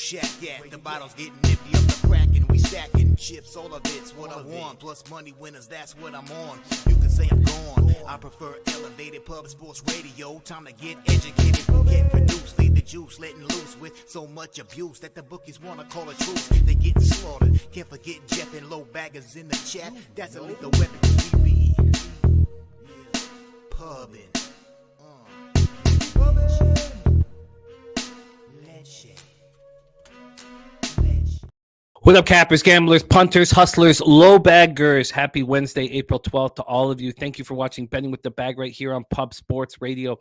shack at. The bottles getting nippy up the crack and we stacking chips. All of it's what I want. Plus money winners, that's what I'm on. You can say I'm gone. I prefer elevated public sports radio. Time to get educated, get produced. Leave the juice, letting loose with so much abuse that the bookies wanna call it truth. They getting slaughtered. Can't forget Jeff and low baggers in the chat. That's a lethal weapon 'cause we be pubbing. What up, cappers, gamblers, punters, hustlers, low baggers? Happy Wednesday, April 12th to all of you. Thank you for watching Betting with the Bag right here on Pub Sports Radio. It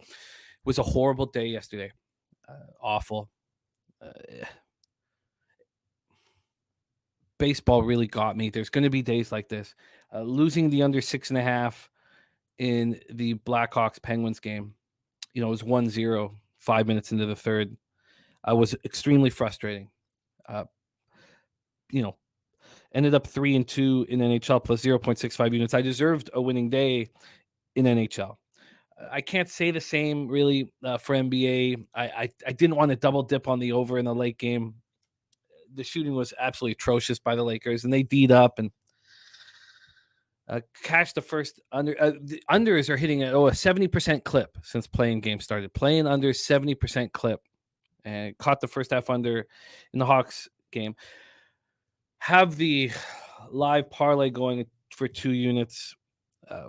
was a horrible day yesterday. Awful. Baseball really got me. There's going to be days like this. Losing the under 6.5 in the Blackhawks-Penguins game. It was 1-0, 5 minutes into the third. Was extremely frustrating. Ended up 3-2 in NHL plus 0.65 units. I deserved a winning day in NHL. I can't say the same really for NBA. I didn't want to double dip on the over in the late game. The shooting was absolutely atrocious by the Lakers, and they D'd up and cashed the first under. The unders are hitting a 70% clip since playing game started. Playing under 70% clip, and caught the first half under in the Hawks game. Have the live parlay going for 2 units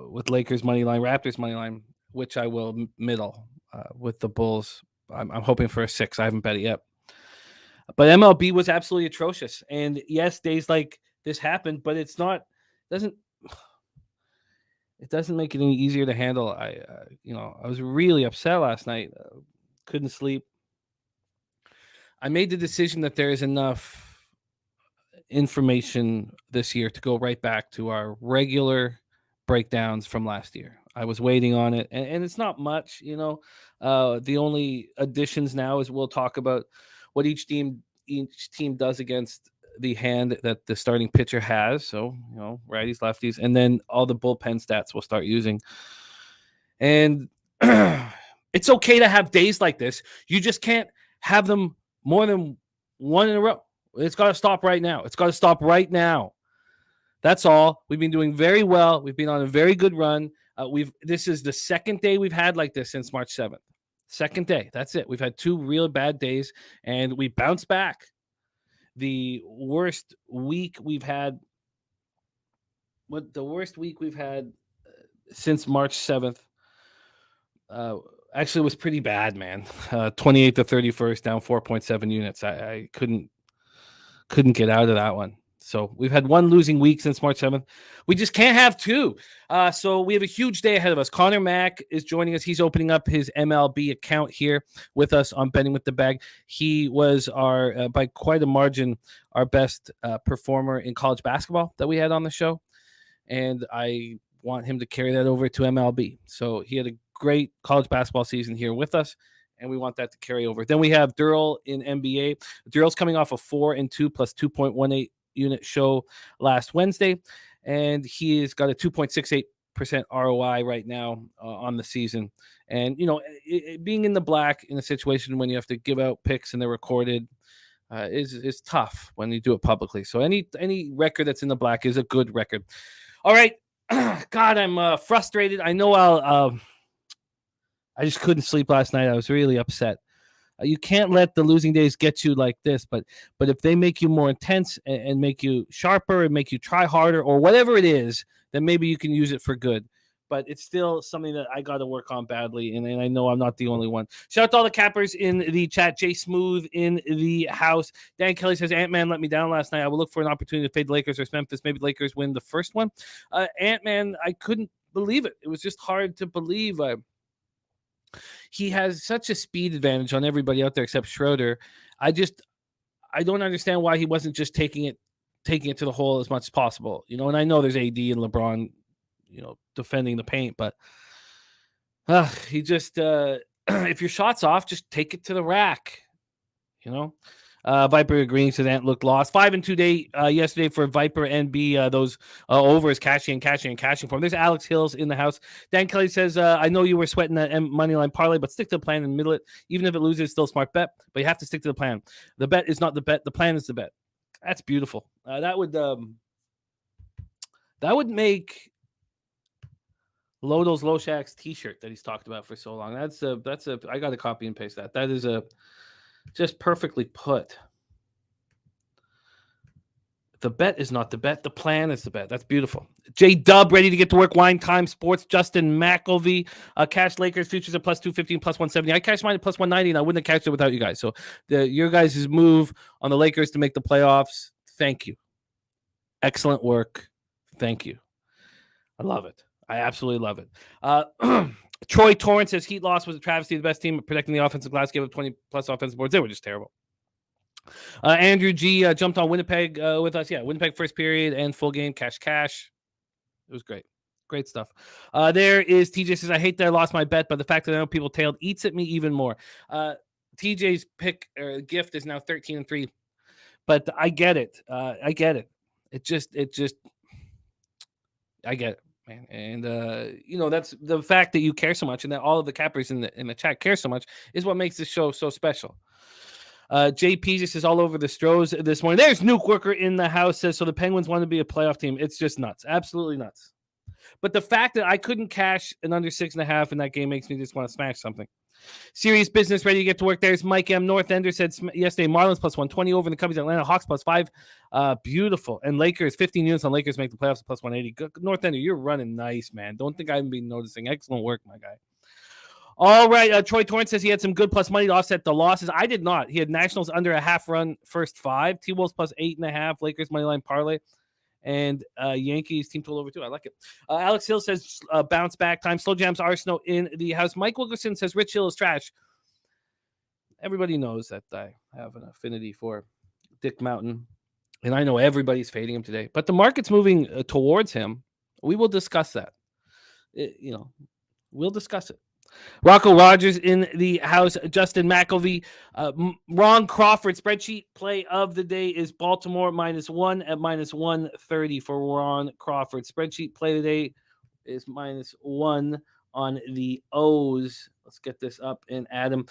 with Lakers money line, Raptors money line, which I will middle with the Bulls. I'm hoping for a 6. I haven't bet it yet. But MLB was absolutely atrocious. And yes, days like this happen, but it doesn't make it any easier to handle. I was really upset last night. Couldn't sleep. I made the decision that there is enough information this year to go right back to our regular breakdowns from last year. I was waiting on it, and it's not much, the only additions now is we'll talk about what each team does against the hand that the starting pitcher has. So, righties, lefties, and then all the bullpen stats we'll start using. And it's okay to have days like this. You just can't have them more than one in a row. It's got to stop right now. It's got to stop right now. That's all. We've been doing very well. We've been on a very good run. This is the second day we've had like this since March 7th. Second day. That's it. We've had 2 real bad days, and we bounced back. The worst week we've had. The worst week we've had since March 7th. Actually, it was pretty bad, man. 28th to 31st, down 4.7 units. I couldn't get out of that one. So we've had 1 losing week since March 7th. We just can't have 2. So we have a huge day ahead of us. Conor Mac is joining us. He's opening up his MLB account here with us on Betting with the Bag. He was our, by quite a margin, our best performer in college basketball that we had on the show. And I want him to carry that over to MLB. So he had a great college basketball season here with us, and we want that to carry over. Then we have Derl in NBA. Derl's coming off a 4-2 plus 2.18 unit show last Wednesday, and he has got a 2.68% ROI right now on the season. And being in the black in a situation when you have to give out picks and they're recorded is tough when you do it publicly. So any record that's in the black is a good record. All right, God, I'm frustrated. I know I just couldn't sleep last night. I was really upset. You can't let the losing days get you like this, but if they make you more intense and make you sharper and make you try harder or whatever it is, then maybe you can use it for good. But it's still something that I got to work on badly, and I know I'm not the only one. Shout out to all the cappers in the chat. Jay Smooth in the house. Dan Kelly says, Ant-Man let me down last night. I will look for an opportunity to fade the Lakers or Memphis. Maybe the Lakers win the first one. Ant-Man, I couldn't believe it. It was just hard to believe. He has such a speed advantage on everybody out there except Schroeder. I don't understand why he wasn't just taking it to the hole as much as possible. And I know there's AD and LeBron, defending the paint, but he just if your shot's off, just take it to the rack. Viper agreeing to that looked lost. 5-2 day yesterday for Viper and B. Those overs cashing for him. There's Alex Hills in the house. Dan Kelly says, I know you were sweating that money line parlay, but stick to the plan and middle it. Even if it loses, it's still a smart bet, but you have to stick to the plan. The bet is not the bet. The plan is the bet. That's beautiful. That would make Lodo's Loshak's t-shirt that he's talked about for so long. That's I got to copy and paste that. That is just perfectly put. The bet is not the bet. The plan is the bet. That's beautiful. J Dub ready to get to work. Wine Time Sports. Justin McElvey. Cash Lakers futures at plus 215, plus 170. I cashed mine at plus 190, and I wouldn't have cashed it without you guys. So your guys' move on the Lakers to make the playoffs. Thank you. Excellent work. Thank you. I love it. I absolutely love it. Troy Torrance says Heat loss was a travesty. The best team protecting the offensive glass, gave up 20 plus offensive boards. They were just terrible. Andrew G jumped on Winnipeg with us. Yeah, Winnipeg first period and full game. Cash. It was great. Great stuff. There is TJ says, I hate that I lost my bet, but the fact that I know people tailed eats at me even more. TJ's pick or gift is now 13-3. But I get it. I get it. It just I get it. Man. And that's the fact that you care so much and that all of the cappers in the chat care so much is what makes this show so special. JP just is all over the Stros this morning. There's Nuke Worker in the house says, so the Penguins want to be a playoff team. It's just nuts. Absolutely nuts. But the fact that I couldn't cash an under 6.5 in that game makes me just want to smash something. Serious business, ready to get to work. There's Mike M. North Ender said yesterday, Marlins plus 120 over the Cubbies, Atlanta Hawks plus 5. Beautiful. And Lakers, 15 units on Lakers make the playoffs plus 180. Good. North Ender, you're running nice, man. Don't think I haven't been noticing. Excellent work, my guy. All right. Troy Torrance says he had some good plus money to offset the losses. I did not. He had Nationals under a half run first 5. T-Wolves plus 8.5. Lakers money line parlay. And Yankees team total over 2. I like it. Alex Hill says bounce back time. Slow Jams Arsenal in the house. Mike Wilkerson says Rich Hill is trash. Everybody knows that I have an affinity for Dick Mountain. And I know everybody's fading him today. But the market's moving towards him. We will discuss that. We'll discuss it. Rocco Rogers in the house. Justin McElvey. Ron Crawford spreadsheet play of the day is Baltimore -1 at -130 for Ron Crawford. Spreadsheet play of the day is -1 on the O's. Let's get this up and add them.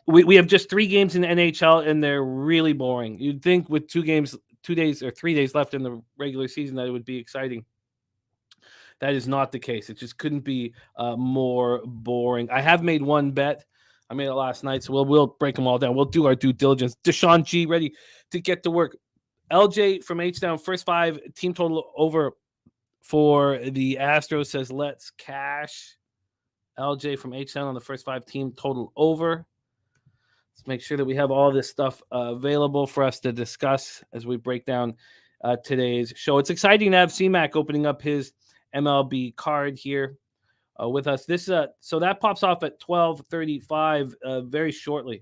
We have just 3 games in the NHL, and they're really boring. You'd think with 3 days left in the regular season that it would be exciting. That is not the case. It just couldn't be more boring. I have made one bet. I made it last night, so we'll break them all down. We'll do our due diligence. Deshaun G ready to get to work. LJ from H-Down, first 5, team total over for the Astros says let's cash. LJ from H-Down on the first 5, team total over. Let's make sure that we have all this stuff available for us to discuss as we break down today's show. It's exciting to have C-Mac opening up his MLB card here with us. So that pops off at 12:35 very shortly.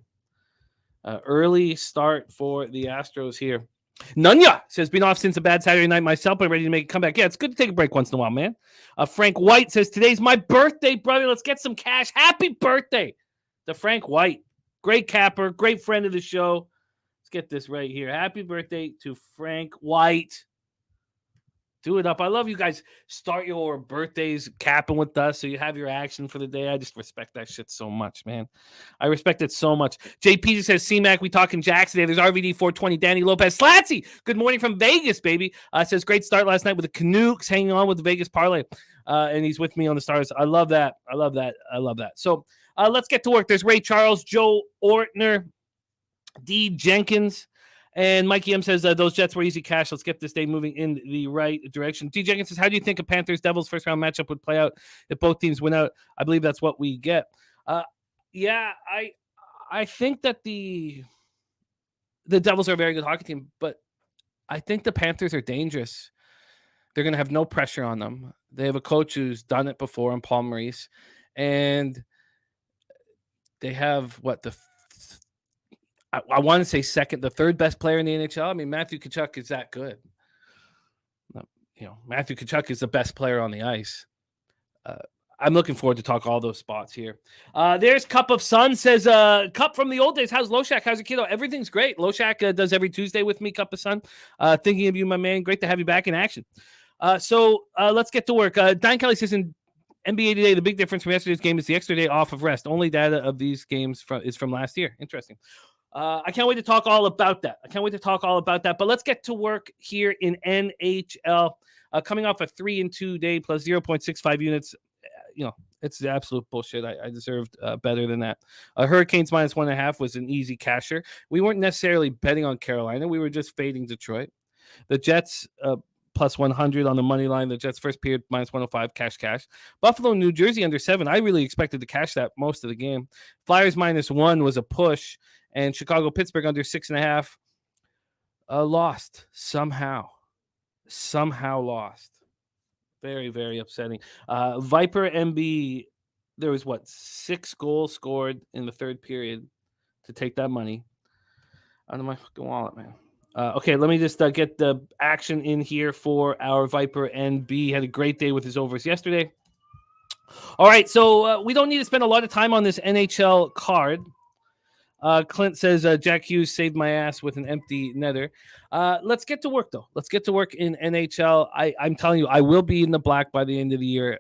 Early start for the Astros here. Nunya says, been off since a bad Saturday night myself, but ready to make a comeback. Yeah, it's good to take a break once in a while, man. Frank White says, today's my birthday, brother. Let's get some cash. Happy birthday to Frank White. Great capper, great friend of the show. Let's get this right here. Happy birthday to Frank White. Do it up. I love you guys. Start your birthdays capping with us so you have your action for the day. I just respect that shit so much, man. I respect it so much. JP just says, C-Mac, we talking Jacks today. There's RVD 420, Danny Lopez. Slatsy, good morning from Vegas, baby. Says, great start last night with the Canucks hanging on with the Vegas parlay. And he's with me on the Stars. I love that. So let's get to work. There's Ray Charles, Joe Ortner, D. Jenkins. And Mikey M says, those Jets were easy cash. Let's get this day moving in the right direction. D. Jenkins says, how do you think a Panthers-Devils first-round matchup would play out if both teams win out? I believe that's what we get. I think that the Devils are a very good hockey team, but I think the Panthers are dangerous. They're going to have no pressure on them. They have a coach who's done it before in Paul Maurice, and they have, I want to say the third best player in the NHL. I mean, Matthew Tkachuk is that good. Matthew Tkachuk is the best player on the ice. I'm looking forward to talk all those spots here. There's Cup of Sun says, Cup from the old days. How's Loshak? How's your kiddo? Everything's great. Loshak does every Tuesday with me, Cup of Sun. Thinking of you, my man. Great to have you back in action. So let's get to work. Don Kelly says in NBA Today, the big difference from yesterday's game is the extra day off of rest. Only data of these games is from last year. Interesting. I can't wait to talk all about that. But let's get to work here in NHL. Coming off a 3-2 day plus 0.65 units. It's the absolute bullshit. I deserved better than that. Hurricanes minus 1.5 was an easy casher. We weren't necessarily betting on Carolina. We were just fading Detroit. The Jets plus 100 on the money line. The Jets first period minus 105 cash. Buffalo, New Jersey under 7. I really expected to cash that most of the game. Flyers minus 1 was a push. And Chicago, Pittsburgh under 6.5 lost somehow lost. Very, very upsetting. Viper MB, there was 6 goals scored in the third period to take that money out of my fucking wallet, man. Okay, let me just get the action in here for our Viper NB. Had a great day with his overs yesterday. All right, so we don't need to spend a lot of time on this NHL card. Clint says, Jack Hughes saved my ass with an empty netter. Let's get to work, though. Let's get to work in NHL. I'm telling you, I will be in the black by the end of the year.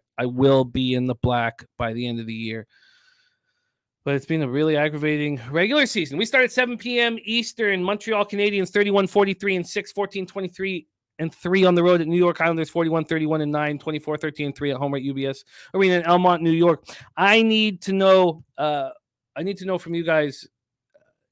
But it's been a really aggravating regular season. We start at 7 p.m. Eastern. Montreal Canadiens 31-43-6, 14-23-3 on the road at New York Islanders 41-31-9, 24-13-3 at home at UBS Arena in Elmont, New York. I need to know from you guys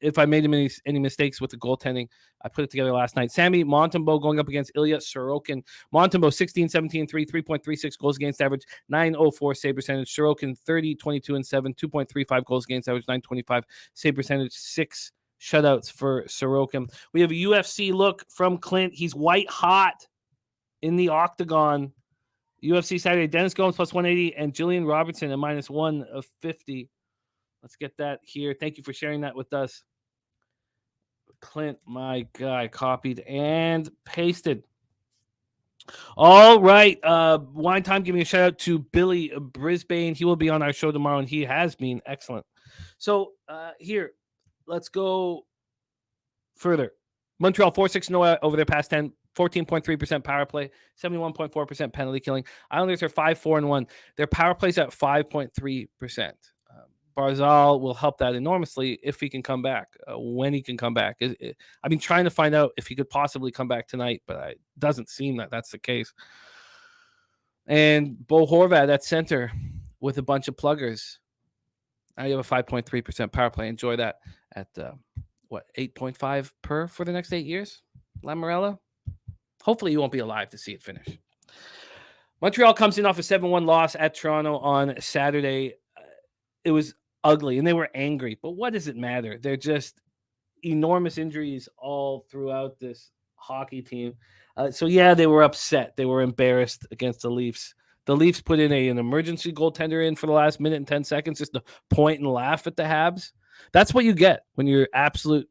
if I made any mistakes with the goaltending. I put it together last night. Sammy Montembeault going up against Ilya Sorokin. Montembeault 16-17-3, 3.36 goals against average, 9.04 save percentage. Sorokin 30-22-7, 2.35 goals against average, 9.25 save percentage, 6 shutouts for Sorokin. We have a UFC look from Clint. He's white hot in the octagon. UFC Saturday, Dennis Gomes plus 180 and Jillian Robertson at minus 150. Let's get that here. Thank you for sharing that with us. Clint, my guy, copied and pasted. All right. Wine Time giving a shout out to Billy Brisbane. He will be on our show tomorrow, and he has been excellent. So here, let's go further. Montreal 4-6-0 over their past 10, 14.3% power play, 71.4% penalty killing. Islanders are 5-4-1. Their power play's at 5.3%. Barzal will help that enormously if he can come back, when he can come back. I've been trying to find out if he could possibly come back tonight, but it doesn't seem that that's the case. And Bo Horvat at center with a bunch of pluggers. Now you have a 5.3% power play. Enjoy that at, 8.5 per for the next 8 years? Lamorella? Hopefully you won't be alive to see it finish. Montreal comes in off a 7-1 loss at Toronto on Saturday. It was ugly, and they were angry. But what does it matter? They're just enormous injuries all throughout this hockey team. So, they were upset. They were embarrassed against the Leafs. The Leafs put in an emergency goaltender in for the last minute and 10 seconds just to point and laugh at the Habs. That's what you get when you're absolute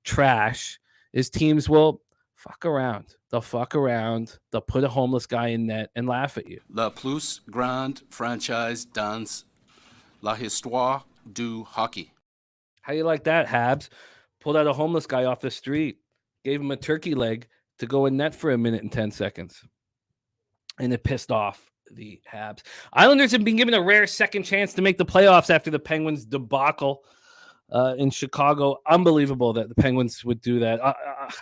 trash, is teams will fuck around. They'll fuck around. They'll put a homeless guy in net and laugh at you. La plus grande franchise dans la histoire du hockey. How do you like that, Habs? Pulled out a homeless guy off the street, gave him a turkey leg to go in net for a minute and 10 seconds. And it pissed off the Habs. Islanders have been given a rare second chance to make the playoffs after the Penguins debacle in Chicago. Unbelievable that the Penguins would do that.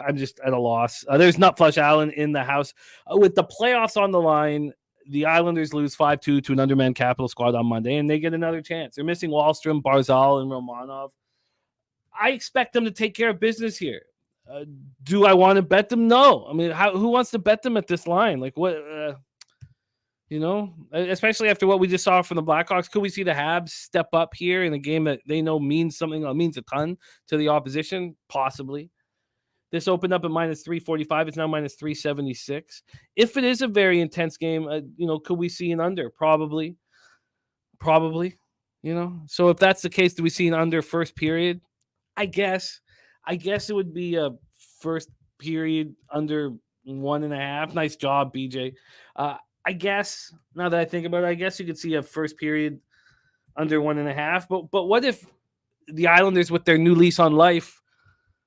I'm just at a loss. There's Nutflush Allen in the house. With the playoffs on the line, the Islanders lose 5-2 to an undermanned Capital squad on Monday, and they get another chance. They're missing Wahlstrom, Barzal, and Romanov. I expect them to take care of business here. Do I want to bet them? No. I mean, who wants to bet them at this line? Like, what, especially after what we just saw from the Blackhawks. Could we see the Habs step up here in a game that they know means something, means a ton to the opposition? Possibly. This opened up at minus 345. It's now minus 376. If it is a very intense game, could we see an under? Probably. So if that's the case, do we see an under first period? I guess it would be a first period under 1.5. Nice job, BJ. I guess now that I think about it, I guess you could see a first period under 1.5. But what if the Islanders, with their new lease on life,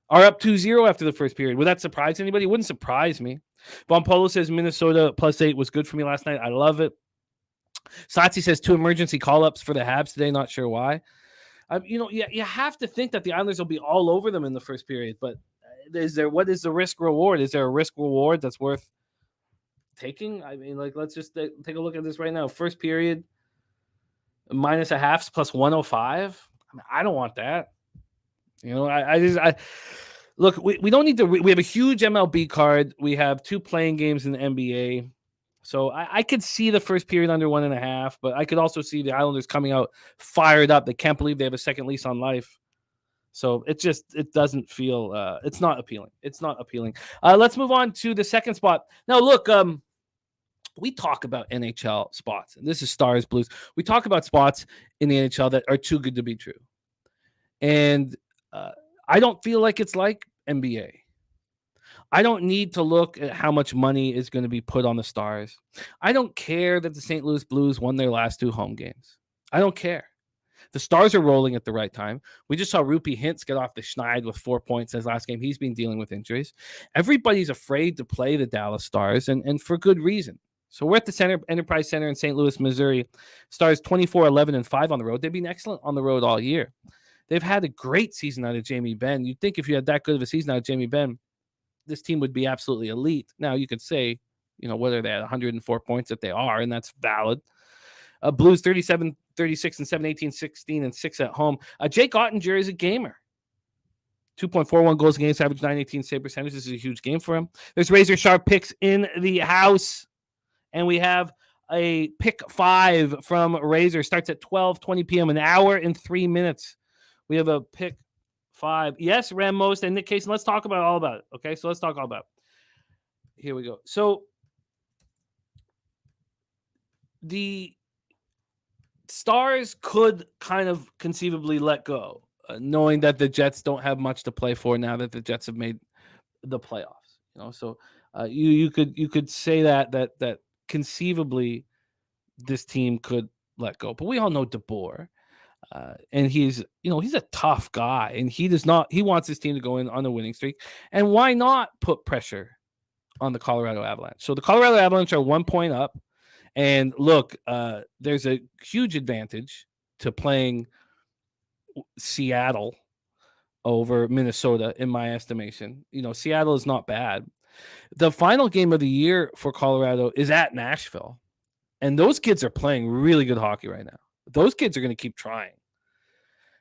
are up 2-0 after the first period? Would that surprise anybody? It wouldn't surprise me. Von Polo says Minnesota +8 was good for me last night. I love it. Satsi says 2 emergency call-ups for the Habs today. Not sure why. You have to think that the Islanders will be all over them in the first period. But what is the risk reward? Is there a risk reward that's worth taking? I mean, let's just take a look at this right now. First period, -0.5 +105. I mean, I don't want that. I look. We don't need to. We have a huge MLB card. We have 2 playing games in the NBA. So I could see the first period under 1.5, but I could also see the Islanders coming out fired up. They can't believe they have a second lease on life. So it doesn't feel. It's not appealing. It's not appealing. Let's move on to the second spot. Now, look. We talk about NHL spots, and this is Stars Blues. We talk about spots in the NHL that are too good to be true. And I don't feel like it's like NBA. I don't need to look at how much money is going to be put on the Stars. I don't care that the St. Louis Blues won their last 2 home games. I don't care. The Stars are rolling at the right time. We just saw Rupi Hintz get off the schneid with 4 points his last game. He's been dealing with injuries. Everybody's afraid to play the Dallas Stars, and for good reason. So we're at the Enterprise Center in St. Louis, Missouri. Stars 24-11-5 on the road. They've been excellent on the road all year. They've had a great season out of Jamie Benn. You'd think if you had that good of a season out of Jamie Benn, this team would be absolutely elite. Now, you could say, whether they had 104 points that they are, and that's valid. Blues 37, 36, and 7, 18, 16, and 6 at home. Jake Ottinger is a gamer. 2.41 goals against, average 918 save percentage. This is a huge game for him. There's razor sharp picks in the house. And we have a pick 5 from Razor. Starts at 12:20 p.m., an hour and 3 minutes. We have a pick 5. Yes, Ramos and Nick Kaysen. Let's talk all about it. Okay, so let's talk all about it. Here we go. So the Stars could kind of conceivably let go, knowing that the Jets don't have much to play for now that the Jets have made the playoffs. So you could say that conceivably this team could let go, but we all know DeBoer, and he's a tough guy, and he wants his team to go in on a winning streak. And why not put pressure on the Colorado Avalanche? So the Colorado Avalanche are 1 point up, and look, there's a huge advantage to playing Seattle over Minnesota, in my estimation. Seattle is not bad. The final game of the year for Colorado is at Nashville, and those kids are playing really good hockey right now. Those kids are going to keep trying.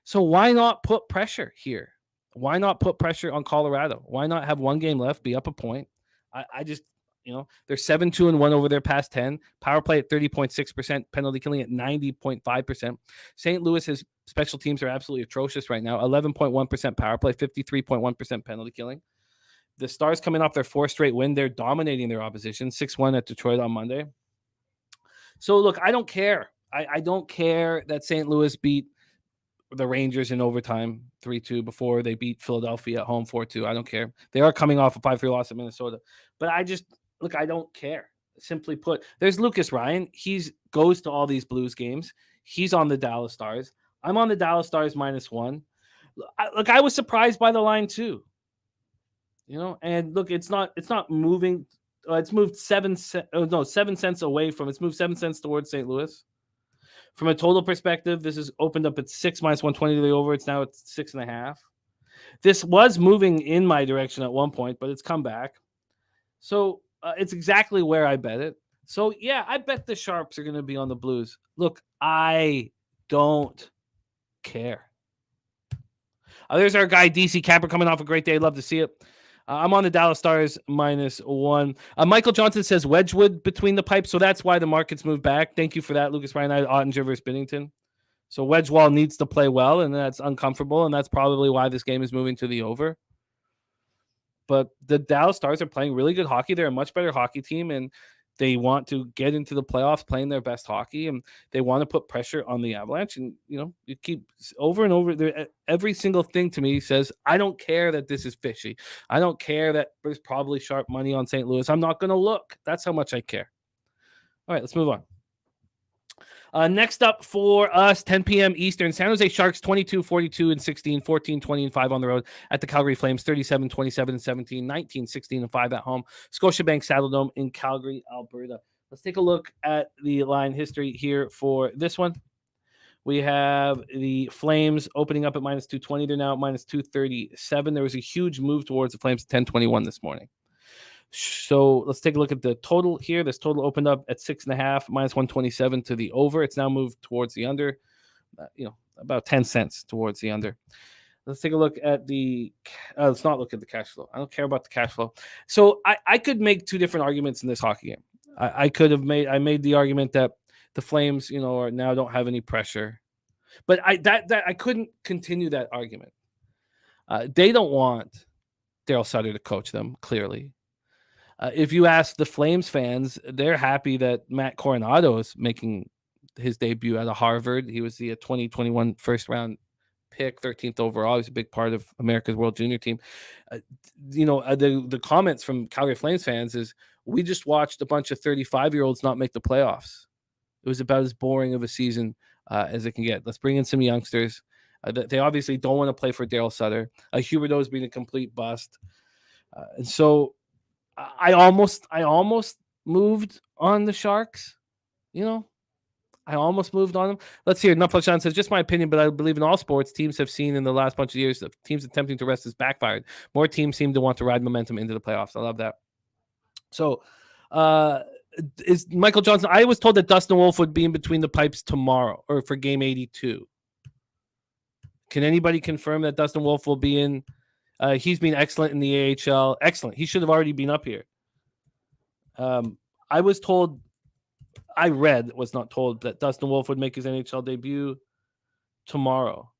So why not put pressure here? Why not put pressure on Colorado? Why not have 1 game left, be up a point? I just, they're 7-2-1 over their past 10. Power play at 30.6%, penalty killing at 90.5%. St. Louis's special teams are absolutely atrocious right now. 11.1% power play, 53.1% penalty killing. The Stars coming off their 4th straight win. They're dominating their opposition, 6-1 at Detroit on Monday. So, look, I don't care. I don't care that St. Louis beat the Rangers in overtime 3-2 before they beat Philadelphia at home 4-2. I don't care. They are coming off a 5-3 loss at Minnesota. But I don't care. Simply put, there's Lucas Ryan. He goes to all these Blues games. He's on the Dallas Stars. I'm on the Dallas Stars -1. I was surprised by the line too. And look, it's not moving. It's moved 7 cents away from. It's moved 7 cents towards St. Louis. From a total perspective, this is opened up at 6 -120 to the over. It's now at 6.5. This was moving in my direction at one point, but it's come back. So it's exactly where I bet it. So yeah, I bet the Sharps are going to be on the Blues. Look, I don't care. There's our guy DC Capper coming off a great day. Love to see it. I'm on the Dallas Stars -1. Michael Johnson says Wedgwood between the pipes, so that's why the market's moved back. Thank you for that, Lucas Ryan. Ottinger versus Binnington. So Wedgewall needs to play well, and that's uncomfortable, and that's probably why this game is moving to the over. But the Dallas Stars are playing really good hockey. They're a much better hockey team, and they want to get into the playoffs playing their best hockey, and they want to put pressure on the Avalanche. And, you keep over and over there. Every single thing to me says, I don't care that this is fishy. I don't care that there's probably sharp money on St. Louis. I'm not going to look. That's how much I care. All right, let's move on. Next up for us, 10 p.m. Eastern, San Jose Sharks 22, 42, and 16, 14, 20, and 5 on the road at the Calgary Flames, 37, 27, and 17, 19, 16, and 5 at home. Scotiabank Saddledome in Calgary, Alberta. Let's take a look at the line history here for this one. We have the Flames opening up at minus 220. They're now at minus 237. There was a huge move towards the Flames at 10:21 this morning. So let's take a look at the total here. This total opened up at 6.5, minus 127 to the over. It's now moved towards the under, about 10 cents towards the under. Let's take a look at let's not look at the cash flow. I don't care about the cash flow. So I could make two different arguments in this hockey game. I made the argument that the Flames, are now don't have any pressure, but I couldn't continue that argument. They don't want Darryl Sutter to coach them, clearly. If you ask the Flames fans, they're happy that Matt Coronado is making his debut out of Harvard. He was the 2021 first-round pick, 13th overall. He's a big part of America's World Junior team. The comments from Calgary Flames fans is, we just watched a bunch of 35-year-olds not make the playoffs. It was about as boring of a season as it can get. Let's bring in some youngsters. They obviously don't want to play for Darryl Sutter. Huberdeau's been a complete bust. And so I almost moved on the Sharks. I almost moved on them. Let's hear. Nuffleshan says, just my opinion, but I believe in all sports, teams have seen in the last bunch of years that teams attempting to rest has backfired. More teams seem to want to ride momentum into the playoffs. I love that. So, is Michael Johnson? I was told that Dustin Wolf would be in between the pipes tomorrow or for game 82. Can anybody confirm that Dustin Wolf will be in? He's been excellent in the AHL. Excellent. He should have already been up here. I was not told that Dustin Wolf would make his NHL debut tomorrow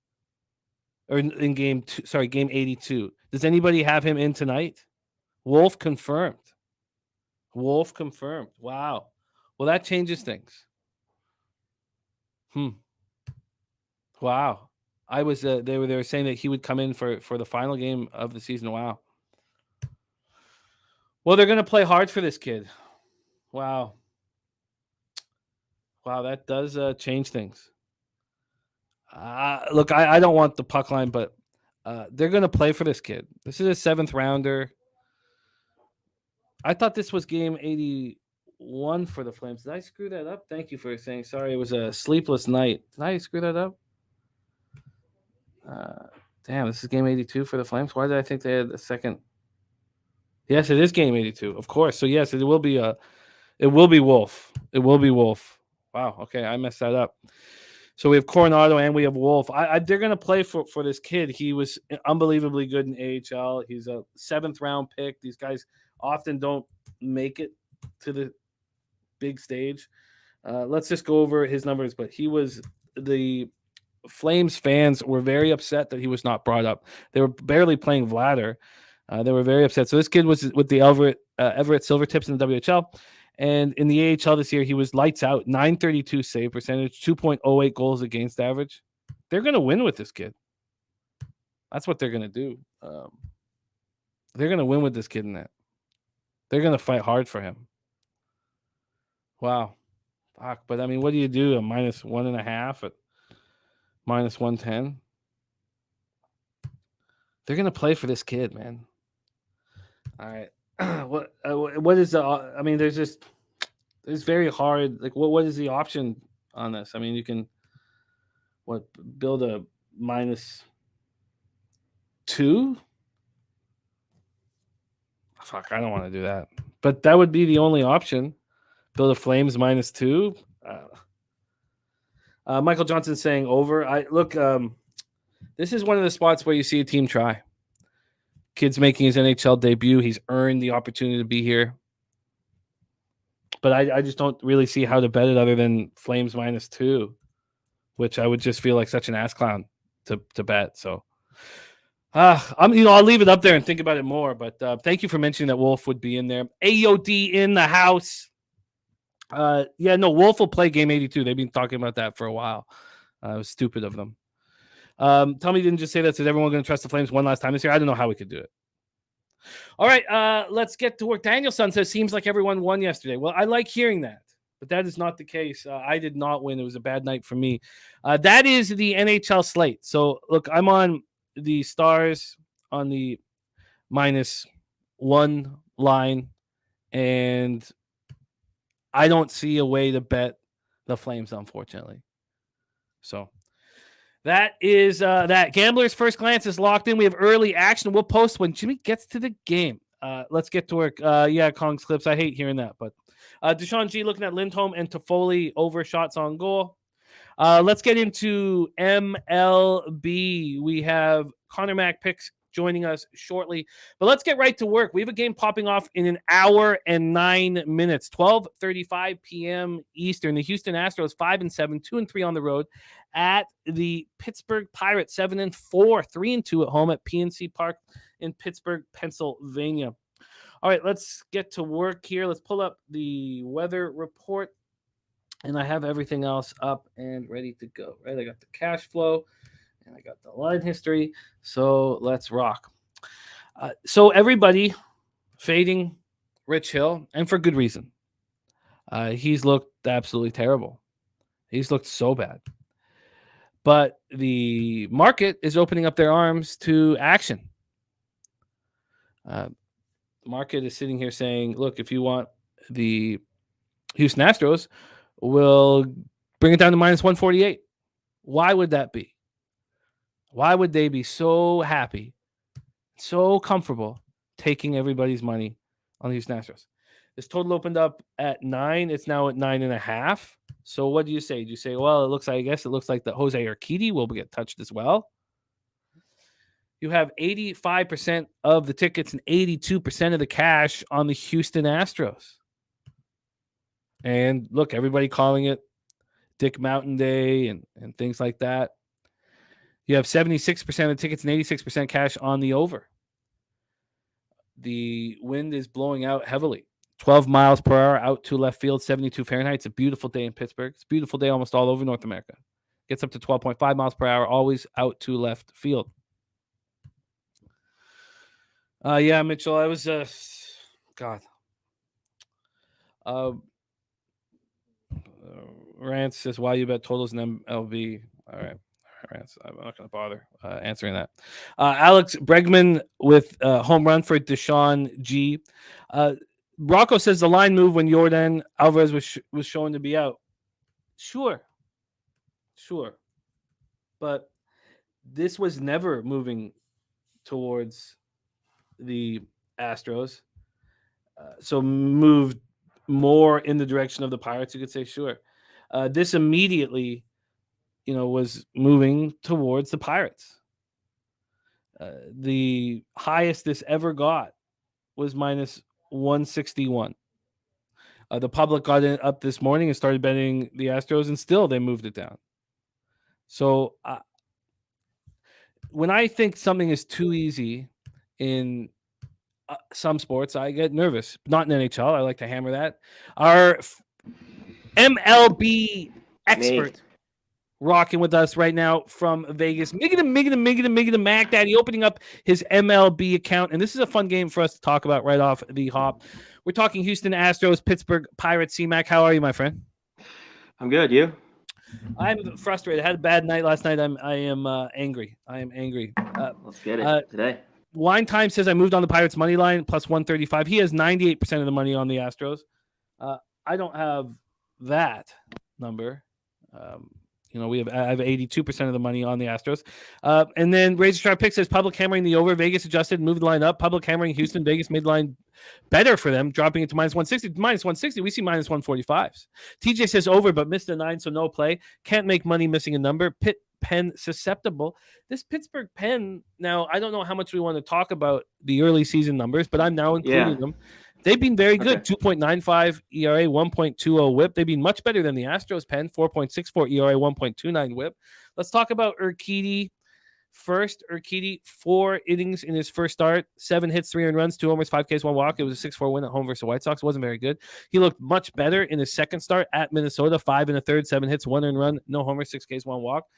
or in game 82. Does anybody have him in tonight? Wolf confirmed. Wow. Well, that changes things. Wow. I was they were saying that he would come in for the final game of the season. Wow. Well, they're going to play hard for this kid. Wow, that does change things. Look, I don't want the puck line, but they're going to play for this kid. This is a 7th rounder. I thought this was game 81 for the Flames. Did I screw that up? Thank you for saying sorry. It was a sleepless night. Did I screw that up? Damn, this is game 82 for the Flames. Why did I think they had a second? Yes, it is game 82, of course. So yes, it will be Wolf. It will be Wolf. Wow. Okay, I messed that up. So we have Coronado and we have Wolf. They're going to play for this kid. He was unbelievably good in AHL. He's a 7th round pick. These guys often don't make it to the big stage. Let's just go over his numbers. But the Flames fans were very upset that he was not brought up. They were barely playing Vladar. They were very upset. So this kid was with the Everett Silvertips in the WHL. And in the AHL this year, he was lights out, 932 save percentage, 2.08 goals against average. They're going to win with this kid. That's what they're going to do. They're going to win with this kid in that. They're going to fight hard for him. Wow. Fuck. But, I mean, what do you do? A minus 1.5 at minus 110? They're going to play for this kid, man. All right. What is there's very hard. Like, what is the option on this? I mean, you can build a -2? Fuck, I don't want to do that. But that would be the only option. Build a Flames -2. Michael Johnson saying over. This is one of the spots where you see a team try. Kid's making his NHL debut. He's earned the opportunity to be here. But I just don't really see how to bet it other than Flames -2, which I would just feel like such an ass clown to bet. So I'll leave it up there and think about it more. But thank you for mentioning that Wolf would be in there. AOD in the house. Wolf will play game 82. They've been talking about that for a while. It was stupid of them. Tell me you didn't just say that. Is everyone going to trust the Flames one last time this year? I don't know how we could do it. All right, let's get to work. Danielson says, seems like everyone won yesterday. Well, I like hearing that. But that is not the case. I did not win. It was a bad night for me. That is the NHL slate. So, look, I'm on the Stars on the -1 line, and I don't see a way to bet the Flames, unfortunately. So that is that. Gambler's First Glance is locked in. We have early action. We'll post when Jimmy gets to the game. Let's get to work. Yeah, Kong's clips. I hate hearing that, but Deshaun G looking at Lindholm and Toffoli over shots on goal. Let's get into MLB. We have Conor Mac picks joining us shortly, but let's get right to work. We have a game popping off in an hour and 9 minutes, 12:35 p.m. Eastern. The Houston Astros 5-7, 2-3 on the road at the Pittsburgh Pirates 7-4, 3-2 at home at PNC Park in Pittsburgh, Pennsylvania. All right, let's get to work here. Let's pull up the weather report. And I have everything else up and ready to go, right? I got the cash flow and I got the line history. So let's rock. So everybody fading Rich Hill, and for good reason. He's looked absolutely terrible. He's looked so bad. But the market is opening up their arms to action. The market is sitting here saying, look, if you want the Houston Astros, we'll bring it down to -148. Why would that be? Why would they be so happy, so comfortable taking everybody's money on the Houston Astros? This total opened up at 9. It's now at 9.5. So what do you say? Do you say, well, I guess it looks like that Jose Urquidy will get touched as well? You have 85% of the tickets and 82% of the cash on the Houston Astros. And look, everybody calling it Dick Mountain Day and things like that. You have 76% of tickets and 86% cash on the over. The wind is blowing out heavily. 12 miles per hour out to left field, 72 Fahrenheit. It's a beautiful day in Pittsburgh. It's a beautiful day almost all over North America. Gets up to 12.5 miles per hour, always out to left field. Yeah, Mitchell, I was God. Rance says, why you bet totals in MLB? All right, Rance, I'm not going to bother answering that. Alex Bregman with home run for Deshaun G. Rocco says the line moved when Yordan Alvarez was shown to be out. Sure. But this was never moving towards the Astros. So moved more in the direction of the Pirates, you could say, sure. This immediately, was moving towards the Pirates. The highest this ever got was -161. The public got it up this morning and started betting the Astros, and still they moved it down. So when I think something is too easy in some sports, I get nervous. Not in NHL. I like to hammer that. Our MLB expert rocking with us right now from Vegas. Migga Mac Daddy opening up his MLB account. And this is a fun game for us to talk about right off the hop. We're talking Houston Astros, Pittsburgh Pirates. C-Mac, how are you, my friend? I'm good. You? I'm frustrated. I had a bad night last night. I am angry. Let's get it today. Wine Time says I moved on the Pirates money line +135. He has 98% of the money on the Astros. I don't have that number. I have 82% of the money on the Astros. And then Razor Sharp Pick says public hammering the over. Vegas adjusted, moved the line up. Public hammering Houston. Vegas made the line better for them, dropping it to -160. -160, we see -145s. TJ says over, but missed a 9, so no play. Can't make money missing a number. Pitt Pen susceptible. This Pittsburgh Pen, now, I don't know how much we want to talk about the early season numbers, but I'm now including them. They've been very good. Okay. 2.95 ERA, 1.20 whip. They've been much better than the Astros Pen. 4.64 ERA, 1.29 whip. Let's talk about Urquidy first. Urquidy, 4 innings in his first start, 7 hits, 3 earned runs, 2 homers, 5 Ks, 1 walk. It was a 6-4 win at home versus the White Sox. It wasn't very good. He looked much better in his second start at Minnesota, 5 1/3, 7 hits, 1 earned run, no homers, 6 Ks, 1 walk.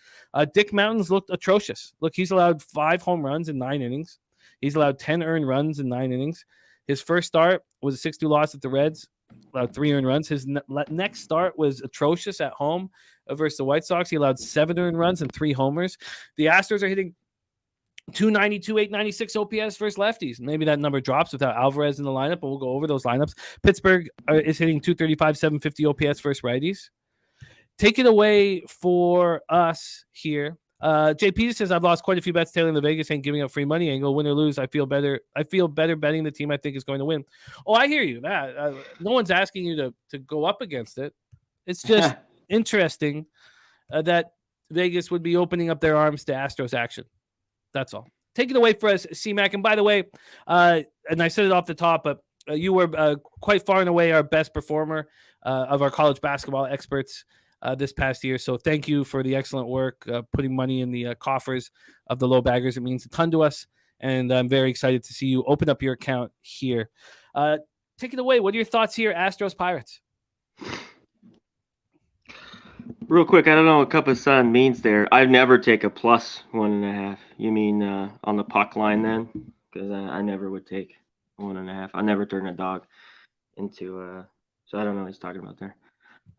Dick Mountains looked atrocious. Look, he's allowed 5 home runs in 9 innings. He's allowed 10 earned runs in 9 innings. His first start was a 6-2 loss at the Reds. allowed 3 earned runs. His next start was atrocious at home versus the White Sox. He allowed 7 earned runs and 3 homers. The Astros are hitting 292, 896 OPS versus lefties. Maybe that number drops without Alvarez in the lineup, but we'll go over those lineups. Pittsburgh is hitting 235, 750 OPS versus righties. Take it away for us here. JP says, I've lost quite a few bets tailing the Vegas ain't giving up free money angle. Win or lose, I feel better betting the team I think is going to win. Oh, I hear you. That no one's asking you to go up against it. It's just interesting that Vegas would be opening up their arms to Astros action. That's all. Take it away for us, C-Mac. And by the way, and I said it off the top, but you were quite far and away our best performer of our college basketball experts this past year. So thank you for the excellent work, putting money in the coffers of the low baggers. It means a ton to us, and I'm very excited to see you open up your account here. Take it away. What are your thoughts here, Astros Pirates? Real quick, I don't know what cup of sun means there. I'd never take a plus 1.5. You mean on the puck line then? Because I never would take 1.5. I never turn a dog into so I don't know what he's talking about there.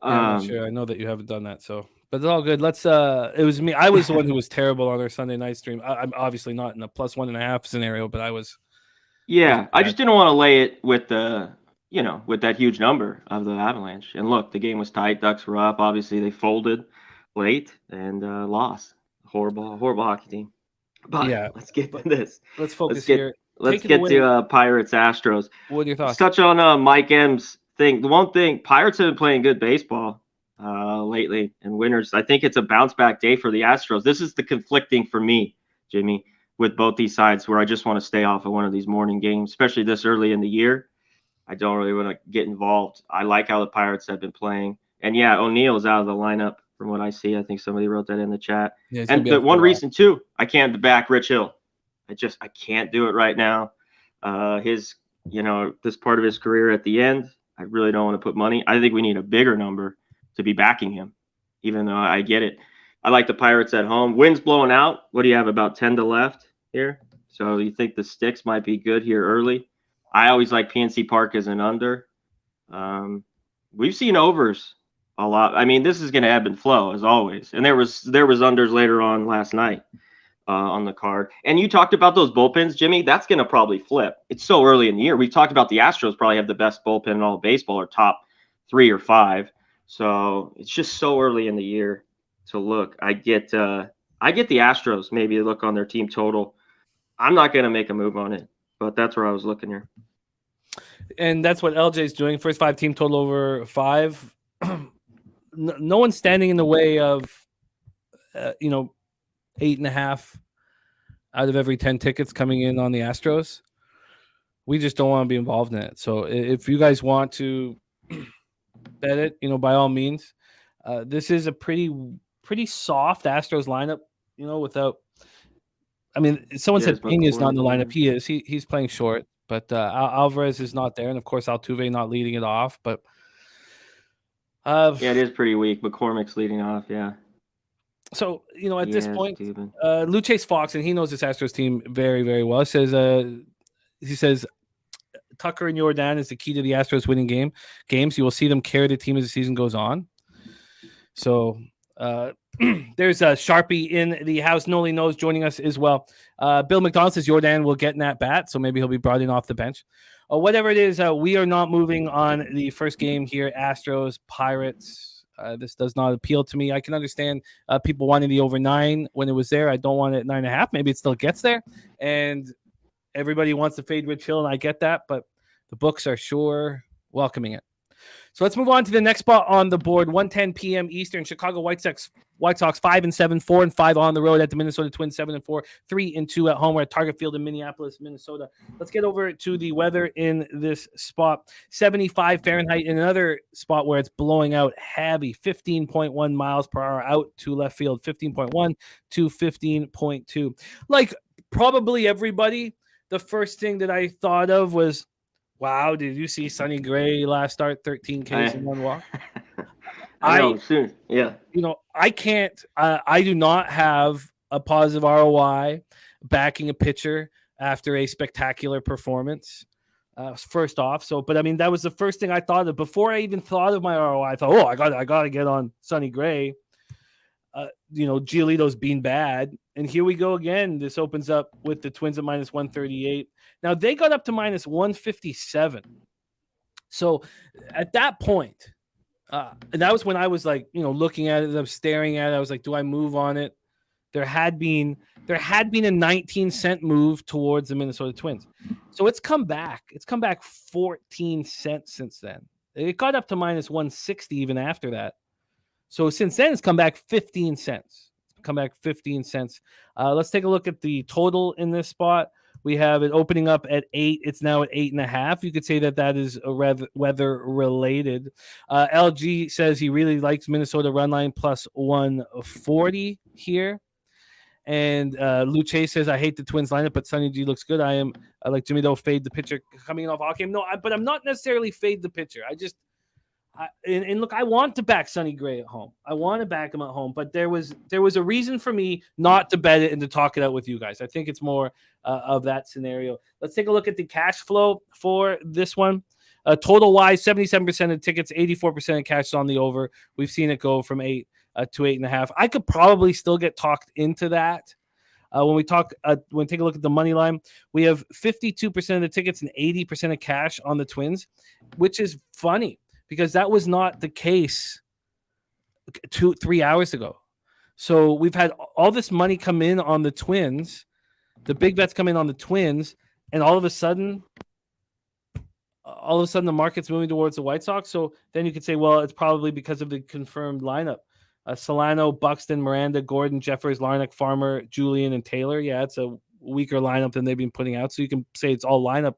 Yeah, I'm not sure. I know that you haven't done that, so but it's all good. Let's it was me. I was the one who was terrible on our Sunday night stream. I'm obviously not in a plus 1.5 scenario, but I was. Yeah, I just didn't want to lay it with the with that huge number of the Avalanche. And look, the game was tight. Ducks were up. Obviously, they folded late and lost. Horrible hockey team. But yeah, let's get to this. Let's focus here. Let's get to Pirates Astros. What are your thoughts? Let's touch on Mike M's thing. The one thing, Pirates have been playing good baseball lately, and winners. I think it's a bounce back day for the Astros. This is the conflicting for me, Jimmy, with both these sides, where I just want to stay off of one of these morning games, especially this early in the year. I don't really want to get involved. I like how the Pirates have been playing. And yeah, O'Neill's out of the lineup from what I see. I think somebody wrote that in the chat. Yeah, and the one reason too, I can't back Rich Hill. I can't do it right now. His, this part of his career at the end, I really don't want to put money. I think we need a bigger number to be backing him, even though I get it. I like the Pirates at home. Wind's blowing out. What do you have, about 10 to left here? So you think the sticks might be good here early? I always like PNC Park as an under. We've seen overs a lot. I mean, this is going to ebb and flow as always. And there was unders later on last night on the card. And you talked about those bullpens, Jimmy. That's going to probably flip. It's so early in the year. We've talked about the Astros probably have the best bullpen in all of baseball, or top 3 or 5. So it's just so early in the year to look. I get the Astros maybe look on their team total. I'm not going to make a move on it, but that's where I was looking here. And that's what LJ's doing. First 5 team total over 5. No one's standing in the way of, 8.5 out of every 10 tickets coming in on the Astros. We just don't want to be involved in it. So if you guys want to bet it, by all means. This is a pretty soft Astros lineup, without. I mean, someone said Pena's not in the lineup. He is. He's playing short. But Alvarez is not there, and of course Altuve not leading it off. But it is pretty weak. McCormick's leading off, yeah. So at this point, Luchase Fox, and he knows this Astros team very, very well. He says Tucker and Jordan is the key to the Astros winning games. You will see them carry the team as the season goes on. So there's a Sharpie in the house. Noli knows joining us as well. Bill McDonald says Jordan will get in that bat, so maybe he'll be brought in off the bench. Whatever it is, we are not moving on the first game here. Astros, Pirates. This does not appeal to me. I can understand people wanting the over 9 when it was there. I don't want it at 9.5. Maybe it still gets there, and everybody wants to fade Rich Hill, and I get that, but the books are sure welcoming it. So let's move on to the next spot on the board. 1:10 p.m. Eastern. Chicago White Sox 5-7, 4-5 on the road at the Minnesota Twins, 7-4, 3-2 at home. We're at Target Field in Minneapolis, Minnesota. Let's get over to the weather in this spot. 75 Fahrenheit in another spot where it's blowing out heavy. 15.1 miles per hour out to left field. 15.1 to 15.2. Like probably everybody, the first thing that I thought of was, wow, did you see Sonny Gray last start 13 Ks in one walk? I know, soon. Yeah. I can't, I do not have a positive ROI backing a pitcher after a spectacular performance. first off. So, but I mean, that was the first thing I thought of before I even thought of my ROI. I thought, oh, I got to get on Sonny Gray. Giolito's been bad. And here we go again. This opens up with the Twins at minus 138. Now they got up to minus 157. So at that point, and that was when I was like, looking at it, I was staring at it. I was like, do I move on it? There had been a 19-cent move towards the Minnesota Twins. So it's come back. It's come back 14 cents since then. It got up to minus 160 even after that. So since then, it's come back 15 cents. Let's take a look at the total in this spot. We have it opening up at 8. It's now at 8.5. You could say that is weather related. LG says he really likes Minnesota run line plus 140 here. And Luce says, I hate the Twins lineup, but Sonny G looks good. I like Jimmy Doe fade the pitcher coming off hockey. No, but I'm not necessarily fade the pitcher. And look, I want to back Sonny Gray at home. I want to back him at home, but there was a reason for me not to bet it and to talk it out with you guys. I think it's more of that scenario. Let's take a look at the cash flow for this one. Total wise, 77% of tickets, 84% of cash on the over. We've seen it go from 8 to 8.5. I could probably still get talked into that. When we take a look at the money line, we have 52% of the tickets and 80% of cash on the Twins, which is funny, because that was not the case 2-3 hours ago. So we've had all this money come in on the Twins, the big bets come in on the Twins, and all of a sudden the market's moving towards the White Sox. So then you could say, well, it's probably because of the confirmed lineup. Solano, Buxton, Miranda, Gordon, Jeffers, Larnach, Farmer, Julian, and Taylor. Yeah, it's a weaker lineup than they've been putting out. So you can say it's all lineup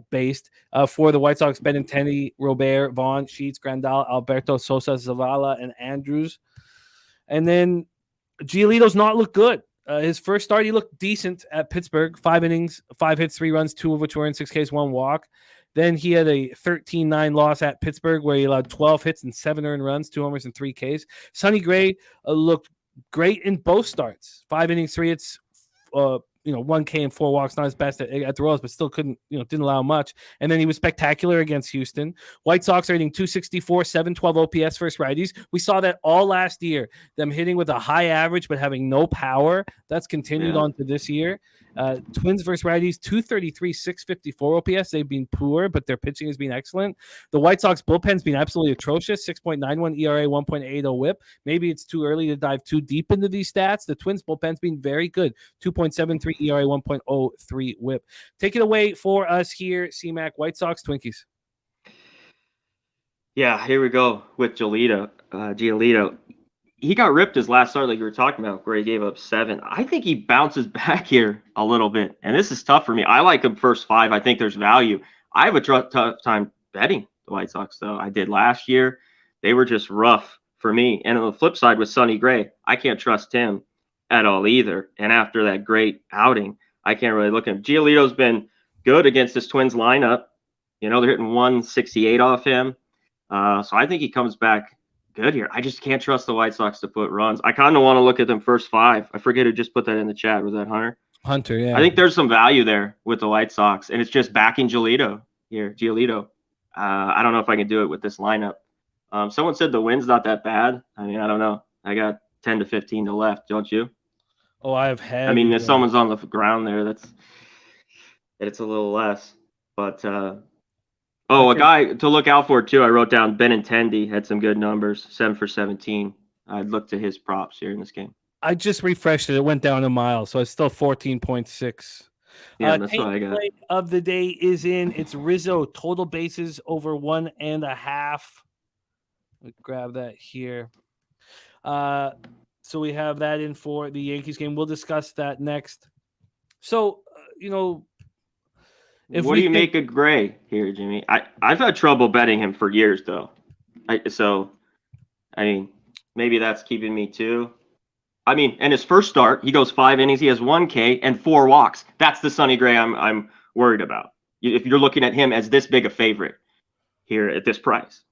based. For the White Sox, Benintendi, Robert, Vaughn, Sheets, Grandal, Alberto, Sosa, Zavala, and Andrews. And then Giolito's not looked good. His first start, he looked decent at Pittsburgh. 5 innings, 5 hits, 3 runs, 2 of which were in 6 Ks, 1 walk. Then he had a 13-9 loss at Pittsburgh where he allowed 12 hits and 7 earned runs, 2 homers and 3 Ks. Sonny Gray looked great in both starts. 5 innings, 3 hits, 1 K and 4 walks, not his best at the Royals, but still didn't allow much. And then he was spectacular against Houston. White Sox are hitting 264, 712 OPS versus righties. We saw that all last year, them hitting with a high average but having no power. That's continued on to this year. Twins versus righties, 233, 654 OPS. They've been poor, but their pitching has been excellent. The White Sox bullpen's been absolutely atrocious. 6.91 ERA, 1.80 whip. Maybe it's too early to dive too deep into these stats. The Twins bullpen's been very good. 2.73 ERA, 1.03 whip. Take it away for us here, C-Mac. White Sox, Twinkies. Yeah, here we go with Giolito. He got ripped his last start, like you were talking about, where he gave up 7. I think he bounces back here a little bit, and this is tough for me. I like him first 5. I think there's value. I have a tough time betting the White Sox, though. I did last year. They were just rough for me. And on the flip side with Sonny Gray, I can't trust him at all either. And after that great outing, I can't really look at him. Giolito's been good against this Twins lineup. They're hitting 168 off him. So I think he comes back good here. I just can't trust the White Sox to put runs. I kind of want to look at them first 5. I forget who just put that in the chat. Was that Hunter? Hunter, yeah. I think there's some value there with the White Sox, and it's just backing Giolito here. I don't know if I can do it with this lineup. Someone said the wind's not that bad. I mean, I don't know. I got 10 to 15 to left, don't you? Oh, I have had. I mean, if someone's on the ground there, it's a little less. But a guy to look out for too. I wrote down Benintendi had some good numbers, 7 for 17. I'd look to his props here in this game. I just refreshed it. It went down a mile, so it's still 14.6. Yeah, that's what I got. Play of the day is in. It's Rizzo, total bases over 1.5. Grab that here. So we have that in for the Yankees game. We'll discuss that next. So, what do you make of Gray here, Jimmy? I've had trouble betting him for years, though. Maybe that's keeping me too. And his first start, he goes 5 innings, he has 1 K and 4 walks. That's the Sonny Gray I'm worried about. If you're looking at him as this big a favorite here at this price,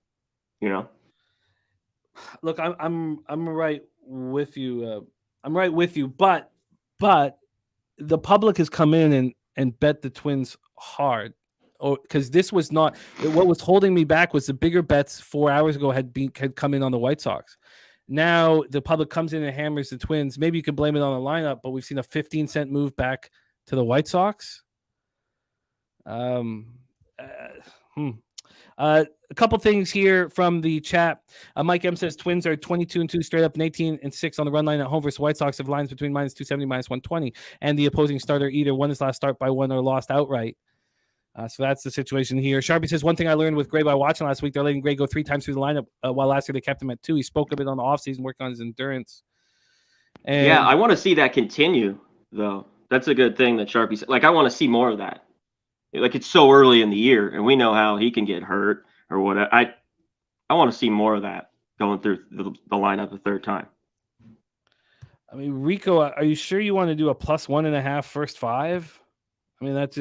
Look, I'm right with you. I'm right with you, but the public has come in and bet the Twins hard or because this was not what was holding me back was the bigger bets 4 hours ago had come in on the White Sox. Now the public comes in and hammers the Twins. Maybe you can blame it on the lineup, but we've seen a 15-cent move back to the White Sox. A couple things here from the chat. Mike M says Twins are 22-2 straight up and 18-6 on the run line at home versus White Sox have lines between -270, -120, and the opposing starter either won his last start by one or lost outright. So that's the situation here. Sharpie says one thing I learned with Gray by watching last week, they're letting Gray go 3 times through the lineup while last year they kept him at 2. He spoke a bit on the offseason, working on his endurance. And yeah, I want to see that continue, though. That's a good thing that Sharpie said. Like, I want to see more of that. Like, it's so early in the year, and we know how he can get hurt or whatever. I want to see more of that going through the lineup a third time. I mean, Rico, are you sure you want to do a +1.5 first 5? I mean, that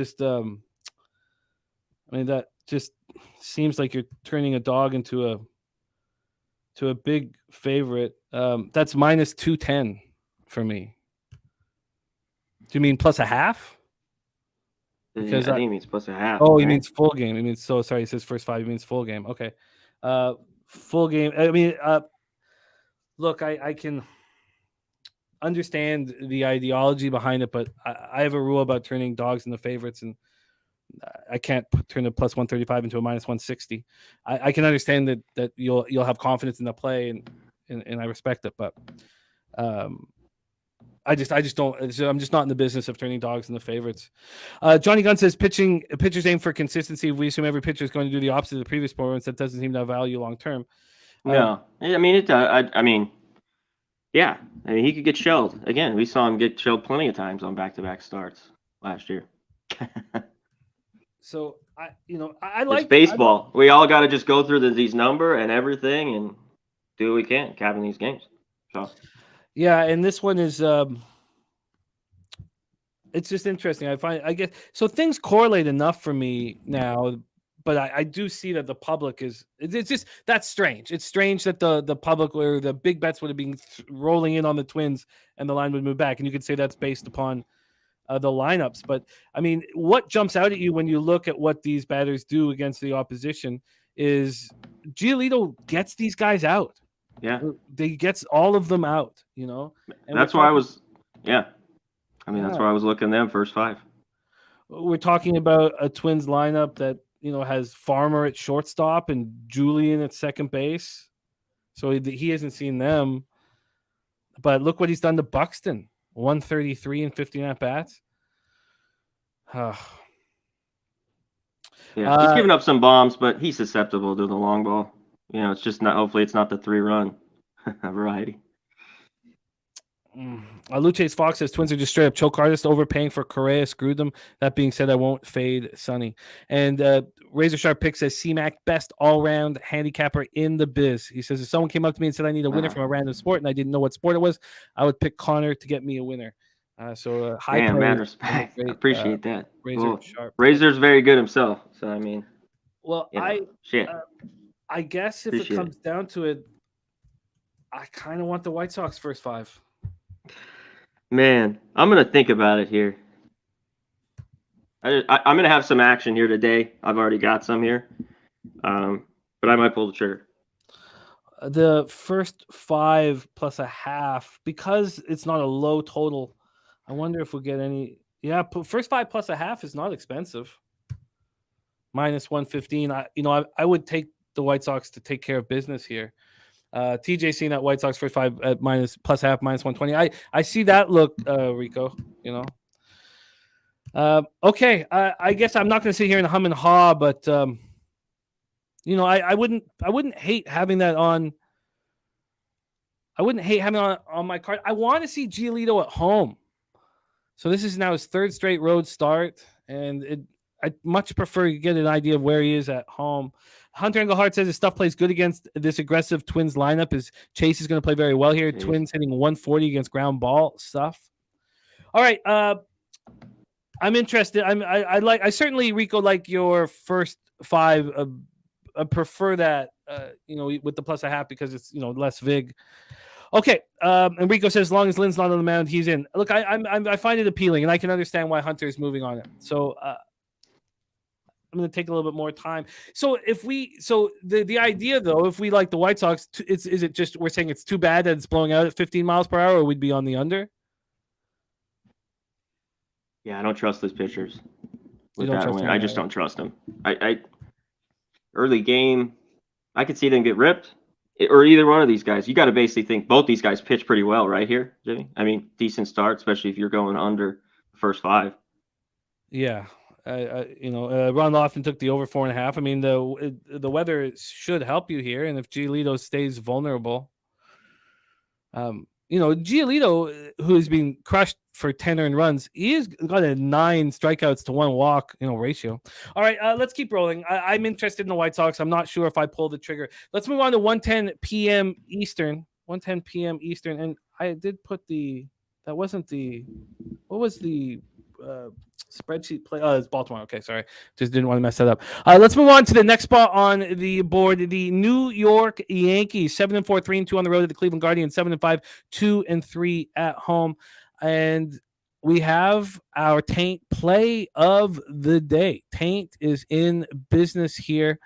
just seems like you're turning a dog into a big favorite. That's -210 for me. Do you mean +0.5? Because I think he means +0.5. Oh, he means full game. He means sorry. He says first 5. He means full game. Okay, full game. I mean, look, I can understand the ideology behind it, but I have a rule about turning dogs into favorites, and I can't turn a +135 into a -160. I can understand that you'll have confidence in the play, and I respect it, but I just don't. I'm just not in the business of turning dogs into favorites. Johnny Gunn says pitchers aim for consistency. We assume every pitcher is going to do the opposite of the previous performance. That doesn't seem to have value long term. No, I mean it. I mean, yeah. I mean, he could get shelled again. We saw him get shelled plenty of times on back-to-back starts last year. So I like it's baseball. We all got to just go through these number and everything and do what we can, capping these games. So. Yeah, and this one is it's just interesting. I guess so things correlate enough for me now, but I do see that the public it's just that's strange. It's strange that the public or the big bets would have been rolling in on the Twins and the line would move back, and you could say that's based upon the lineups. But I mean, what jumps out at you when you look at what these batters do against the opposition is Giolito gets these guys out. Yeah, they gets all of them out, and that's why I was. Yeah, I mean that's why I was looking them first 5. We're talking about a Twins lineup that has Farmer at shortstop and Julian at second base, so he hasn't seen them. But look what he's done to Buxton: 133 and 15 at bats. Yeah, he's giving up some bombs, but he's susceptible to the long ball. It's just not. Hopefully, it's not the 3-run variety. Luce's Fox says Twins are just straight up choke artists, overpaying for Correa, screwed them. That being said, I won't fade Sonny. And Razor Sharp Pick says C-Mac best all-round handicapper in the biz. He says if someone came up to me and said I need a winner from a random sport and I didn't know what sport it was, I would pick Connor to get me a winner. High respect. I appreciate that. Razor Sharp. Razor's very good himself. So I mean, I guess if it comes down to it, I kind of want the White Sox first 5. Man, I'm going to think about it here. I'm going to have some action here today. I've already got some here. But I might pull the trigger. The first 5 +0.5, because it's not a low total, I wonder if we'll get any. Yeah, first 5 +0.5 is not expensive. -115. I would take the White Sox to take care of business here. TJ seeing that White Sox first 5 at +0.5, -120. I see that look, Rico. Okay. I guess I'm not going to sit here and hum and haw, but I wouldn't hate having that on. I wouldn't hate having it on my card. I want to see Giolito at home. So this is now his 3rd straight road start, and I much prefer you get an idea of where he is at home. Hunter Engelhardt says his stuff plays good against this aggressive Twins lineup. His Chase is going to play very well here. Twins hitting 140 against ground ball stuff. All right, I'm interested. I certainly, Rico, like your first 5. I prefer that with the +0.5 because it's less vig. Okay, and Rico says as long as Lynn's not on the mound, he's in. Look, I find it appealing, and I can understand why Hunter is moving on it. So I'm going to take a little bit more time. So the idea though, if we like the White Sox, is it just we're saying it's too bad that it's blowing out at 15 miles per hour, or we'd be on the under? Yeah, I don't trust those pitchers. I just don't trust them. I early game, I could see them get ripped, or either one of these guys. You got to basically think both these guys pitch pretty well right here, Jimmy. I mean, decent start, especially if you're going under the first 5. Yeah. Ron Lofton took the over 4.5. I mean, the weather should help you here, and if Giolito stays vulnerable, Giolito, who is being crushed for 10 earned runs, he's got a 9 strikeouts to 1 walk, ratio. All right, let's keep rolling. I'm interested in the White Sox. I'm not sure if I pull the trigger. Let's move on to 1:10 p.m. Eastern. 1:10 p.m. Eastern, and I did put what was the spreadsheet play? Oh, it's Baltimore. Okay, sorry. Just didn't want to mess that up. Let's move on to the next spot on the board. The New York Yankees, 7-4, 3-2 on the road at the Cleveland Guardians, 7-5, 2-3 at home. And we have our Taint play of the day. Taint is in business here.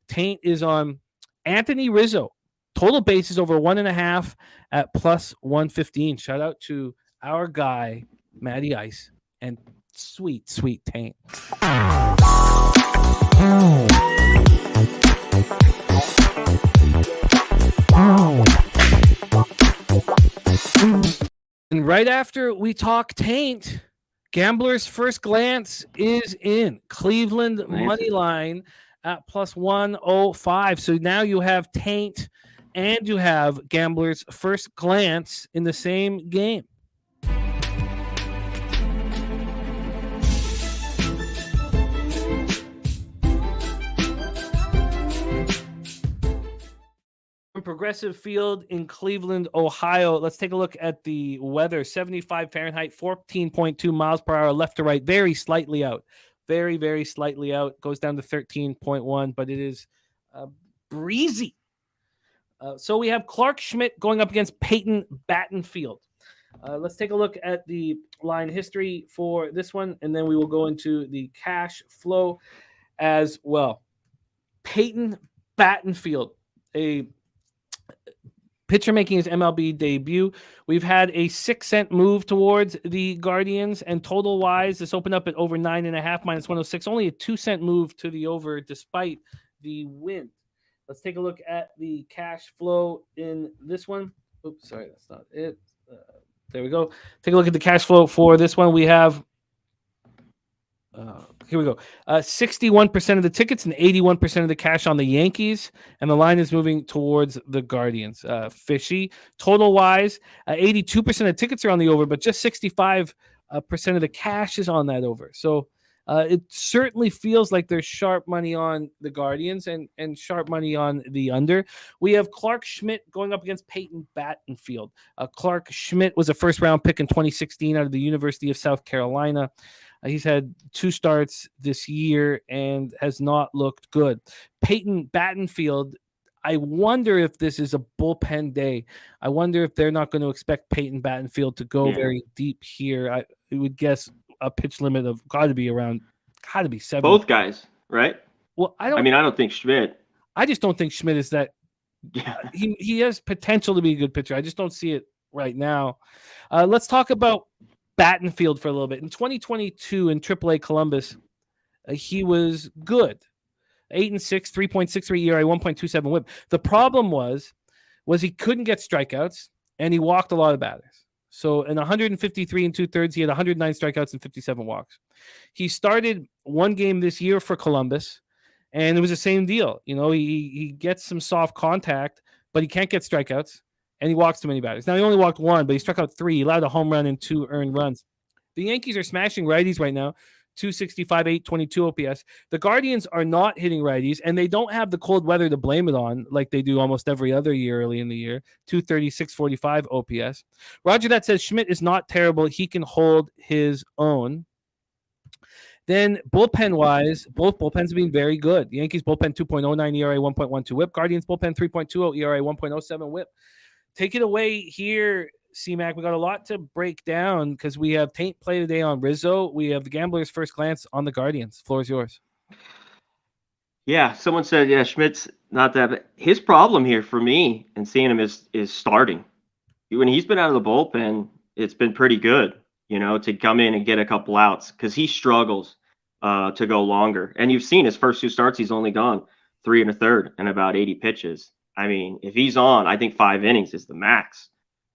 Taint is on Anthony Rizzo. Total bases over 1.5 at plus 115. Shout out to our guy, Matty Ice, and sweet Taint. And right after we talk Taint, Gambler's First Glance is in. Cleveland money line at plus 105. So now you have Taint and you have Gambler's First Glance in the same game. Progressive Field in Cleveland, Ohio. Let's take a look at the weather. 75 Fahrenheit, 14.2 miles per hour left to right. Very slightly out. Very, very slightly out. Goes down to 13.1, but it is breezy. So we have Clark Schmidt going up against Peyton Battenfield. Let's take a look at the line history for this one, and then we will go into the cash flow as well. Peyton Battenfield, a pitcher making his MLB debut. We've had a 6-cent move towards the Guardians, and total wise, this opened up at over 9.5 minus 106. Only a 2-cent move to the over despite the win. Let's take a look at the cash flow in this one. Oops, sorry, that's not it. There we go. Take a look at the cash flow for this one. We have here we go. 61% of the tickets and 81% of the cash on the Yankees, and the line is moving towards the Guardians. Fishy. Total wise, 82% of tickets are on the over, but just 65% of the cash is on that over. So it certainly feels like there's sharp money on the Guardians and sharp money on the under. We have Clark Schmidt going up against Peyton Battenfield. Clark Schmidt was a first-round pick in 2016 out of the University of South Carolina. He's had 2 starts this year and has not looked good. Peyton Battenfield, I wonder if this is a bullpen day. I wonder if they're not going to expect Peyton Battenfield to go very deep here. I would guess a pitch limit of got to be 7. Both guys, right? Well, I don't think Schmidt. I just don't think Schmidt is that. Yeah. He has potential to be a good pitcher. I just don't see it right now. Let's talk about Battenfield for a little bit. In 2022 in AAA Columbus, he was good. 8-6, 3.63 ERA, 1.27 WHIP. The problem was he couldn't get strikeouts, and he walked a lot of batters. So in 153 2/3, he had 109 strikeouts and 57 walks. He started one game this year for Columbus, and it was the same deal. He gets some soft contact, but he can't get strikeouts. And he walks too many batters. Now, he only walked 1, but he struck out 3. He allowed a home run and 2 earned runs. The Yankees are smashing righties right now, 265, 822 OPS. The Guardians are not hitting righties, and they don't have the cold weather to blame it on like they do almost every other year early in the year, 230, 645 OPS. Roger that says Schmidt is not terrible. He can hold his own. Then bullpen-wise, both bullpens have been very good. The Yankees bullpen 2.09 ERA, 1.12 WHIP. Guardians bullpen 3.20 ERA, 1.07 WHIP. Take it away here, C-Mac. We got a lot to break down because we have Taint play today on Rizzo. We have the Gambler's First Glance on the Guardians. Floor is yours. Yeah, someone said, yeah, Schmidt's not that bad. His problem here for me and seeing him is starting. When he's been out of the bullpen, it's been pretty good, to come in and get a couple outs because he struggles to go longer. And you've seen his first two starts, he's only gone 3 1/3 and about 80 pitches. I mean, if he's on, I think 5 innings is the max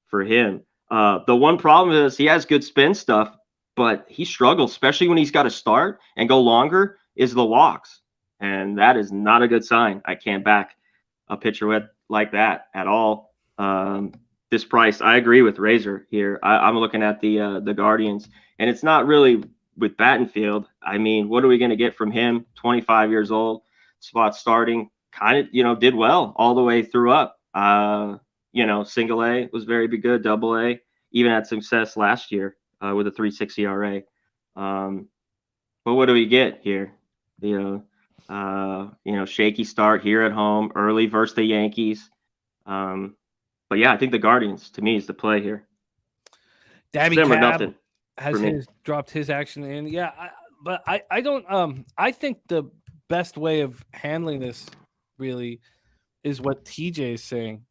for him. The one problem is he has good spin stuff, but he struggles, especially when he's got to start and go longer, is the walks. And that is not a good sign. I can't back a pitcher like that at all. This price, I agree with Razor here. I'm looking at the Guardians, and it's not really with Battenfield. I mean, what are we going to get from him? 25 years old, spot starting, kind of, did well all the way through up. Single A was very good, double A, even had success last year with a 3.6 ERA. But what do we get here? Shaky start here at home, early versus the Yankees. But yeah, I think the Guardians to me is the play here. Dabby Sim or Cab nothing has dropped his action in. Yeah, but I don't. I think the best way of handling this really is what TJ is saying,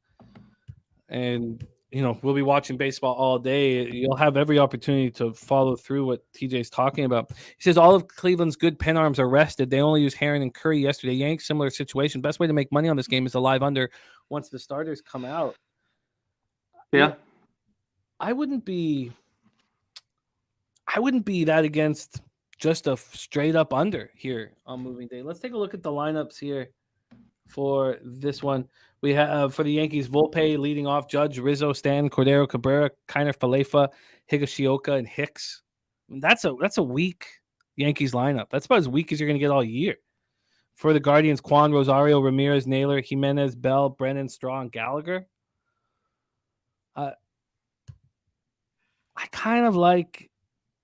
and we'll be watching baseball all day. You'll have every opportunity to follow through what TJ is talking about. He says all of Cleveland's good pen arms are rested. They only used Heron and Curry yesterday. Yanks, similar situation. Best way to make money on this game is a live under once the starters come out. Yeah. I wouldn't be that against just a straight up under here on moving day. Let's take a look at the lineups here for this one. We have for the Yankees, Volpe leading off, Judge, Rizzo, Stan, Cordero, Cabrera, Kiner, Falefa, Higashioka, and Hicks. I mean, that's a weak Yankees lineup. That's about as weak as you're going to get all year. For the Guardians, Kwan, Rosario, Ramirez, Naylor, Jimenez, Bell, Brennan, Straw, and Gallagher. I kind of like.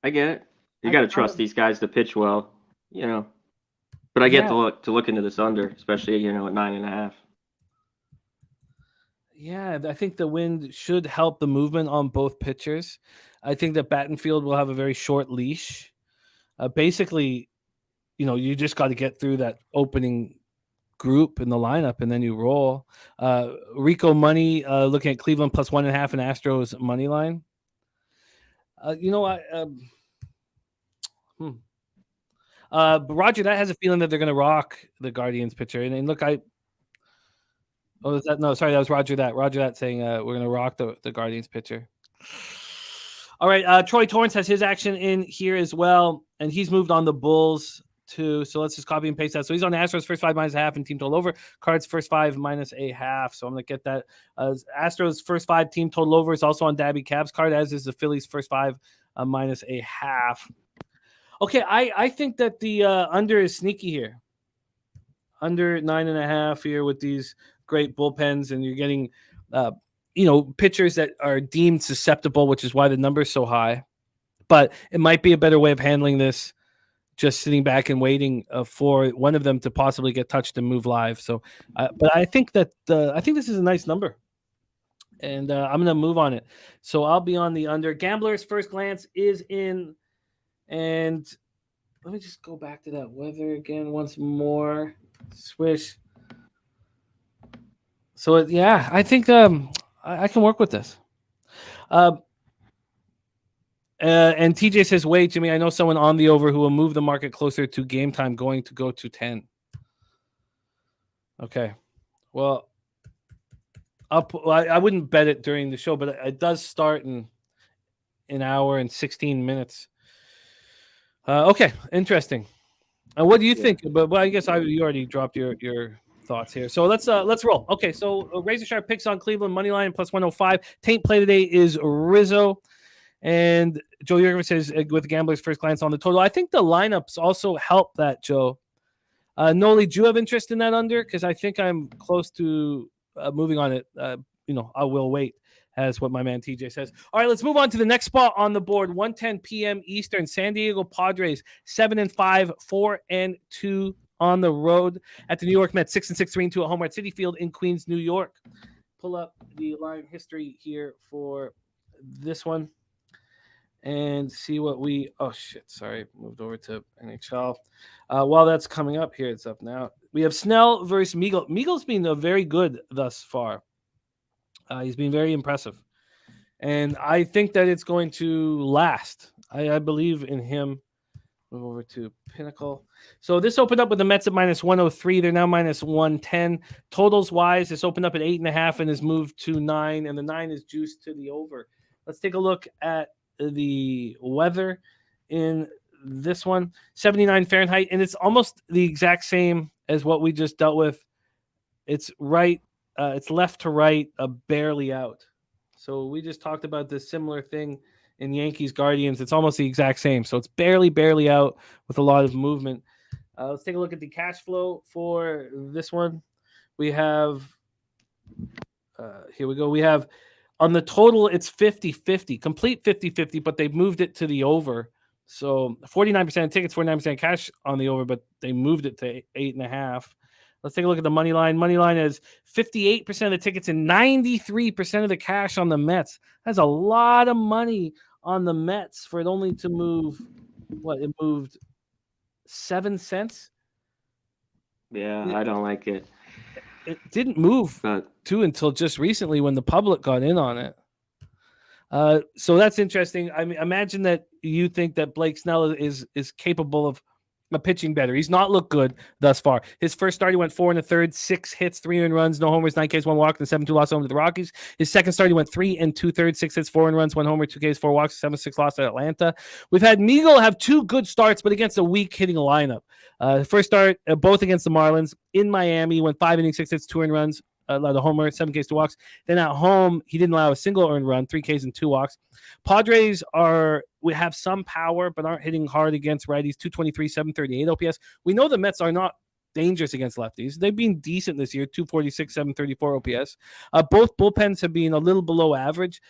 I get it. You got to trust these guys to pitch well, But I get to look into this under, especially at 9.5. Yeah, I think the wind should help the movement on both pitchers. I think that Battenfield will have a very short leash. Basically, you just got to get through that opening group in the lineup, and then you roll. Rico Money looking at Cleveland plus 1.5 and Astros money line. But Roger, that has a feeling that they're going to rock the Guardians pitcher. And look, that was Roger that. Roger that saying we're going to rock the Guardians pitcher. All right, Troy Torrance has his action in here as well, and he's moved on the Bulls too. So let's just copy and paste that. So he's on Astros first 5 -1/2 and team total over. Cards first 5 -1/2. So I'm going to get that. Astros first 5 team total over is also on Dabby Cab's card, as is the Phillies first 5 -1/2. Okay, I think that the under is sneaky here. Under 9.5 here with these great bullpens, and you're getting pitchers that are deemed susceptible, which is why the number is so high. But it might be a better way of handling this, just sitting back and waiting for one of them to possibly get touched and move live. So, but I think that this is a nice number, and I'm going to move on it. So I'll be on the under. Gambler's first glance is in, and let me just go back to that weather again once more. Swish. So yeah, I think I can work with this. And TJ says, wait, Jimmy, I know someone on the over who will move the market closer to game time, going to go to 10. Okay. Well, I wouldn't bet it during the show, but it does start in an hour and 16 minutes. Okay, interesting. What do you think? But I guess you already dropped your thoughts here. So let's roll. Okay, so Razor Sharp picks on Cleveland money line plus 105. Taint play today is Rizzo. And Joe Yergin says with the Gambler's first glance on the total. I think the lineups also help that, Joe. Noli, do you have interest in that under? Because I think I'm close to moving on it. I will wait, as what my man TJ says. All right, let's move on to the next spot on the board. 1:10 p.m. Eastern. San Diego Padres 7-5, 4-2 on the road at the New York Mets. 6-6, 3-2 at home at Citi Field in Queens, New York. Pull up the line history here for this one and see what moved over to NHL. While that's coming up here, it's up now. We have Snell versus Meagle. Meagle's been very good thus far. He's been very impressive. And I think that it's going to last. I believe in him. Move over to Pinnacle. So this opened up with the Mets at minus 103. They're now minus 110. Totals wise, this opened up at 8.5 and has moved to 9, and the 9 is juiced to the over. Let's take a look at the weather in this one. 79 Fahrenheit, and it's almost the exact same as what we just dealt with. It's right, it's left to right, barely out. So we just talked about this similar thing in Yankees Guardians. It's almost the exact same. So it's barely out with a lot of movement. Let's take a look at the cash flow for this one. We have, here we go. We have on the total, it's 50-50, complete 50-50, but they've moved it to the over. So 49% of tickets, 49% cash on the over, but they moved it to 8.5. Let's take a look at the money line. Money line is 58% of the tickets and 93% of the cash on the Mets. That's a lot of money on the Mets for it only to move. What, it moved 7 cents? Yeah, I don't like it. It didn't move until just recently when the public got in on it. So that's interesting. I mean, imagine that you think that Blake Snell is capable of pitching better. He's not looked good thus far. His first start, he went 4 1/3, 6 hits, 3 earned runs, no homers, 9 Ks, 1 walk, and 7-2 loss home to the Rockies. His second start, he went 3 2/3, 6 hits, 4 earned runs, 1 homer, 2 Ks, 4 walks, 7-6 loss at Atlanta. We've had Meagle have 2 good starts, but against a weak hitting lineup. First start, both against the Marlins in Miami, went 5 innings, 6 hits, 2 earned runs, allowed a homer, 7 Ks, 2 walks. Then at home, he didn't allow a single earned run, 3 Ks and 2 walks. Padres we have some power, but aren't hitting hard against righties. 223, 738 OPS. We know the Mets are not dangerous against lefties. They've been decent this year, 246, 734 OPS. Both bullpens have been a little below average.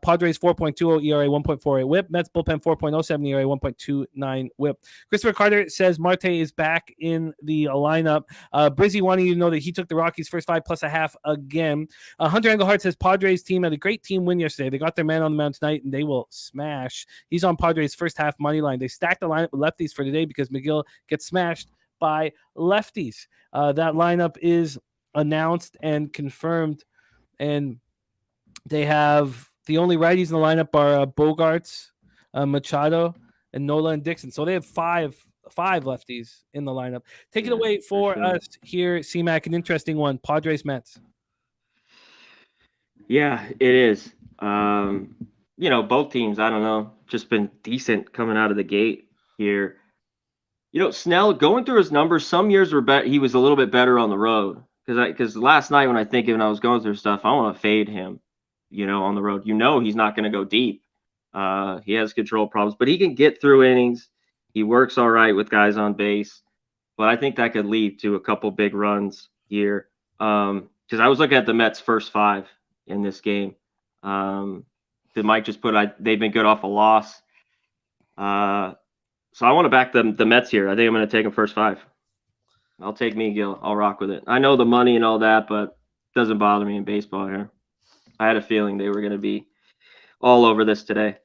Padres 4.20 ERA, 1.48 whip. Mets bullpen 4.07 ERA, 1.29 whip. Christopher Carter says Marte is back in the lineup. Brizzy wanting you to know that he took the Rockies first 5+1/2 again. Hunter Engelhardt says Padres team had a great team win yesterday. They got their man on the mound tonight, and they will smash. He's on Padres first half money line. They stacked the lineup with lefties for today because McGill gets smashed by lefties. That lineup is announced and confirmed, and they have the only righties in the lineup are Bogarts, Machado, and Nola and Dixon. So they have five lefties in the lineup. Take it away for us here, C-Mac. An interesting one. Padres Mets. Yeah, it is. Both teams, I don't know, just been decent coming out of the gate here. Snell, going through his numbers, some years were better. He was a little bit better on the road because last night when I was going through stuff, I want to fade him, on the road. He's not going to go deep. He has control problems, but he can get through innings. He works all right with guys on base, but I think that could lead to a couple big runs here. Because I was looking at the Mets' first 5 in this game. That Mike just they've been good off a loss. So I want to back the Mets here. I think I'm going to take them first 5. I'll take Meagle. I'll rock with it. I know the money and all that, but it doesn't bother me in baseball here. I had a feeling they were going to be all over this today.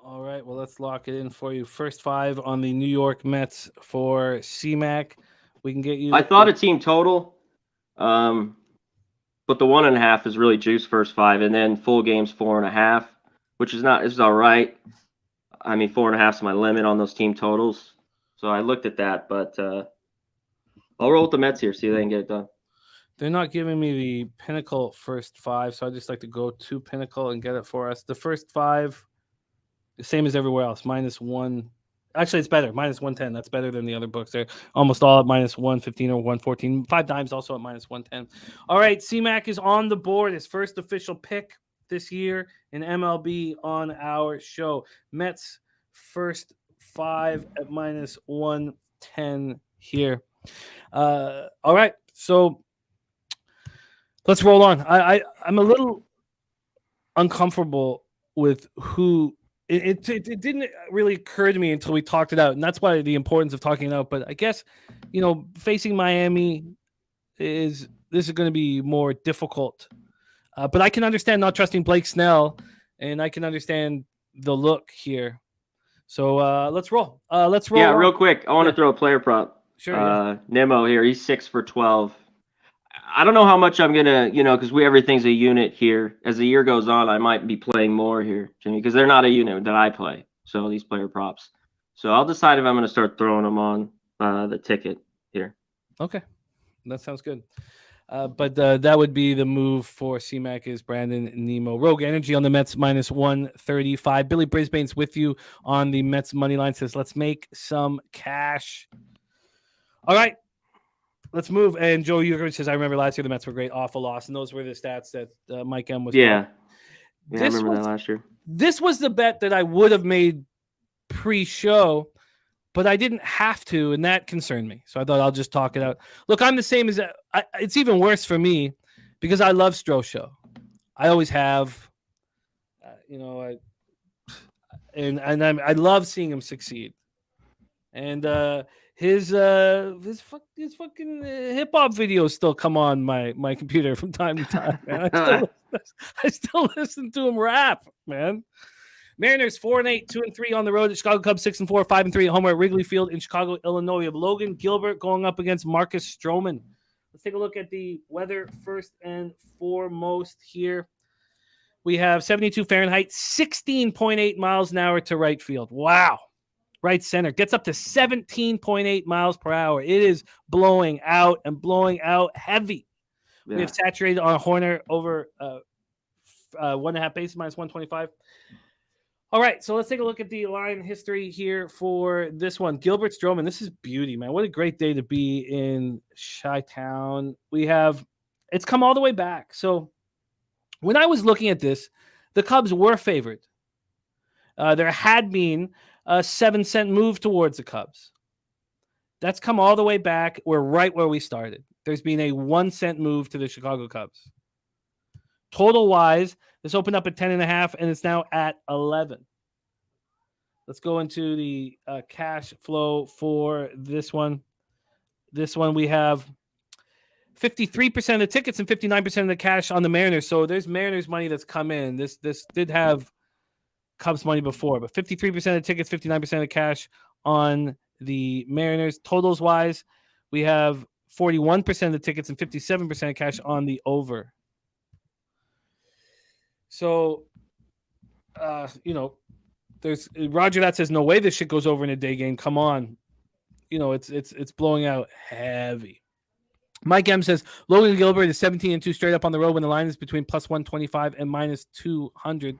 All right, well, let's lock it in for you. First 5 on the New York Mets for C-Mac. We can get you. I thought a team total, but the 1.5 is really juice first 5, and then full game's 4.5, which is all right. I mean, 4.5 is my limit on those team totals. So I looked at that, but I'll roll with the Mets here, see if they can get it done. They're not giving me the Pinnacle first 5, so I just like to go to Pinnacle and get it for us. The first 5, the same as everywhere else, -1. Actually, it's better, -110. That's better than the other books. They're almost all at -115 or 114. 5 dimes also at -110. All right, C-Mac is on the board. His first official pick this year in MLB on our show. Mets first 5 at -110 here. All right, so let's roll on. I'm a little uncomfortable with who. It didn't really occur to me until we talked it out, and that's why the importance of talking it out. But I guess facing Miami is going to be more difficult. But I can understand not trusting Blake Snell, and I can understand the look here. So let's roll. Yeah, real quick. I want to throw a player prop. Sure. Yeah. Nimmo here, he's 6 for 12. I don't know how much I'm gonna, because everything's a unit here. As the year goes on, I might be playing more here, Jimmy, because they're not a unit that I play. So these player props. So I'll decide if I'm gonna start throwing them on the ticket here. Okay, that sounds good. But that would be the move for CMAC is Brandon Nemo. Rogue Energy on the Mets minus 135. Billy Brisbane's with you on the Mets money line. Says, let's make some cash. All right, let's move. And Joe Euclid says, I remember last year the Mets were great, awful loss. And those were the stats that Mike M was. Yeah, I remember that last year. This was the bet that I would have made pre-show, but I didn't have to, and that concerned me. So I thought I'll just talk it out. Look, I'm the same as it's even worse for me because I love Strosho. I always have, I love seeing him succeed. And his fucking hip hop videos still come on my computer from time to time. Man. I still listen to him rap, man. Mariners 4-8, 2-3 on the road. Chicago Cubs 6-4, 5-3 at home at Wrigley Field in Chicago, Illinois. We have Logan Gilbert going up against Marcus Stroman. Let's take a look at the weather first and foremost here. We have 72 Fahrenheit, 16.8 miles an hour to right field. Wow. Right center gets up to 17.8 miles per hour. It is blowing out heavy. Yeah. We have saturated on Horner over 1.5 bases minus 125. All right, so let's take a look at the line history here for this one. Gilbert Stroman, this is beauty, man. What a great day to be in Chi-Town. It's come all the way back. So when I was looking at this, the Cubs were favored. There had been a 7-cent move towards the Cubs. That's come all the way back. We're right where we started. There's been a 1-cent move to the Chicago Cubs. Total-wise, this opened up at 10.5, and it's now at 11. Let's go into the cash flow for this one. This one we have 53% of the tickets and 59% of the cash on the Mariners. So there's Mariners money that's come in. This did have Cubs money before, but 53% of the tickets, 59% of the cash on the Mariners. Totals-wise, we have 41% of the tickets and 57% of cash on the over. So, there's Roger that says no way this shit goes over in a day game. Come on, it's blowing out heavy. Mike M says Logan Gilbert is 17-2 straight up on the road when the line is between plus 125 and minus 200.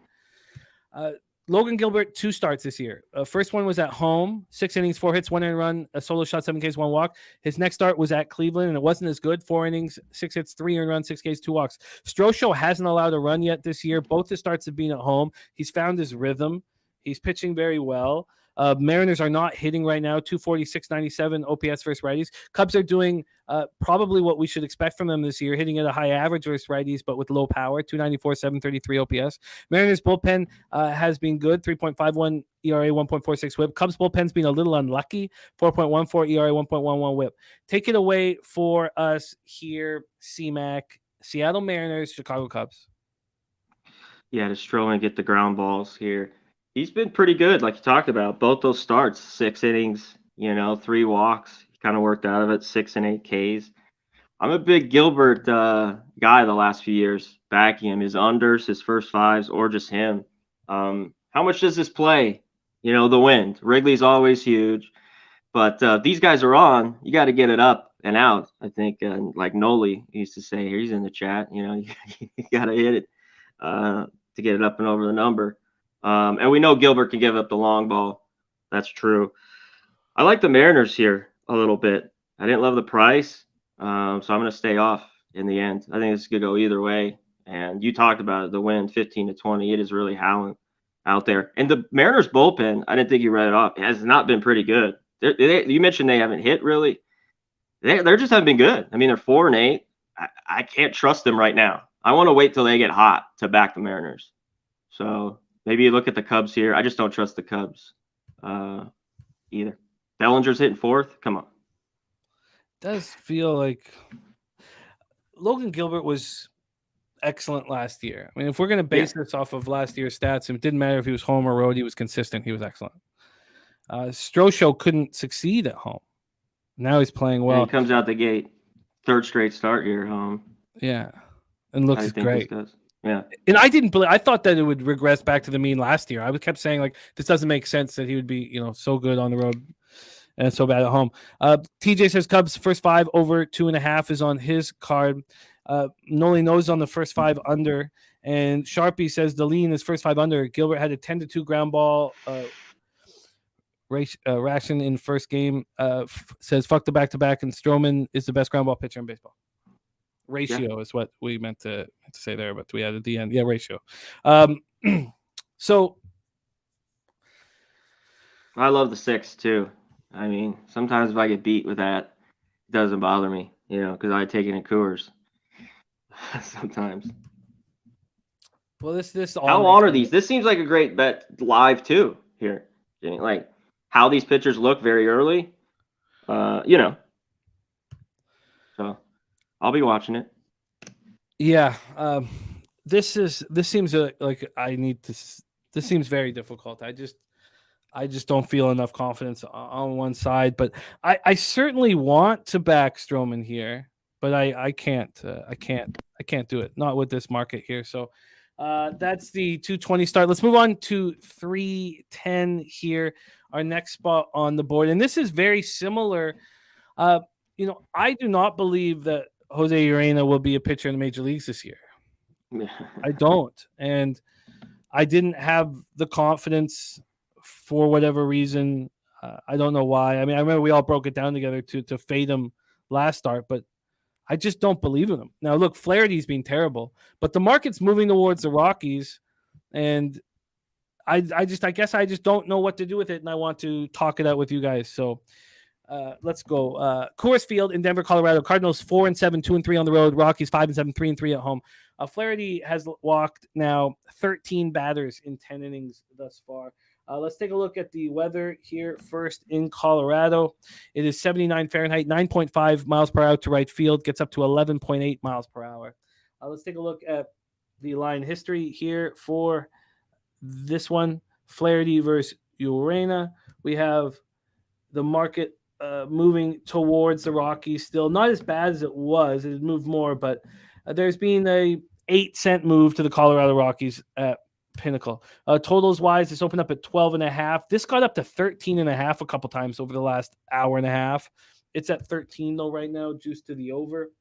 Logan Gilbert 2 starts this year. First one was at home, 6 innings, 4 hits, 1 earned run, a solo shot, 7 Ks, 1 walk. His next start was at Cleveland, and it wasn't as good. 4 innings, 6 hits, 3 earned runs, 6 Ks, 2 walks. Strosho hasn't allowed a run yet this year. Both his starts have been at home. He's found his rhythm. He's pitching very well. Mariners are not hitting right now. 240, 697 OPS versus righties. Cubs are doing probably what we should expect from them this year, hitting at a high average versus righties, but with low power. 294, 733 OPS. Mariners bullpen has been good. 3.51 ERA, 1.46 WHIP. Cubs bullpen's been a little unlucky. 4.14 ERA, 1.11 WHIP. Take it away for us here, CMAC. Seattle Mariners, Chicago Cubs. Yeah, to Stroman get the ground balls here. He's been pretty good, like you talked about. Both those starts, 6 innings, 3 walks. He kind of worked out of it, 6 and 8 Ks. I'm a big Gilbert guy the last few years, backing him. His unders, his first 5s, or just him. How much does this play? The wind. Wrigley's always huge. But these guys are on. You got to get it up and out, I think. Like Noli used to say, he's in the chat, you got to hit it to get it up and over the number. And we know Gilbert can give up the long ball. That's true. I like the Mariners here a little bit. I didn't love the price, so I'm going to stay off in the end. I think this could go either way. And you talked about it, the wind, 15-20. It is really howling out there. And the Mariners bullpen, I didn't think you read it off. It has not been pretty good. You mentioned they haven't hit really. They just haven't been good. I mean, they're 4-8. I can't trust them right now. I want to wait till they get hot to back the Mariners. So maybe you look at the Cubs here. I just don't trust the Cubs either. Bellinger's hitting 4th. Come on. Does feel like Logan Gilbert was excellent last year. I mean, if we're going to base this off of last year's stats, it didn't matter if he was home or road. He was consistent. He was excellent. Strosho couldn't succeed at home. Now he's playing And well. he comes out the gate, third straight start here at home. Yeah, and I looks think great. this does. Yeah. And I thought that it would regress back to the mean last year. I kept saying, like, this doesn't make sense that he would be, so good on the road and so bad at home. TJ says Cubs first 5 over 2.5 is on his card. Noli knows on the first 5 under. And Sharpie says the lean is first 5 under. Gilbert had a 10-2 ground ball ration in first game. Says fuck the back-to-back, and Stroman is the best ground ball pitcher in baseball. Ratio is what we meant to say there, but we added the end. Yeah, ratio. So I love the 6 too. I mean, sometimes if I get beat with that, it doesn't bother me, because I take it in Coors. Sometimes. Well, this all how long are these? This seems like a great bet live too here. Like how these pitchers look very early. So I'll be watching it. Yeah. This seems like I need to. This seems very difficult. I just don't feel enough confidence on one side, but I certainly want to back Stroman here, but I can't. I can't do it. Not with this market here. So that's the 220 start. Let's move on to 310 here. Our next spot on the board, and this is very similar. I do not believe that Jose Urena will be a pitcher in the major leagues this year. I don't, and I didn't have the confidence for whatever reason. I don't know why. I mean, I remember we all broke it down together to fade him last start, but I just don't believe in him. Now, look, Flaherty's been terrible, but the market's moving towards the Rockies, and I guess I just don't know what to do with it, and I want to talk it out with you guys. So let's go. Coors Field in Denver, Colorado. Cardinals 4-7, 2-3 on the road. Rockies 5-7, 3-3 at home. Flaherty has walked now 13 batters in 10 innings thus far. Let's take a look at the weather here first in Colorado. It is 79 Fahrenheit, 9.5 miles per hour to right field, gets up to 11.8 miles per hour. Let's take a look at the line history here for this one. Flaherty versus Urena. We have the market moving towards the Rockies still. Not as bad as it was. It moved more, but there's been a 8-cent move to the Colorado Rockies at Pinnacle. Totals wise, it's opened up at 12.5. This got up to 13.5 a couple times over the last hour and a half. It's at 13 though right now, juiced to the over.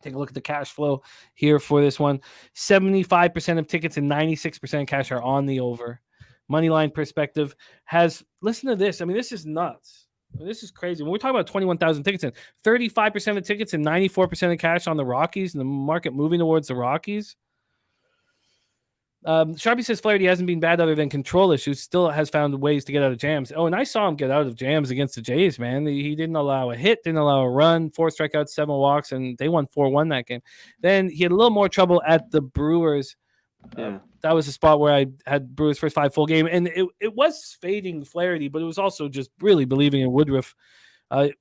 Take a look at the cash flow here for this one. 75% of tickets and 96% cash are on the over. Moneyline perspective has, listen to this. I mean, this is nuts. This is crazy. When we're talking about 21,000 tickets in, 35% of tickets and 94% of cash on the Rockies, and the market moving towards the Rockies. Sharpie says Flaherty hasn't been bad other than control issues. Still has found ways to get out of jams. Oh, and I saw him get out of jams against the Jays, man. He didn't allow a hit, didn't allow a run, 4 strikeouts, 7 walks, and they won 4-1 that game. Then he had a little more trouble at the Brewers. That was the spot where I had Brewers' first 5 full game, and it was fading Flaherty, but it was also just really believing in Woodruff.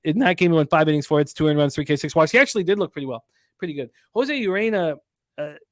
In that game, he went 5 innings, 4 hits, 2 earned runs, 3 K, 6 walks. He actually did look pretty well, pretty good. Jose Urena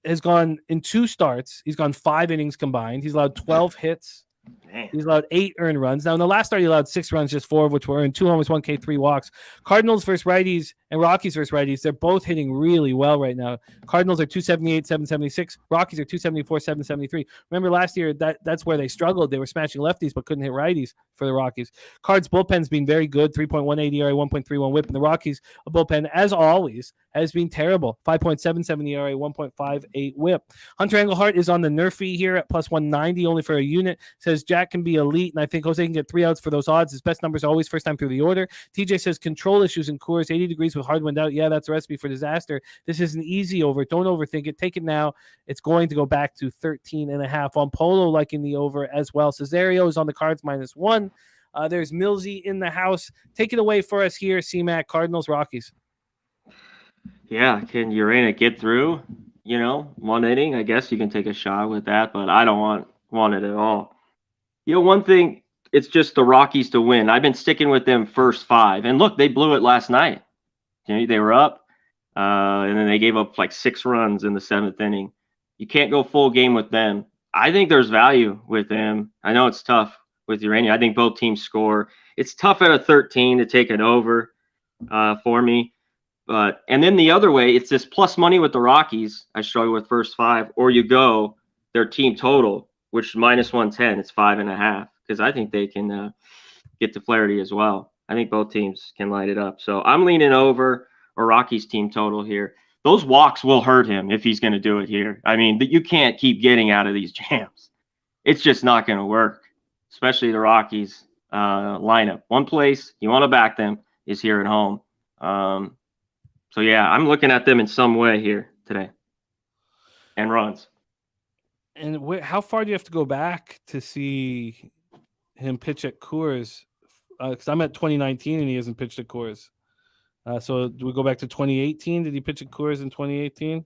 has gone in 2 starts. He's gone 5 innings combined. He's allowed 12 hits. Man. He's allowed 8 earned runs. Now, in the last start, he allowed 6 runs, just 4 of which were earned, 2 homers, 1 K, 3 walks. Cardinals versus righties and Rockies versus righties, they're both hitting really well right now. Cardinals are 278, 776. Rockies are 274, 773. Remember last year, that's where they struggled. They were smashing lefties but couldn't hit righties for the Rockies. Cards bullpen's been very good, 3.18 ERA, 1.31 whip. And the Rockies bullpen, as always, has been terrible. 5.77 ERA, 1.58 whip. Hunter Engelhart is on the Nerfy here at plus 190, only for a unit. Says Jack can be elite, and I think Jose can get 3 outs for those odds. His best numbers are always first time through the order. TJ says control issues in Coors, 80 degrees with hard wind out. Yeah, that's a recipe for disaster. This is an easy over. Don't overthink it. Take it now. It's going to go back to 13.5. On Polo liking the over as well. Cesario is on the cards -1. There's Millsy in the house. Take it away for us here, C-Mac, Cardinals, Rockies. Yeah, can Urena get through, 1 inning? I guess you can take a shot with that, but I don't want it at all. One thing, it's just the Rockies to win. I've been sticking with them first 5. And look, they blew it last night. They were up, and then they gave up like 6 runs in the 7th inning. You can't go full game with them. I think there's value with them. I know it's tough with Urena. I think both teams score. It's tough at a 13 to take it over. for me. But and then the other way, it's this plus money with the Rockies. I struggle with first 5, or you go their team total, which minus 110. It's 5.5 because I think they can get to Flaherty as well. I think both teams can light it up. So I'm leaning over a Rockies team total here. Those walks will hurt him if he's going to do it here. I mean, you can't keep getting out of these jams. It's just not going to work, especially the Rockies lineup. One place you want to back them is here at home. So, yeah, I'm looking at them in some way here today. And runs. And how far do you have to go back to see him pitch at Coors? Because I'm at 2019 and he hasn't pitched at Coors. So do we go back to 2018? Did he pitch at Coors in 2018?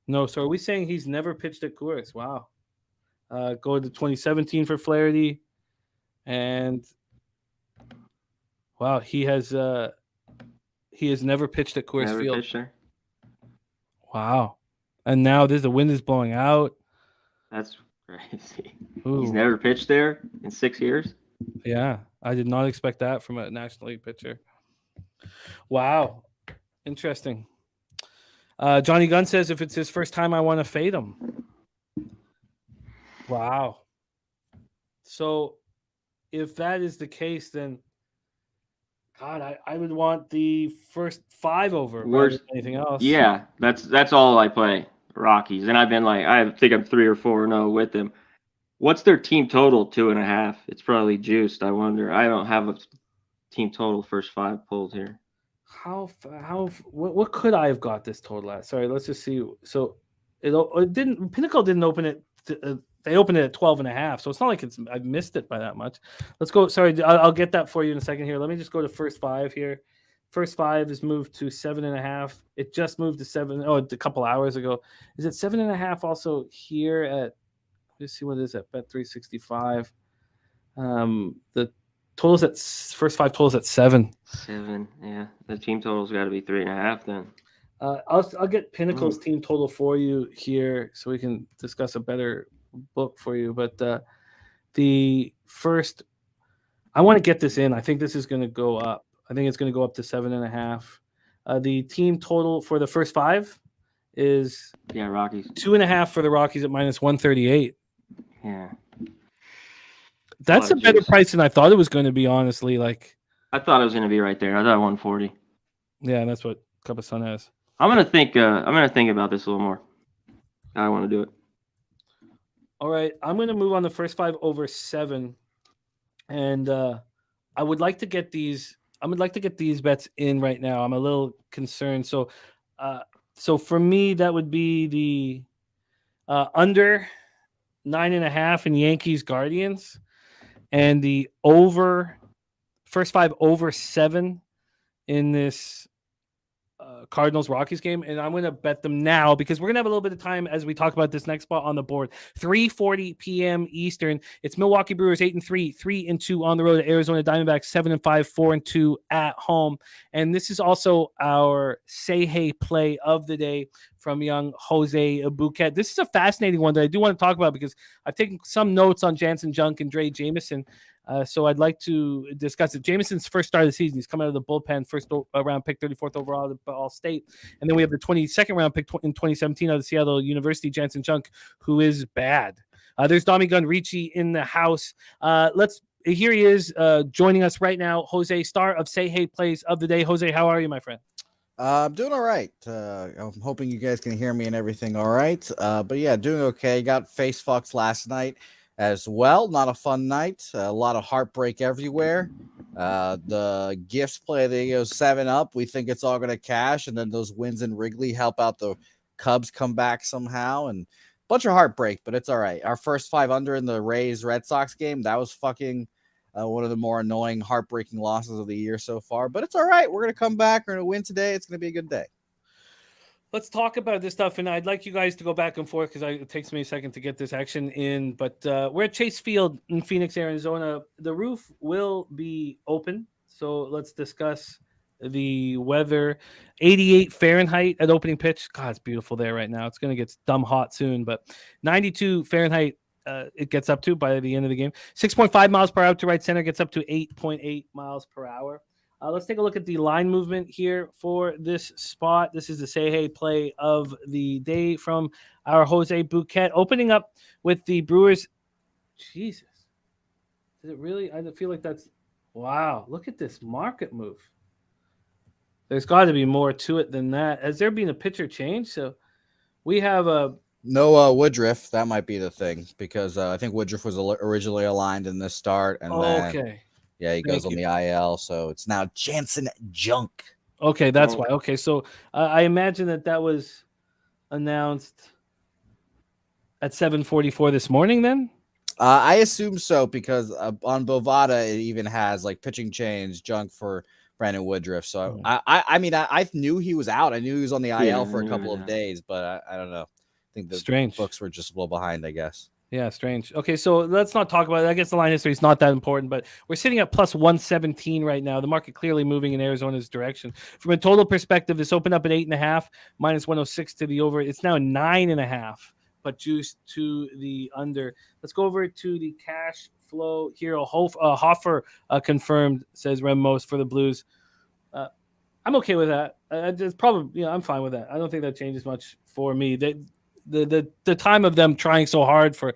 No. So are we saying he's never pitched at Coors? Wow. Go to 2017 for Flaherty. And, wow, he has never pitched at Coors Never Field. pitched there. Wow. And now the wind is blowing out. That's crazy. Ooh. He's never pitched there in 6 years. Yeah, I did not expect that from a National League pitcher. Wow. Interesting. Johnny Gunn says if it's his first time, I want to fade him. Wow. So if that is the case, then God, I would want the first 5 over rather than anything else. Yeah, that's all I play, Rockies. And I've been like, I think I'm 3 or 4-0 with them. What's their team total? 2.5. It's probably juiced. I wonder. I don't have a team total first 5 pulled here. What could I have got this total at? Sorry, let's just see. So it didn't. Pinnacle didn't open it. They opened it at 12.5. So it's not like I've missed it by that much. Let's go. Sorry, I'll get that for you in a second here. Let me just go to first 5 here. First 5 is moved to 7.5. It just moved to 7. Oh, a couple hours ago. Is it 7.5 also here at? Let's see what it is at Bet365. The totals at first 5 totals at 7. 7, yeah. The team total's got to be 3.5 then. I'll get Pinnacle's team total for you here so we can discuss a better book for you. But the first, I want to get this in. I think this is going to go up. I think it's going to go up to 7.5. The team total for the first 5 is Rockies 2.5 for the Rockies at minus 138. Yeah. That's a better price than I thought it was going to be, honestly. Like I thought it was going to be right there. I thought 140. Yeah, that's what Cup of Sun has. I'm gonna think about this a little more. I want to do it. All right, I'm going to move on the first 5 over 7, and I would like to get these. I would like to get these bets in right now. I'm a little concerned. So for me, that would be the under 9.5 in Yankees Guardians, and the over first 5 over 7 in this Cardinals Rockies game. And I'm going to bet them now because we're going to have a little bit of time as we talk about this next spot on the board. 3:40 p.m. Eastern. It's Milwaukee Brewers 8-3, 3-2 on the road at Arizona Diamondbacks 7-5, 4-2 at home. And this is also our Say Hey play of the day from young Jose Bouquet. This is a fascinating one that I do want to talk about because I've taken some notes on Jansen Junk and Dre Jameson. So I'd like to discuss it. Jameson's first start of the season. He's come out of the bullpen, first round pick, 34th overall at All State. And then we have the 22nd round pick in 2017 out of Seattle University, Jansen Junk, who is bad. There's Dami Gun Ricci in the house. Here he is joining us right now. Jose, star of Say Hey Plays of the Day. Jose, how are you, my friend? I'm doing all right. I'm hoping you guys can hear me and everything all right. But yeah, doing okay. Got face fucked last night as well. Not a fun night. A lot of heartbreak everywhere. The gifts play, they go 7-up. We think it's all going to cash. And then those wins in Wrigley help out the Cubs come back somehow. And a bunch of heartbreak, but it's all right. Our first 5 under in the Rays Red Sox game, that was fucking one of the more annoying, heartbreaking losses of the year so far. But it's all right. We're going to come back. We're going to win today. It's going to be a good day. Let's talk about this stuff, and I'd like you guys to go back and forth because it takes me a second to get this action in. But we're at Chase Field in Phoenix, Arizona. The roof will be open, so let's discuss the weather. 88 Fahrenheit at opening pitch. God, it's beautiful there right now. It's going to get dumb hot soon, but 92 Fahrenheit it gets up to by the end of the game. 6.5 miles per hour to right center, gets up to 8.8 miles per hour. Let's take a look at the line movement here for this spot. This is the say hey play of the day from our Jose Bouquet, opening up with the Brewers. Jesus, is it really? I feel like that's wow. Look at this market move. There's got to be more to it than that. Has there been a pitcher change? So we have a No Woodruff. That might be the thing because I think Woodruff was originally aligned in this start, and then okay. yeah, he goes on the IL, so it's now Jansen Junk. Okay, that's why. Okay, so I imagine that was announced at 7:44 this morning. Then I assume so because on Bovada it even has like pitching change Junk for Brandon Woodruff. So I mean I knew he was out. I knew he was on the IL for a couple of days, but I don't know. I think the books were just a little behind, I guess. Yeah, strange. Okay, so let's not talk about it. I guess the line history is not that important, but we're sitting at plus 117 right now. The market clearly moving in Arizona's direction. From a total perspective, this opened up at 8.5, minus 106 to the over. It's now 9.5, but juiced to the under. Let's go over to the cash flow here. Hoffer confirmed, says Remos for the Blues. I'm okay with that. I'm fine with that. I don't think that changes much for me. The time of them trying so hard for,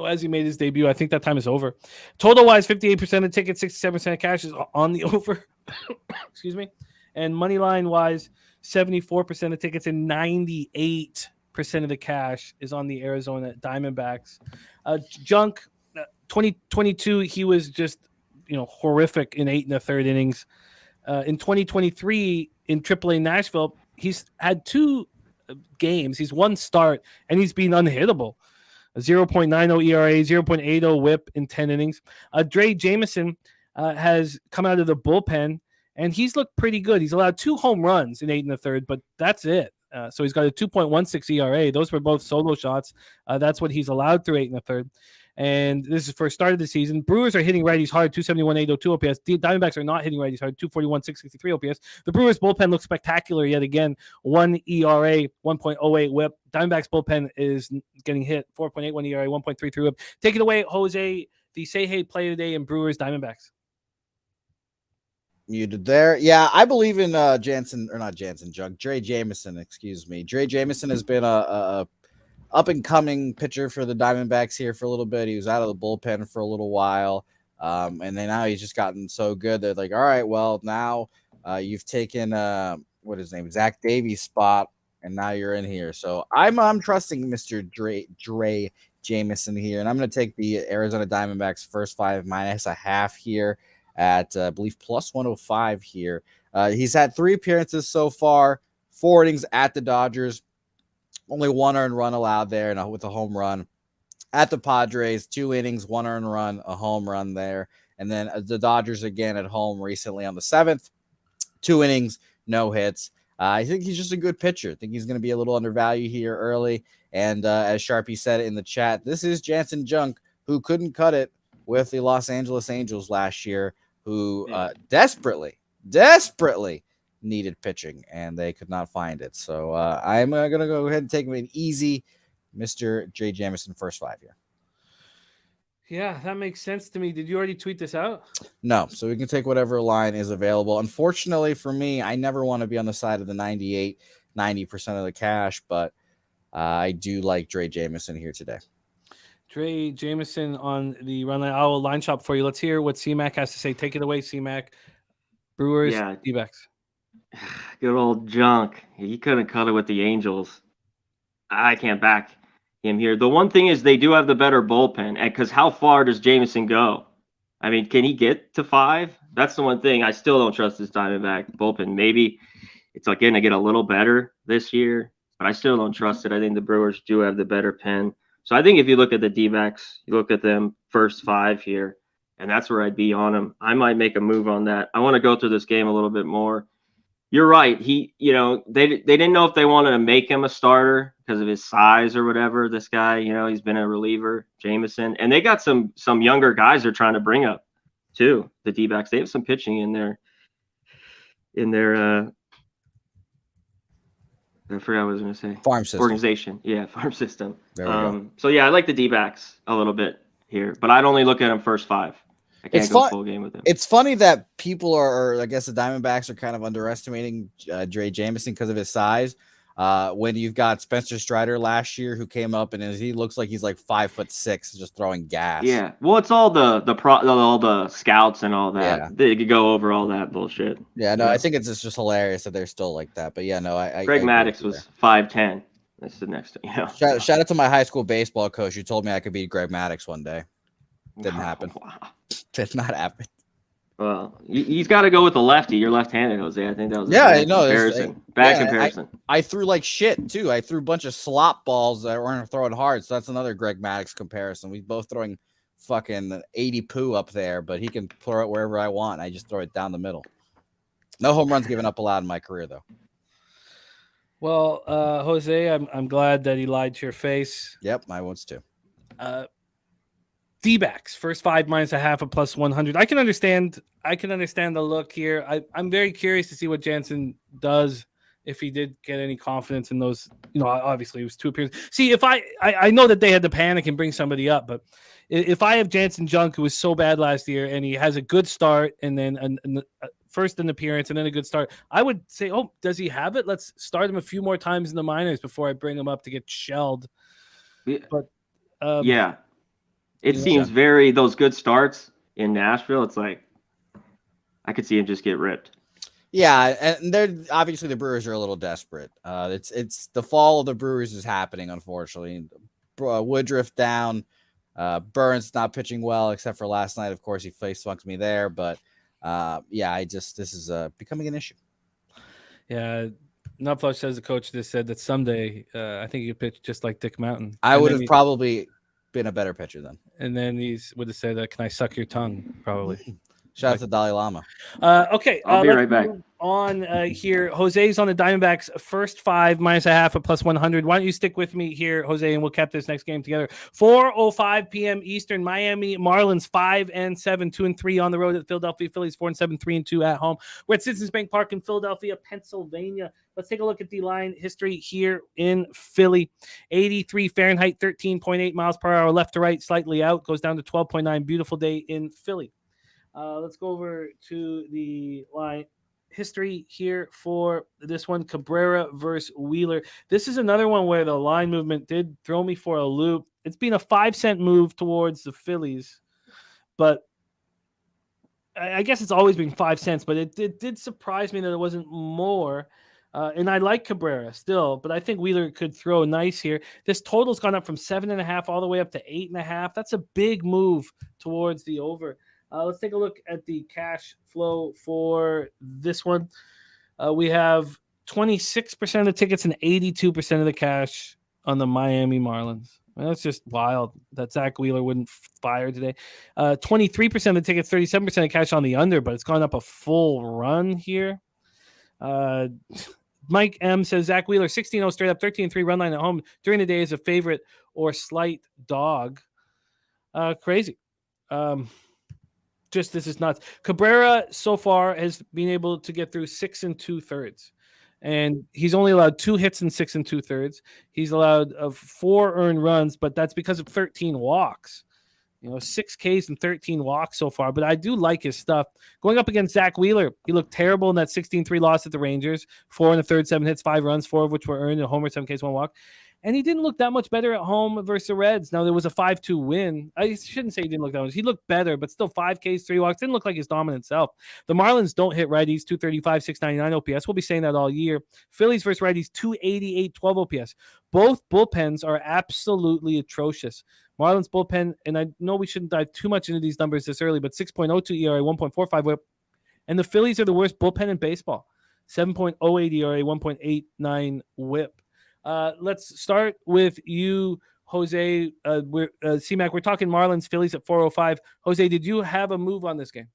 as he made his debut, I think that time is over. Total wise, 58% of tickets, 67% of cash is on the over. Excuse me. And money line wise, 74% of tickets and 98% of the cash is on the Arizona Diamondbacks. Junk, 2022, he was just horrific in 8 1/3 innings. In 2023 in AAA Nashville, he's had 2 games. He's 1 start, and he's been unhittable. A 0.90 ERA, 0.80 WHIP in 10 innings. Dre Jameson has come out of the bullpen, and he's looked pretty good. He's allowed 2 home runs in 8 1/3, but that's it. So he's got a 2.16 ERA. Those were both solo shots. That's what he's allowed through 8 1/3. And this is for start of the season. Brewers are hitting righties hard, 271.802 OPS. Diamondbacks are not hitting righties hard, 241.663 OPS. The Brewers bullpen looks spectacular yet again. 1 ERA, 1.08 WHIP. Diamondbacks bullpen is getting hit, 4.81 ERA, 1.33 WHIP. Take it away, Jose. The say hey play today in Brewers Diamondbacks. Muted there. Yeah, I believe in Dre Jameson, excuse me. Dre Jameson has been a up-and-coming pitcher for the Diamondbacks here for a little bit. He was out of the bullpen for a little while, and then now he's just gotten so good. They're like, all right, well, now you've taken Zach Davies' spot, and now you're in here. So I'm trusting Mr. Dre Jameson here, and I'm going to take the Arizona Diamondbacks first 5 minus a half here at, I believe, plus 105 here. He's had 3 appearances so far, 4 innings at the Dodgers. Only 1 earned run allowed there, and with a home run at the Padres. 2 innings, 1 earned run, a home run there, and then the Dodgers again at home recently on the 7th. 2 innings, no hits. I think he's just a good pitcher. I think he's going to be a little undervalued here early. And as Sharpie said in the chat, this is Jansen Junk, who couldn't cut it with the Los Angeles Angels last year, who desperately needed pitching, and they could not find it. So I'm going to go ahead and take him an easy Mr. Dre Jameson first 5 here. Yeah, that makes sense to me. Did you already tweet this out? No, so we can take whatever line is available. Unfortunately for me, I never want to be on the side of the 90% of the cash, but I do like Dre Jameson here today. Dre Jameson on the run line. I will line shop for you. Let's hear what C-Mac has to say. Take it away, C-Mac. Brewers, D-backs. Good old Junk. He couldn't cut it with the Angels. I can't back him here. The one thing is they do have the better bullpen, because how far does Jameson go? I mean, can he get to 5? That's the one thing. I still don't trust this Diamondback bullpen. Maybe it's like going to get a little better this year, but I still don't trust it. I think the Brewers do have the better pen. So I think if you look at the D-backs, you look at them first 5 here, and that's where I'd be on them. I might make a move on that. I want to go through this game a little bit more. You're right. They didn't know if they wanted to make him a starter because of his size or whatever. This guy, he's been a reliever, Jameson, and they got some younger guys they're trying to bring up too. The D-backs, they have some pitching in their I forgot what I was going to say. Farm system. Organization. Yeah, farm system. There we go. So, yeah, I like the D-backs a little bit here, but I'd only look at them first 5. I can't go full game with him. It's funny that people are, I guess the Diamondbacks are kind of underestimating Dre Jameson because of his size. When you've got Spencer Strider last year who came up and he looks like he's like 5'6", just throwing gas. Yeah, well, it's all all the scouts and all that. Yeah. They could go over all that bullshit. Yeah, no, I think it's just hilarious that they're still like that. But yeah, no, Greg I Maddux was 5'10". That's the next thing. Shout out to my high school baseball coach who told me I could beat Greg Maddux one day. Didn't happen. Wow. Did not happen. Well, he's got to go with the lefty. You're left-handed, Jose. I think that was bad comparison. I threw like shit too. I threw a bunch of slop balls that weren't throwing hard. So that's another Greg Maddux comparison. We both throwing fucking 80 poo up there, but he can throw it wherever I want. I just throw it down the middle. No home runs given up allowed in my career though. Well, Jose, I'm glad that he lied to your face. Yep, I was too. D-backs, first 5 minus a half, a plus 100. I can understand the look here. I'm very curious to see what Jansen does if he did get any confidence in those. Obviously it was 2 appearances. See, if I know that they had to panic and bring somebody up, but if I have Jansen Junk, who was so bad last year, and he has a good start and then first an appearance and then a good start, I would say, oh, does he have it? Let's start him a few more times in the minors before I bring him up to get shelled. Yeah. But yeah. It seems those good starts in Nashville. It's like I could see him just get ripped. Yeah, and they're obviously the Brewers are a little desperate. It's the fall of the Brewers is happening, unfortunately. Woodruff down, Burns not pitching well except for last night. Of course, he face funked me there, but this is becoming an issue. Yeah, Nupflush says the coach just said that someday I think he could pitch just like Dick Mountain. I would have probably been a better pitcher then. And then he would have said, "Can I suck your tongue?" Probably. Shout out to Dalai Lama. Okay, I'll be right back. On here, Jose's on the Diamondbacks first 5 minus a half, a plus 100. Why don't you stick with me here, Jose, and we'll cap this next game together. 4:05 p.m. Eastern. Miami Marlins 5-7, 2-3 on the road at Philadelphia Phillies 4-7, 3-2 at home. We're at Citizens Bank Park in Philadelphia, Pennsylvania. Let's take a look at the line history here in Philly. 83 Fahrenheit, 13.8 miles per hour, left to right, slightly out, goes down to 12.9. Beautiful day in Philly. Let's go over to the line history here for this one. Cabrera versus Wheeler. This is another one where the line movement did throw me for a loop. It's been a 5-cent move towards the Phillies, but I guess it's always been 5 cents, but it did surprise me that it wasn't more. And I like Cabrera still, but I think Wheeler could throw nice here. This total's gone up from 7.5 all the way up to 8.5. That's a big move towards the over. Let's take a look at the cash flow for this one. We have 26% of the tickets and 82% of the cash on the Miami Marlins. That's just wild that Zach Wheeler wouldn't fire today. 23% of the tickets, 37% of cash on the under, but it's gone up a full run here. Mike M says Zach Wheeler 16-0 straight up, 13-3 run line at home during the day is a favorite or slight dog. Crazy. This is nuts. Cabrera so far has been able to get through 6 2/3, and he's only allowed 2 hits in 6 2/3. He's allowed 4 earned runs, but that's because of 13 walks. 6 Ks and 13 walks so far, but I do like his stuff. Going up against Zach Wheeler, he looked terrible in that 16-3 loss at the Rangers. 4 1/3, 7 hits, 5 runs, 4 of which were earned, a homer, 7 Ks, 1 walk. And he didn't look that much better at home versus the Reds. Now, there was a 5-2 win. I shouldn't say he didn't look that much. He looked better, but still 5 Ks, 3 walks. Didn't look like his dominant self. The Marlins don't hit righties, 235, 699 OPS. We'll be saying that all year. Phillies versus righties, 288, 12 OPS. Both bullpens are absolutely atrocious. Marlins bullpen, and I know we shouldn't dive too much into these numbers this early, but 6.02 ERA, 1.45 whip. And the Phillies are the worst bullpen in baseball. 7.08 ERA, 1.89 whip. Let's start with you, Jose. C-Mac, we're talking Marlins, Phillies at 4:05. Jose, did you have a move on this game?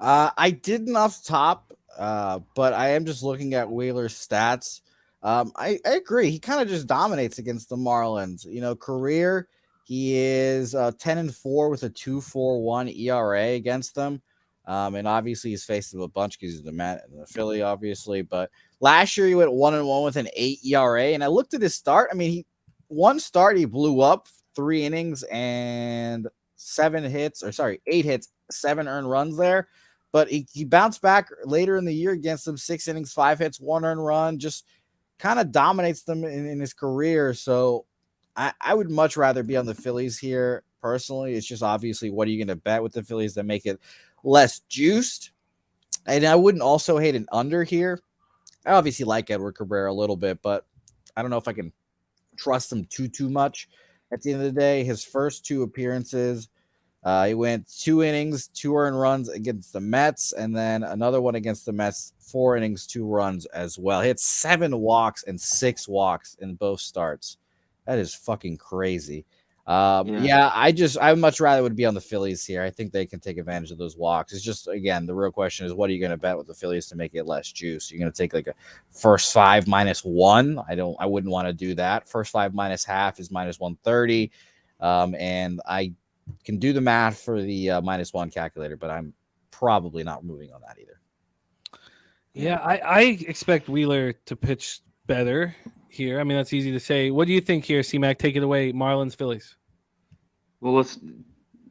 I didn't off the top, but I am just looking at Wheeler's stats. I agree. He kind of just dominates against the Marlins. Career, he is 10-4 with a 2.41 ERA against them. And obviously he's faced a bunch because he's the Philly, obviously. But last year he went 1-1 with an 8 ERA. And I looked at his start. I mean, he blew up 3 innings and 8 hits 7 earned runs there, but he bounced back later in the year against them. 6 innings, 5 hits, 1 earned run, just kind of dominates them in his career. So I would much rather be on the Phillies here personally. It's just obviously what are you going to bet with the Phillies that make it less juiced? And I wouldn't also hate an under here. I obviously like Edward Cabrera a little bit, but I don't know if I can trust him too much. At the end of the day, his first 2 appearances, he went 2 innings, 2 earned runs against the Mets, and then another one against the Mets, 4 innings, 2 runs as well. He had 7 walks and 6 walks in both starts. That is fucking crazy. I much rather would be on the Phillies here. I think they can take advantage of those walks. It's just, again, the real question is what are you going to bet with the Phillies to make it less juice? You're going to take like a first 5 -1. I wouldn't want to do that. First 5 -1/2 is -130. And I can do the math for the -1 calculator, but I'm probably not moving on that either. Yeah, I expect Wheeler to pitch better here. I mean, that's easy to say. What do you think here, C-Mac? Take it away, Marlins, Phillies. Well, let's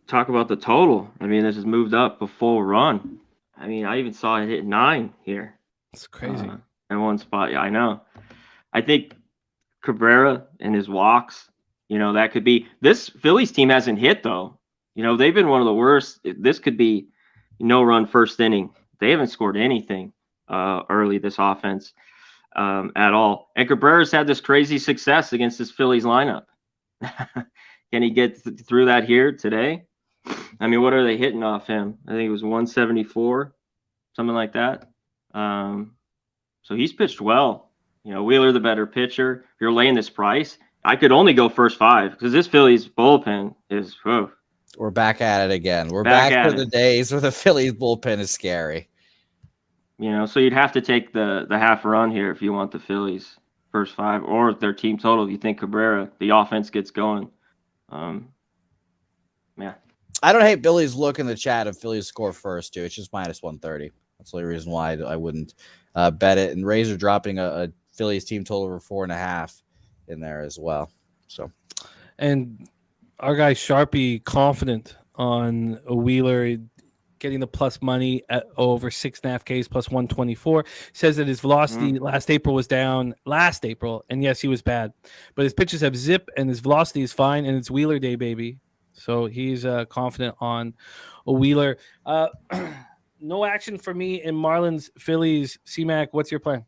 talk about the total. I mean, this has moved up a full run. I mean, I even saw it hit 9 here. It's crazy. In one spot. Yeah, I know. I think Cabrera and his walks, that could be. This Phillies team hasn't hit, though. They've been one of the worst. This could be no-run first inning. They haven't scored anything early, this offense. At all. And Cabrera's had this crazy success against this Phillies lineup. Can he get through that here today? I mean, what are they hitting off him? I think it was 174, something like that. So he's pitched well. Wheeler the better pitcher. If you're laying this price, I could only go first 5 because this Phillies bullpen is. Whew. We're back at it again. We're back to the days where the Phillies bullpen is scary. So you'd have to take the half run here if you want the Phillies first 5 or their team total. If you think Cabrera, the offense gets going. Yeah. I don't hate Billy's look in the chat of Phillies score first too. It's just -130. That's the only reason why I wouldn't bet it. And Razor dropping a Phillies team total over 4.5 in there as well. So, and our guy Sharpie confident on a Wheeler getting the plus money at over 6.5 Ks plus 124. Says that his velocity last April was down last April, and yes, he was bad, but his pitches have zip and his velocity is fine, and it's Wheeler day, baby. So he's confident on a Wheeler. No action for me in Marlins, Phillies. C-Mac, what's your plan?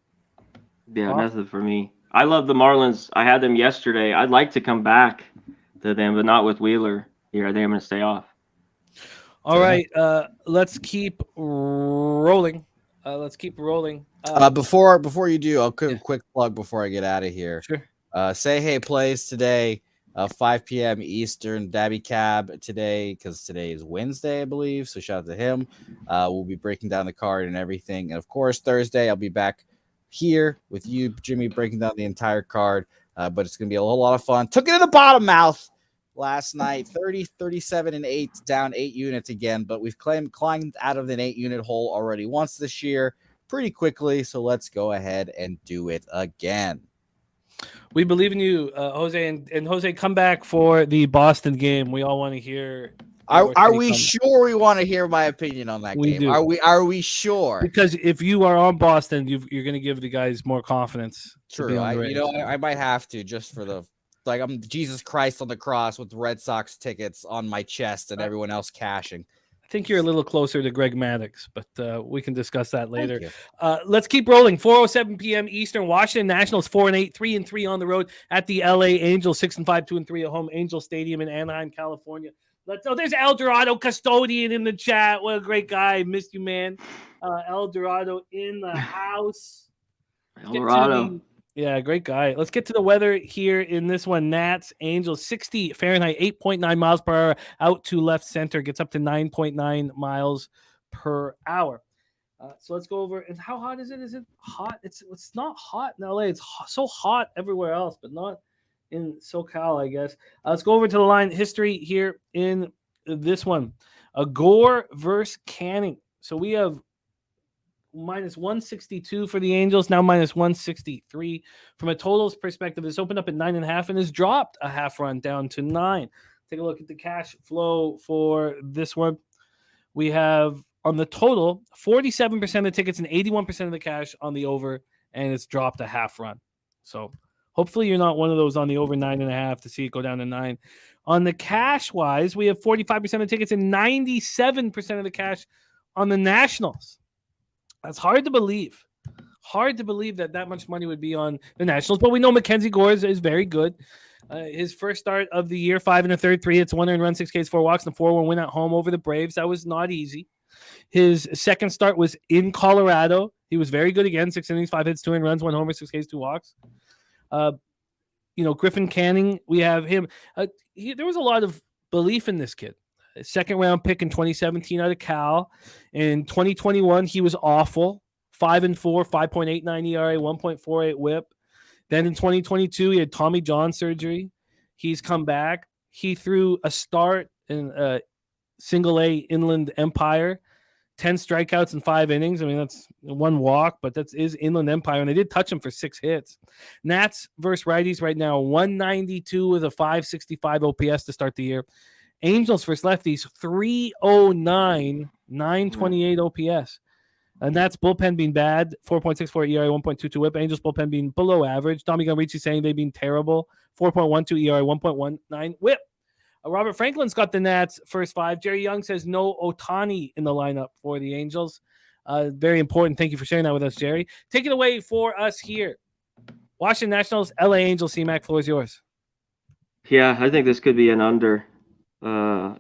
Yeah, nothing for me. I love the Marlins. I had them yesterday. I'd like to come back to them, but not with Wheeler here. I think I'm going to stay off. All right, let's keep rolling. Before you do, I'll quick plug before I get out of here. Sure. Say Hey plays today, 5 p.m. Eastern. Dabby Cab today because today is Wednesday, I believe. So shout out to him. We'll be breaking down the card and everything. And of course, Thursday I'll be back here with you, Jimmy, breaking down the entire card. But it's gonna be a whole lot of fun. Took it in the bottom mouth last night, 30, 37, and 8, down 8 units again, but we've climbed out of an 8-unit hole already once this year pretty quickly, so let's go ahead and do it again. We believe in you, Jose, and Jose, come back for the Boston game. We all want to hear. Are we sure we want to hear my opinion on that game? Do. Are we sure? Because if you are on Boston, you're going to give the guys more confidence. True. I might have to just for the. Like I'm Jesus Christ on the cross with Red Sox tickets on my chest and everyone else cashing. I think you're a little closer to Greg Maddux, but we can discuss that later. Let's keep rolling. 4:07 p.m. Eastern. Washington Nationals 4-8, 3-3 on the road at the LA Angels, 6-5, 2-3 at home. Angel Stadium in Anaheim, California. There's El Dorado Custodian in the chat. What a great guy. Missed you, man. El Dorado in the house. El Dorado. Yeah, great guy. Let's get to the weather here in this one. Nats, Angels, 60 Fahrenheit, 8.9 miles per hour out to left center. Gets up to 9.9 miles per hour. So let's go over. And how hot is it? Is it hot? It's not hot in LA. It's so hot everywhere else, but not in SoCal, I guess. Let's go over to the line history here in this one. Gore versus Canning. So we have minus 162 for the Angels, now minus 163. From a totals perspective, it's opened up at 9.5 and has dropped a half run down to 9. Take a look at the cash flow for this one. We have on the total 47% of the tickets and 81% of the cash on the over, and it's dropped a half run. So hopefully you're not one of those on the over 9.5 to see it go down to 9. On the cash wise, we have 45% of tickets and 97% of the cash on the Nationals. That's hard to believe. Hard to believe that much money would be on the Nationals, but we know Mackenzie Gore is very good. His first start of the year, 5 1/3, 3 hits, 1 earned run, 6 Ks, 4 walks, and a 4-1 win at home over the Braves. That was not easy. His second start was in Colorado. He was very good again, 6 innings, 5 hits, 2 earned runs, 1 homer, 6 Ks, 2 walks. Griffin Canning, we have him. There was a lot of belief in this kid. Second round pick in 2017 out of Cal. In 2021, he was awful. 5-4, 5.89 ERA, 1.48 WHIP. Then in 2022, he had Tommy John surgery. He's come back. He threw a start in single A Inland Empire, 10 strikeouts in 5 innings. I mean, that's 1 walk, but that is Inland Empire, and they did touch him for 6 hits. Nats versus righties right now, 192 with a 565 OPS to start the year. Angels versus lefties, 309, 928 OPS. And that's bullpen being bad, 4.64 ERA, 1.22 WHIP. Angels bullpen being below average. Tommy Gunricci saying they've been terrible, 4.12 ERA, 1.19 WHIP. Robert Franklin's got the Nats first 5. Jerry Young says no Ohtani in the lineup for the Angels. Very important. Thank you for sharing that with us, Jerry. Take it away for us here. Washington Nationals, LA Angels, C-Mac, floor is yours. Yeah, I think this could be an under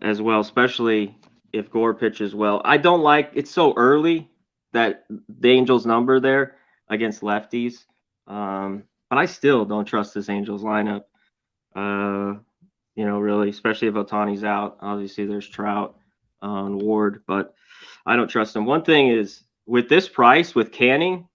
as well, especially if Gore pitches well. I don't like it's so early that the Angels number there against lefties. But I still don't trust this Angels lineup. Really, especially if Ohtani's out. Obviously, there's Trout on Ward, but I don't trust him. One thing is, with this price, with Canning,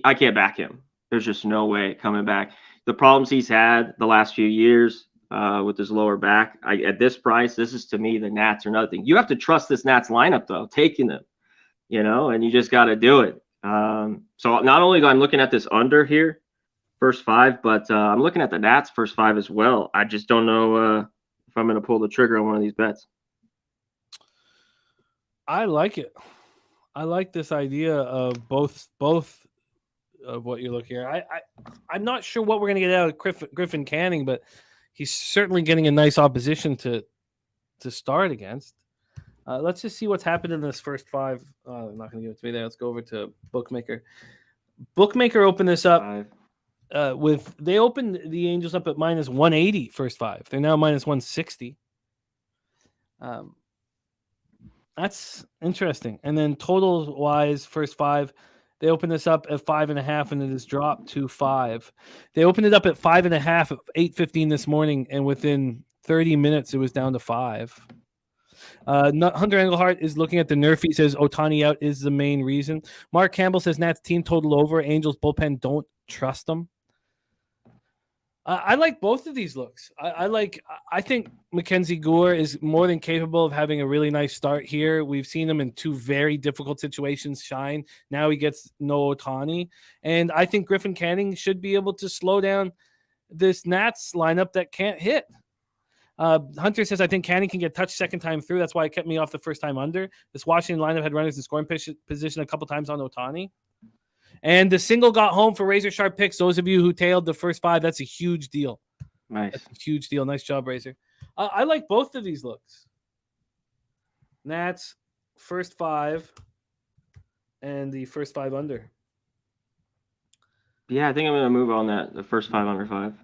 I can't back him. There's just no way coming back. The problems he's had the last few years with his lower back, at this price, this is, to me, the Nats or nothing. You have to trust this Nats lineup, though, taking them, and you just got to do it. So not only I'm looking at this under here, first 5, but I'm looking at the Nats first 5 as well. I just don't know if I'm going to pull the trigger on one of these bets. I like it. I like this idea of both of what you're looking at. I'm not sure what we're going to get out of Griffin Canning, but he's certainly getting a nice opposition to start against. Let's just see what's happened in this first 5. I'm not going to give it to me there. Let's go over to Bookmaker. Bookmaker opened this up. They opened the Angels up at minus 180 first 5. They're now minus 160. That's interesting. And then totals wise, first 5, they opened this up at 5.5, and it has dropped to 5. They opened it up at 5.5 at 8:15 this morning, and within 30 minutes it was down to 5. Hunter Engelhardt is looking at the nerf. He says Ohtani out is the main reason. Mark Campbell says Nats team total over. Angels bullpen, don't trust them. I like both of these looks. I think Mackenzie Gore is more than capable of having a really nice start here. We've seen him in 2 very difficult situations shine. Now he gets no Ohtani. And I think Griffin Canning should be able to slow down this Nats lineup that can't hit. Hunter says, I think Canning can get touched second time through. That's why it kept me off the first time under. This Washington lineup had runners in scoring position a couple times on Ohtani. And the single got home for Razor Sharp Picks. Those of you who tailed the first 5, that's a huge deal. Nice. That's a huge deal. Nice job, Razor. I like both of these looks. Nats, first 5, and the first 5 under. Yeah, I think I'm going to move on that, the first 5 under 5.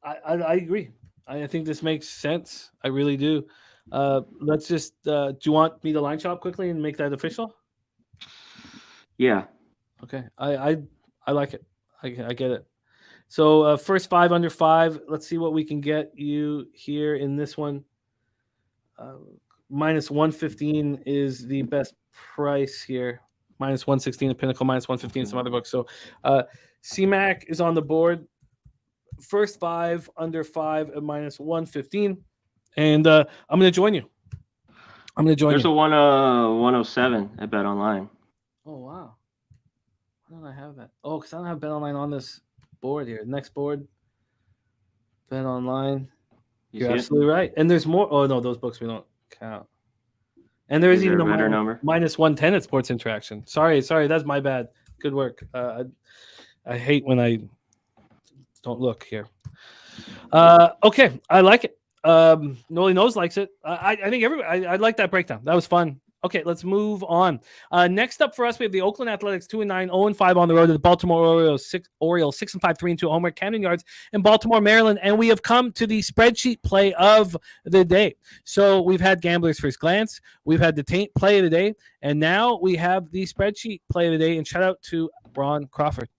I agree. I think this makes sense. I really do. Let's just do you want me to line shop quickly and make that official? Yeah. Okay. I like it. I get it. So first 5 under 5. Let's see what we can get you here in this one. Minus 115 is the best price here. Minus 116 at Pinnacle, minus 115 some other books. So C-Mac is on the board. First 5 under 5 at minus 115. And I'm going to join you. There's a 107 at Bet Online. Oh, wow. Why don't I have that? Oh, because I don't have Bet Online on this board here. Next board, Bet Online. You're absolutely right. And there's more. Oh, no, those books we don't count. And there is Is even there a a better number? minus 110 at Sports Interaction. Sorry, that's my bad. Good work. I hate when I don't look here. Okay, I like it. Noli Knows likes it. I think everybody. I like that breakdown. That was fun. Okay, let's move on. Next up for us, we have the Oakland Athletics 2-9, 0-5 on the road to the Baltimore Orioles 6-5, 3-2 home at Camden Yards in Baltimore, Maryland, and we have come to the spreadsheet play of the day. So we've had Gambler's First Glance, we've had the Taint play of the day, and now we have the spreadsheet play of the day. And shout out to Ron Crawford.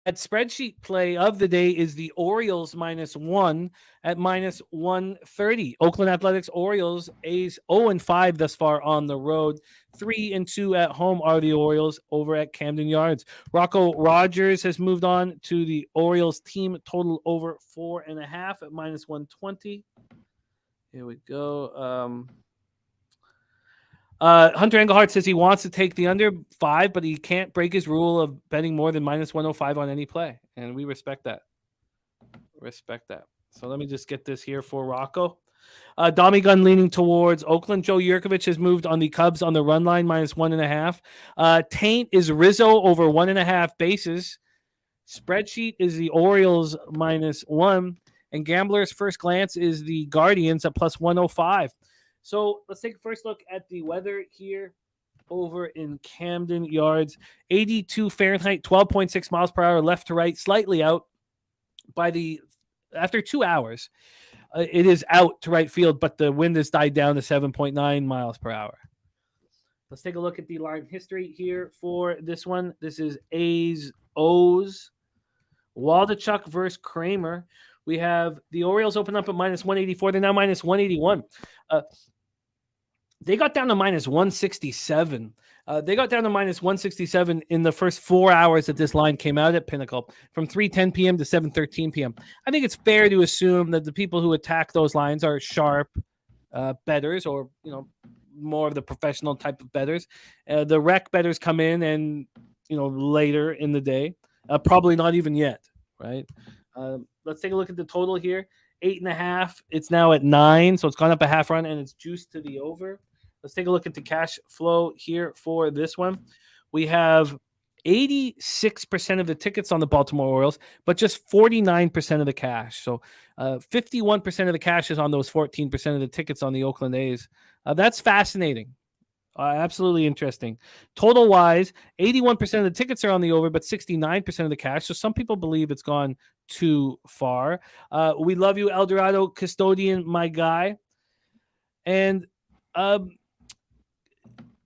At spreadsheet play of the day is the Orioles -1 at -130. Oakland Athletics, Orioles, A's 0-5 thus far on the road. 3-2 at home are the Orioles over at Camden Yards. Rocco Rogers has moved on to the Orioles team total over 4.5 at -120. Here we go. Hunter Engelhardt says he wants to take the under 5, but he can't break his rule of betting more than -105 on any play. And we respect that. So let me just get this here for Rocco. Dommy Gun leaning towards Oakland. Joe Yurkovich has moved on the Cubs on the run line -1.5. Taint is Rizzo over 1.5 bases. Spreadsheet is the Orioles -1. And Gambler's First Glance is the Guardians at +105. So let's take a first look at the weather here over in Camden Yards. 82 Fahrenheit, 12.6 miles per hour, left to right, slightly out. After 2 hours, it is out to right field, but the wind has died down to 7.9 miles per hour. Let's take a look at the line history here for this one. This is A's O's. Waldachuk versus Kramer. We have the Orioles open up at -184. They're now -181. They got down to -167. They got down to -167 in the first 4 hours that this line came out at Pinnacle, from 3:10 p.m. to 7:13 p.m. I think it's fair to assume that the people who attack those lines are sharp bettors, or more of the professional type of bettors. The rec bettors come in and later in the day, probably not even yet, right? Let's take a look at the total here. 8.5. It's now at 9, so it's gone up a half run and it's juiced to the over. Let's take a look at the cash flow here for this one. We have 86% of the tickets on the Baltimore Orioles, but just 49% of the cash. So 51% of the cash is on those 14% of the tickets on the Oakland A's. That's fascinating. Absolutely interesting. Total wise, 81% of the tickets are on the over, but 69% of the cash. So some people believe it's gone too far. We love you, Eldorado Custodian, my guy. And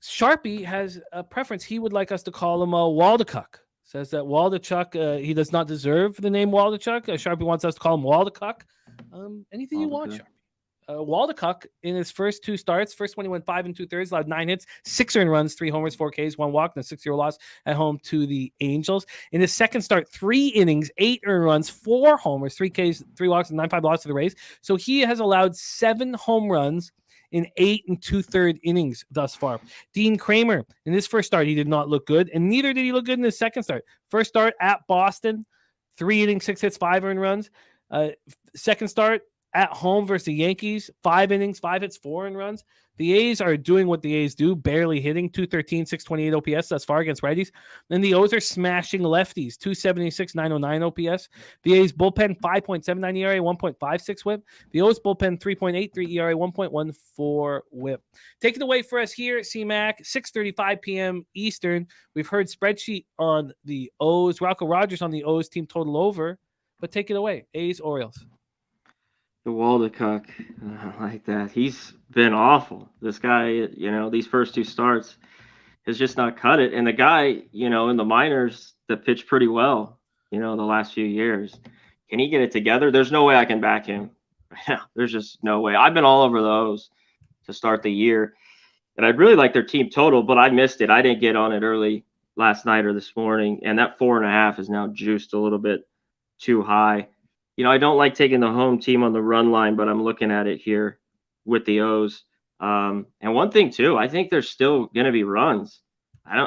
Sharpie has a preference. He would like us to call him Waldachuk. Says that Waldachuk, he does not deserve the name Waldachuk. Sharpie wants us to call him Waldachuk. Anything you want, Sharpie. Waldachuk, in his first 2 starts, first one he went 5 2/3, allowed 9 hits, 6 earned runs, 3 homers, 4 Ks, 1 walk, and a 6-0 loss at home to the Angels. In his second start, 3 innings, 8 earned runs, 4 homers, 3 Ks, 3 walks, and 9-5 loss to the Rays. So he has allowed 7 home runs in 8 2/3 innings thus far. Dean Kramer, in his first start, he did not look good, and neither did he look good in his second start. First start at Boston, 3 innings, 6 hits, 5 earned runs. Second start at home versus the Yankees, 5 innings, 5 hits, 4 earned runs. The A's are doing what the A's do, barely hitting, 213, 628 OPS thus far against righties. And the O's are smashing lefties, 276, 909 OPS. The A's bullpen, 5.79 ERA, 1.56 whip. The O's bullpen, 3.83 ERA, 1.14 whip. Take it away for us here, CMAC, 6:35 p.m. Eastern. We've heard spreadsheet on the O's, Rocco Rogers on the O's team total over, but take it away, A's, Orioles. The Waldachuk, I like that. He's been awful. This guy, these first 2 starts has just not cut it. And the guy, in the minors that pitched pretty well, the last few years. Can he get it together? There's no way I can back him. There's just no way. I've been all over those to start the year. And I'd really like their team total, but I missed it. I didn't get on it early last night or this morning. And that 4.5 is now juiced a little bit too high. I don't like taking the home team on the run line, but I'm looking at it here with the O's. And one thing too, I think there's still going to be runs.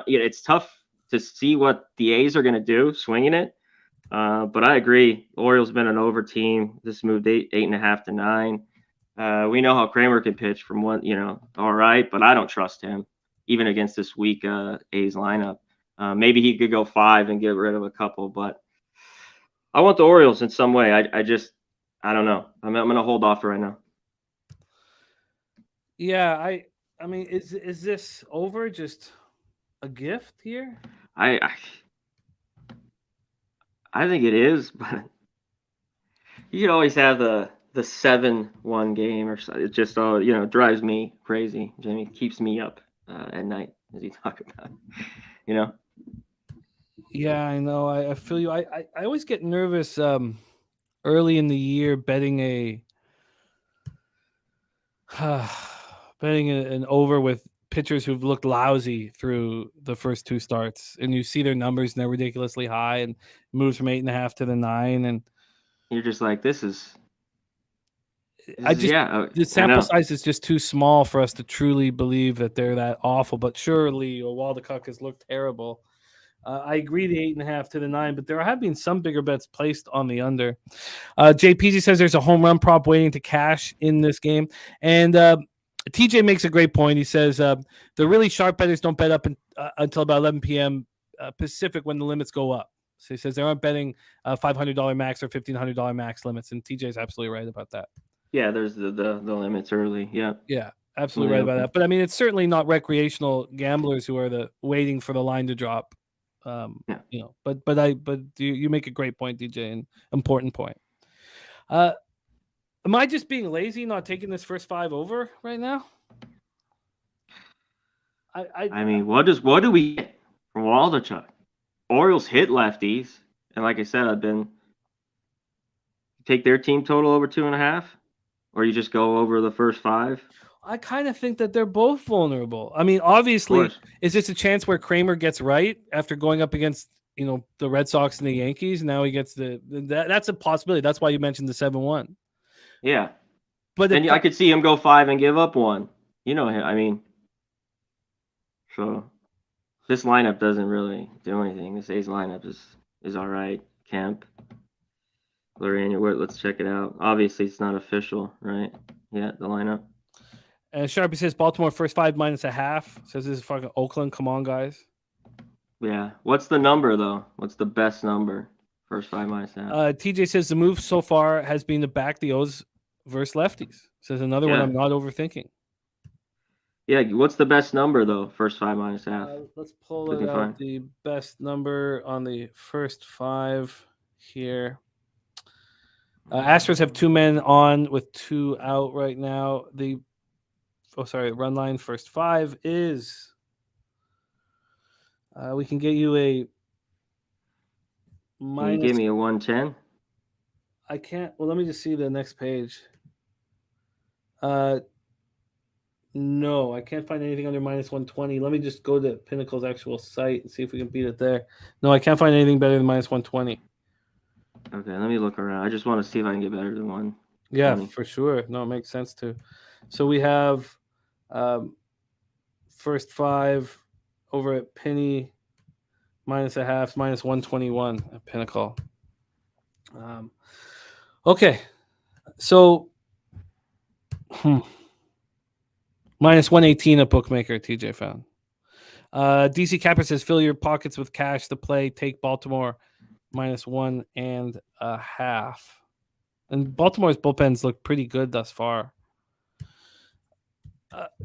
It's tough to see what the A's are going to do swinging it, But I agree. Orioles been an over team. This moved 8.5 to 9. We know how Kramer can pitch from one, all right, but I don't trust him even against this weak A's lineup. Maybe he could go 5 and get rid of a couple, but I want the Orioles in some way. I don't know. I'm going to hold off for right now. Yeah, I mean, is this over just a gift here? I think it is, but you could always have the 7-1 game or so. It just drives me crazy. Jimmy keeps me up at night as you talk about it, Yeah, I know. I feel you. I always get nervous early in the year betting an over with pitchers who've looked lousy through the first 2 starts, and you see their numbers and they're ridiculously high and moves from 8.5 to the 9, and you're just like, the sample size is just too small for us to truly believe that they're that awful. But surely Waldekuk has looked terrible. I agree the 8.5 to the 9, but there have been some bigger bets placed on the under. JPG says there's a home run prop waiting to cash in this game. And TJ makes a great point. He says the really sharp bettors don't bet up until about 11 p.m. Pacific when the limits go up. So he says they aren't betting $500 max or $1,500 max limits. And TJ is absolutely right about that. Yeah, there's the limits early. Yeah. Yeah, absolutely right about that. But I mean, it's certainly not recreational gamblers who are waiting for the line to drop. But you make a great point, DJ, an important point. Am I just being lazy, not taking this first 5 over right now? I mean, what do we get from Waldechuk? Orioles hit lefties, and like I said, take their team total over 2.5, or you just go over the first 5. I kind of think that they're both vulnerable. I mean, obviously, is this a chance where Kramer gets right after going up against the Red Sox and the Yankees? Now he gets that's a possibility. That's why you mentioned the 7-1. Yeah, but then I could see him go 5 and give up 1. I mean, so this lineup doesn't really do anything. This A's lineup is all right. Kemp, Lorraine, let's check it out. Obviously, it's not official, right? Yeah, the lineup. And Sharpie says Baltimore first 5 -0.5. Says this is fucking Oakland. Come on, guys. Yeah. What's the number though? What's the best number? First 5 -0.5. TJ says the move so far has been to back the O's versus lefties. Says another one I'm not overthinking. Yeah. What's the best number though? First 5 -0.5. Let's pull it out. The best number on the first 5 here. Astros have 2 men on with 2 out right now. Run line first 5 is we can get you a minus. Can you give me a 110? I can't. Well, let me just see the next page. No, I can't find anything under -120. Let me just go to Pinnacle's actual site and see if we can beat it there. No, I can't find anything better than -120. Okay, let me look around. I just want to see if I can get better than 1. Yeah, for sure. No, it makes sense too. So we have first 5 over at Penny -0.5, -121 at Pinnacle. Okay, so -118 at Bookmaker. TJ found. DC Capper says fill your pockets with cash to play. Take Baltimore -1.5. And Baltimore's bullpens look pretty good thus far.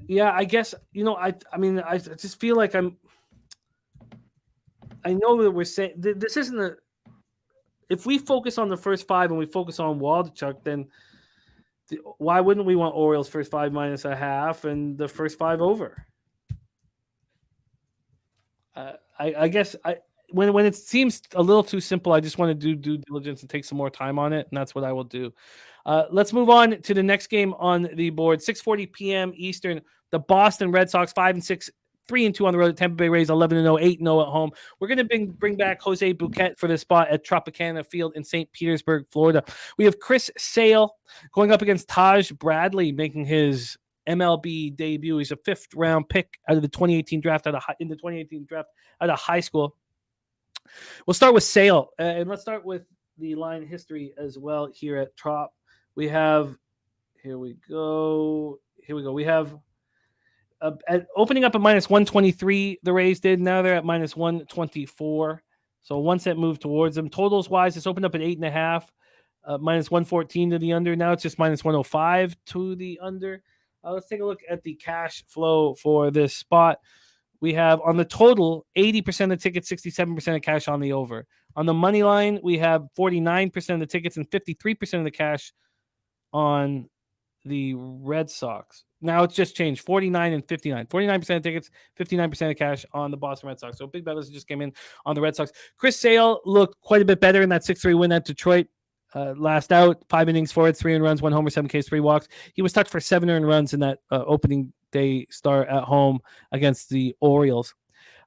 Yeah, I guess, I just feel like I know that we're saying this isn't if we focus on the first 5 and we focus on Waldechuk, then why wouldn't we want Orioles first 5 -0.5 and the first 5 over? I guess when it seems a little too simple, I just want to do due diligence and take some more time on it, and that's what I will do. Let's move on to the next game on the board. 6:40 p.m. Eastern. The Boston Red Sox 5-6, 3-2 on the road. Tampa Bay Rays 11-0, 8-0 at home. We're going to bring back Jose Bouquet for the spot at Tropicana Field in St. Petersburg, Florida. We have Chris Sale going up against Taj Bradley, making his MLB debut. He's a 5th round pick out of the 2018 draft out of high school. We'll start with Sale, and let's start with the line history as well here at Trop. We have, here we go. We have opening up at minus 123, the Rays did. Now they're at minus 124. So 1 cent move towards them. Totals wise, it's opened up at 8.5, minus 114 to the under. Now it's just minus 105 to the under. Let's take a look at the cash flow for this spot. We have on the total 80% of tickets, 67% of cash on the over. On the money line, we have 49% of the tickets and 53% of the cash on the Red Sox. Now it's just changed 49 and 59. 49% of tickets, 59% of cash on the Boston Red Sox. So big bettors just came in on the Red Sox. Chris Sale looked quite a bit better in that 6-3 win at Detroit. Last out, 5 innings for it, 3 earned runs, 1 homer, 7 Ks, 3 walks. He was touched for 7 earned runs in that opening day start at home against the Orioles.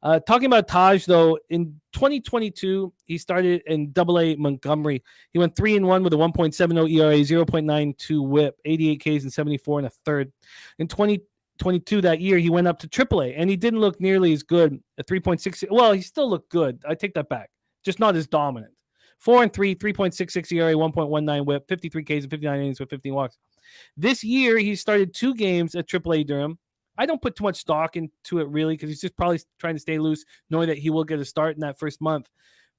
Talking about Taj, though, in 2022, he started in AA Montgomery. He went 3-1 with a 1.70 ERA, 0.92 WHIP, 88 Ks and 74 and a third. In 2022, that year, he went up to AAA, and he didn't look nearly as good at 3.6. Well, he still looked good. I take that back. Just not as dominant. 4-3, 3.66 ERA, 1.19 WHIP, 53 Ks and 59 innings with 15 walks. This year, he started 2 games at AAA Durham. I don't put too much stock into it, really, because he's just probably trying to stay loose, knowing that he will get a start in that first month.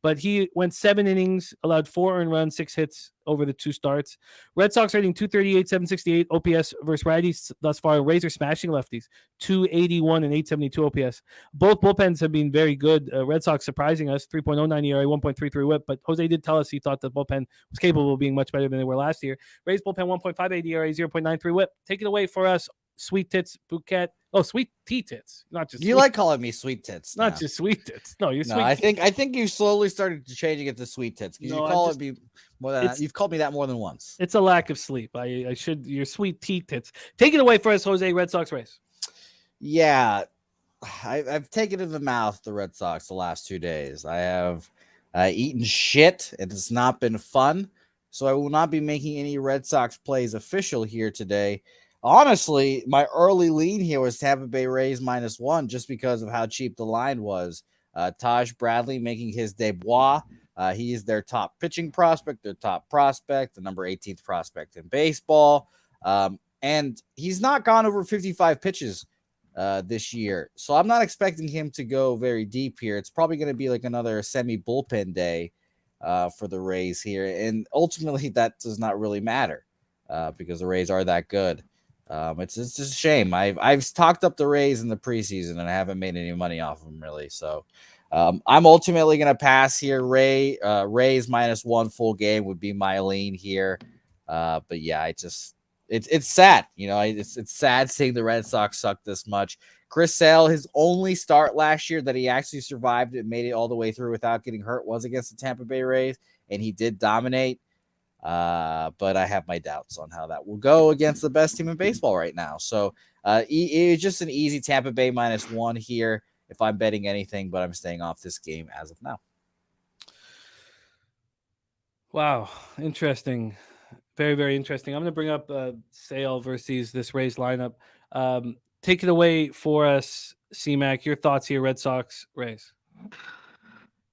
But he went 7 innings, allowed 4 earned runs, 6 hits over the 2 starts. Red Sox rating 238, 768 OPS versus righties thus far. Rays are smashing lefties, 281 and 872 OPS. Both bullpens have been very good. Red Sox surprising us, 3.09 ERA, 1.33 WHIP. But Jose did tell us he thought the bullpen was capable of being much better than they were last year. Rays bullpen 1.58 ERA, 0.93 WHIP. Take it away for us, Sweet Tits Bouquet. Oh, Sweet Tea Tits, not just. You like calling me Sweet Tits? Not just Sweet Tits. No, you're no, Sweet. I think you slowly started to changing it to Sweet Tits because No, you call it me more than you've called me that more than once. It's a lack of sleep. I should. You're Sweet Tea Tits. Take it away for us, Jose. Red Sox race. Yeah, I've taken in the mouth the Red Sox the last 2 days. I have eaten shit, and it's not been fun. So I will not be making any Red Sox plays official here today. Honestly, my early lean here was Tampa Bay Rays -1 just because of how cheap the line was. Taj Bradley making his debut. He is their top pitching prospect, their top prospect, the number 18th prospect in baseball. And he's not gone over 55 pitches this year. So I'm not expecting him to go very deep here. It's probably going to be like another semi-bullpen day for the Rays here. And ultimately, that does not really matter because the Rays are that good. It's just a shame. I've talked up the Rays in the preseason and I haven't made any money off them really. So I'm ultimately going to pass here. Rays -1 full game would be my lean here. But yeah, it's sad. You know, it's sad seeing the Red Sox suck this much. Chris Sale, his only start last year that he actually survived and made it all the way through without getting hurt was against the Tampa Bay Rays, and he did dominate. But I have my doubts on how that will go against the best team in baseball right now. So it's just an easy Tampa Bay -1 here if I'm betting anything, but I'm staying off this game as of now. Wow, interesting. Very, very interesting. I'm going to bring up Sale versus this Rays lineup. Take it away for us, C-Mac. Your thoughts here, Red Sox, Rays.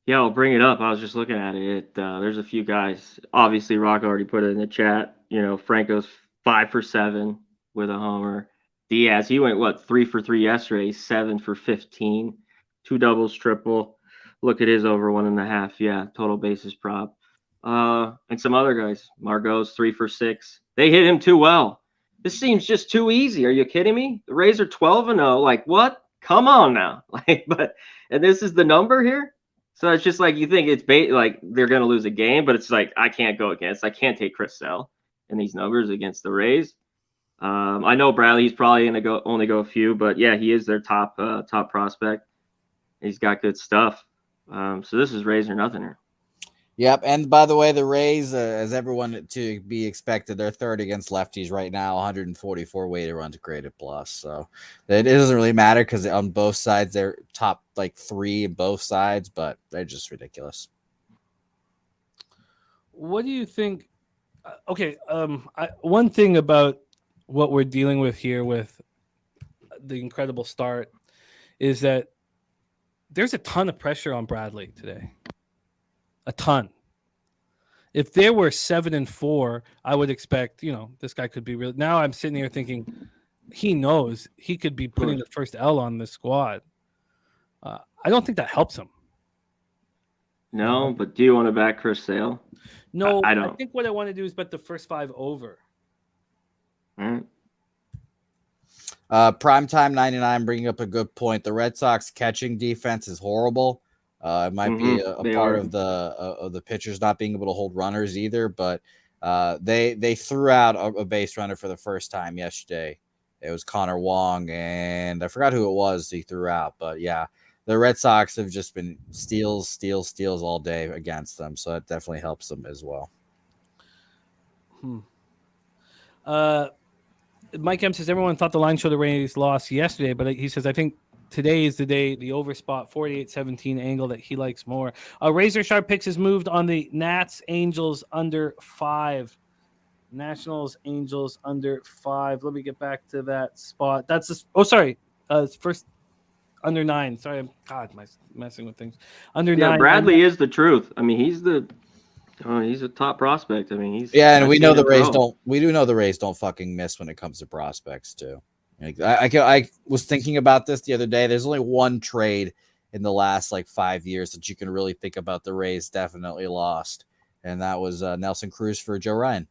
Yeah, I'll bring it up. I was just looking at it. There's a few guys. Obviously, Rock already put it in the chat. You know, Franco's 5 for 7 with a homer. Diaz, he went, 3 for 3 yesterday, 7 for 15. 2 doubles, triple. Look at his over 1.5. Yeah, total bases prop. And some other guys. Margot's 3 for 6. They hit him too well. This seems just too easy. Are you kidding me? The Rays are 12-0. Like, what? Come on now. And this is the number here? So it's just like you think it's like they're going to lose a game, but it's like I can't take Chris Sale in these numbers against the Rays. I know Bradley's probably going to only go a few, but yeah, he is their top prospect. He's got good stuff. So this is Rays or nothing here. Yep, and by the way, the Rays, as everyone to be expected, they're third against lefties right now, 144 weighted runs created plus. So it doesn't really matter because on both sides, they're top 3 in both sides, but they're just ridiculous. What do you think? One thing about what we're dealing with here with the incredible start is that there's a ton of pressure on Bradley today. a ton. If there were 7-4, I would expect, this guy could be real. Now I'm sitting here thinking he knows he could be putting the first L on this squad. I don't think that helps him. No, but do you want to back Chris Sale? No, I don't. I think what I want to do is bet the first 5 over. All right. Primetime 99 bringing up a good point. The Red Sox catching defense is horrible. It might be a part of the pitchers not being able to hold runners either, but they threw out a base runner for the first time yesterday. It was Connor Wong, and I forgot who it was he threw out, but yeah, the Red Sox have just been steals all day against them, so it definitely helps them as well. Mike M says everyone thought the line showed the Rays lost yesterday, but he says I think today is the day, the over spot 48-17 angle that he likes more. Razor Sharp Picks has moved on the Nats Angels under 5. Nationals Angels under 5. Let me get back to that spot. That's first under 9. Sorry, I'm messing with things. Under 9. Bradley is the truth. I mean, he's a top prospect. I mean, and we know the Rays don't. We do know the Rays don't fucking miss when it comes to prospects too. Like, I was thinking about this the other day. There's only one trade in the last 5 years that you can really think about the Rays definitely lost, and that was Nelson Cruz for Joe Ryan.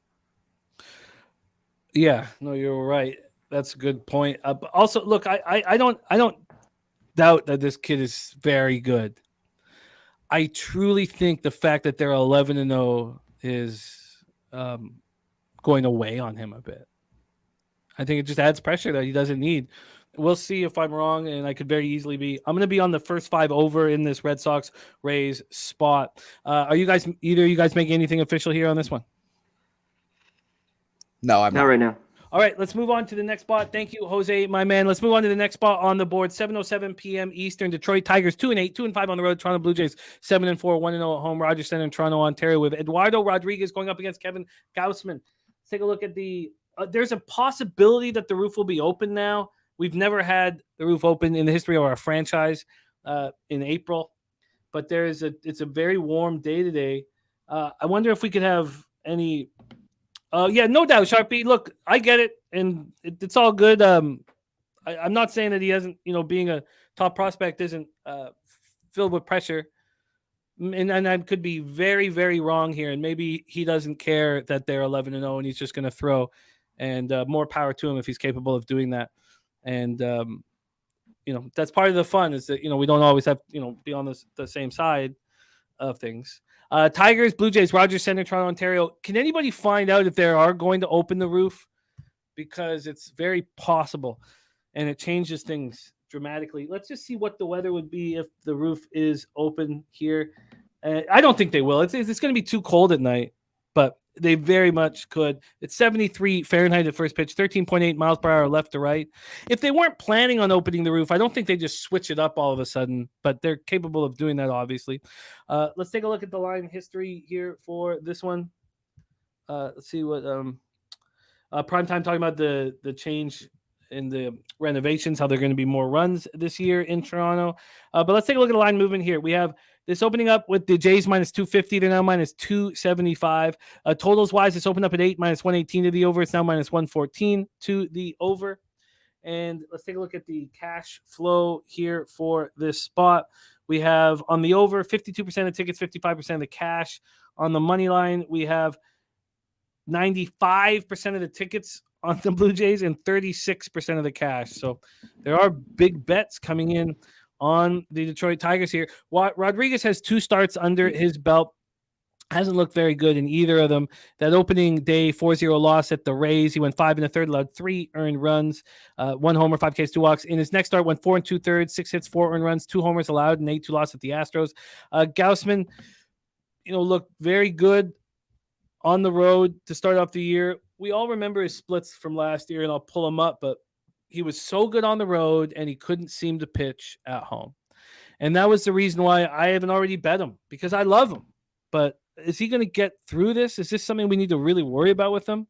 Yeah, no, you're right. That's a good point. But also, look, I don't doubt that this kid is very good. I truly think the fact that they're 11-0 is going to weigh on him a bit. I think it just adds pressure that he doesn't need. We'll see if I'm wrong, and I could very easily be. I'm going to be on the first 5 over in this Red Sox Rays spot. Are you guys, either of you guys, making anything official here on this one? No, I'm not right now. All right, let's move on to the next spot. Thank you, Jose, my man. Let's move on to the next spot on the board. 7:07 p.m. Eastern. Detroit Tigers 2-8, 2-5 on the road. Toronto Blue Jays 7-4, 1-0 at home. Rogers Center in Toronto, Ontario, with Eduardo Rodriguez going up against Kevin Gausman. Let's take a look at the. There's a possibility that the roof will be open now. We've never had the roof open in the history of our franchise in April, but it's a very warm day today. I wonder if we could have any. Yeah, no doubt, Sharpie. Look, I get it, and it's all good. I'm not saying that he hasn't, being a top prospect isn't filled with pressure. And I could be very, very wrong here, and maybe he doesn't care that they're 11-0 and he's just going to throw. And more power to him if he's capable of doing that. And that's part of the fun is that we don't always have be on the same side of things. Tigers, Blue Jays, Rogers Center, Toronto, Ontario. Can anybody find out if they are going to open the roof? Because it's very possible, and it changes things dramatically. Let's just see what the weather would be if the roof is open here. I don't think they will. It's going to be too cold at night, but they very much could. It's 73 Fahrenheit at first pitch, 13.8 miles per hour left to right. If they weren't planning on opening the roof, I don't think they just switch it up all of a sudden, but they're capable of doing that, obviously. Let's take a look at the line history here for this one. Let's see what Primetime talking about the change in the renovations, how they're going to be more runs this year in Toronto. But let's take a look at the line movement here. We have this opening up with the Jays minus 250. They're now minus 275. Totals wise, it's opened up at 8, minus 118 to the over. It's now minus 114 to the over. And let's take a look at the cash flow here for this spot. We have on the over 52% of tickets, 55% of the cash. On the money line, we have 95% of the tickets on the Blue Jays and 36% of the cash. So there are big bets coming in on the Detroit Tigers here. Rodriguez has 2 starts under his belt. Hasn't looked very good in either of them. That opening day 4-0 loss at the Rays, he went 5 1/3, allowed 3 earned runs, 1 homer, 5 Ks, 2 walks. In his next start, went 4 2/3, 6 hits, 4 earned runs, 2 homers allowed, and 8-2 loss at the Astros. Gausman, looked very good on the road to start off the year. We all remember his splits from last year, and I'll pull him up, but he was so good on the road, and he couldn't seem to pitch at home. And that was the reason why I haven't already bet him, because I love him. But is he going to get through this? Is this something we need to really worry about with him?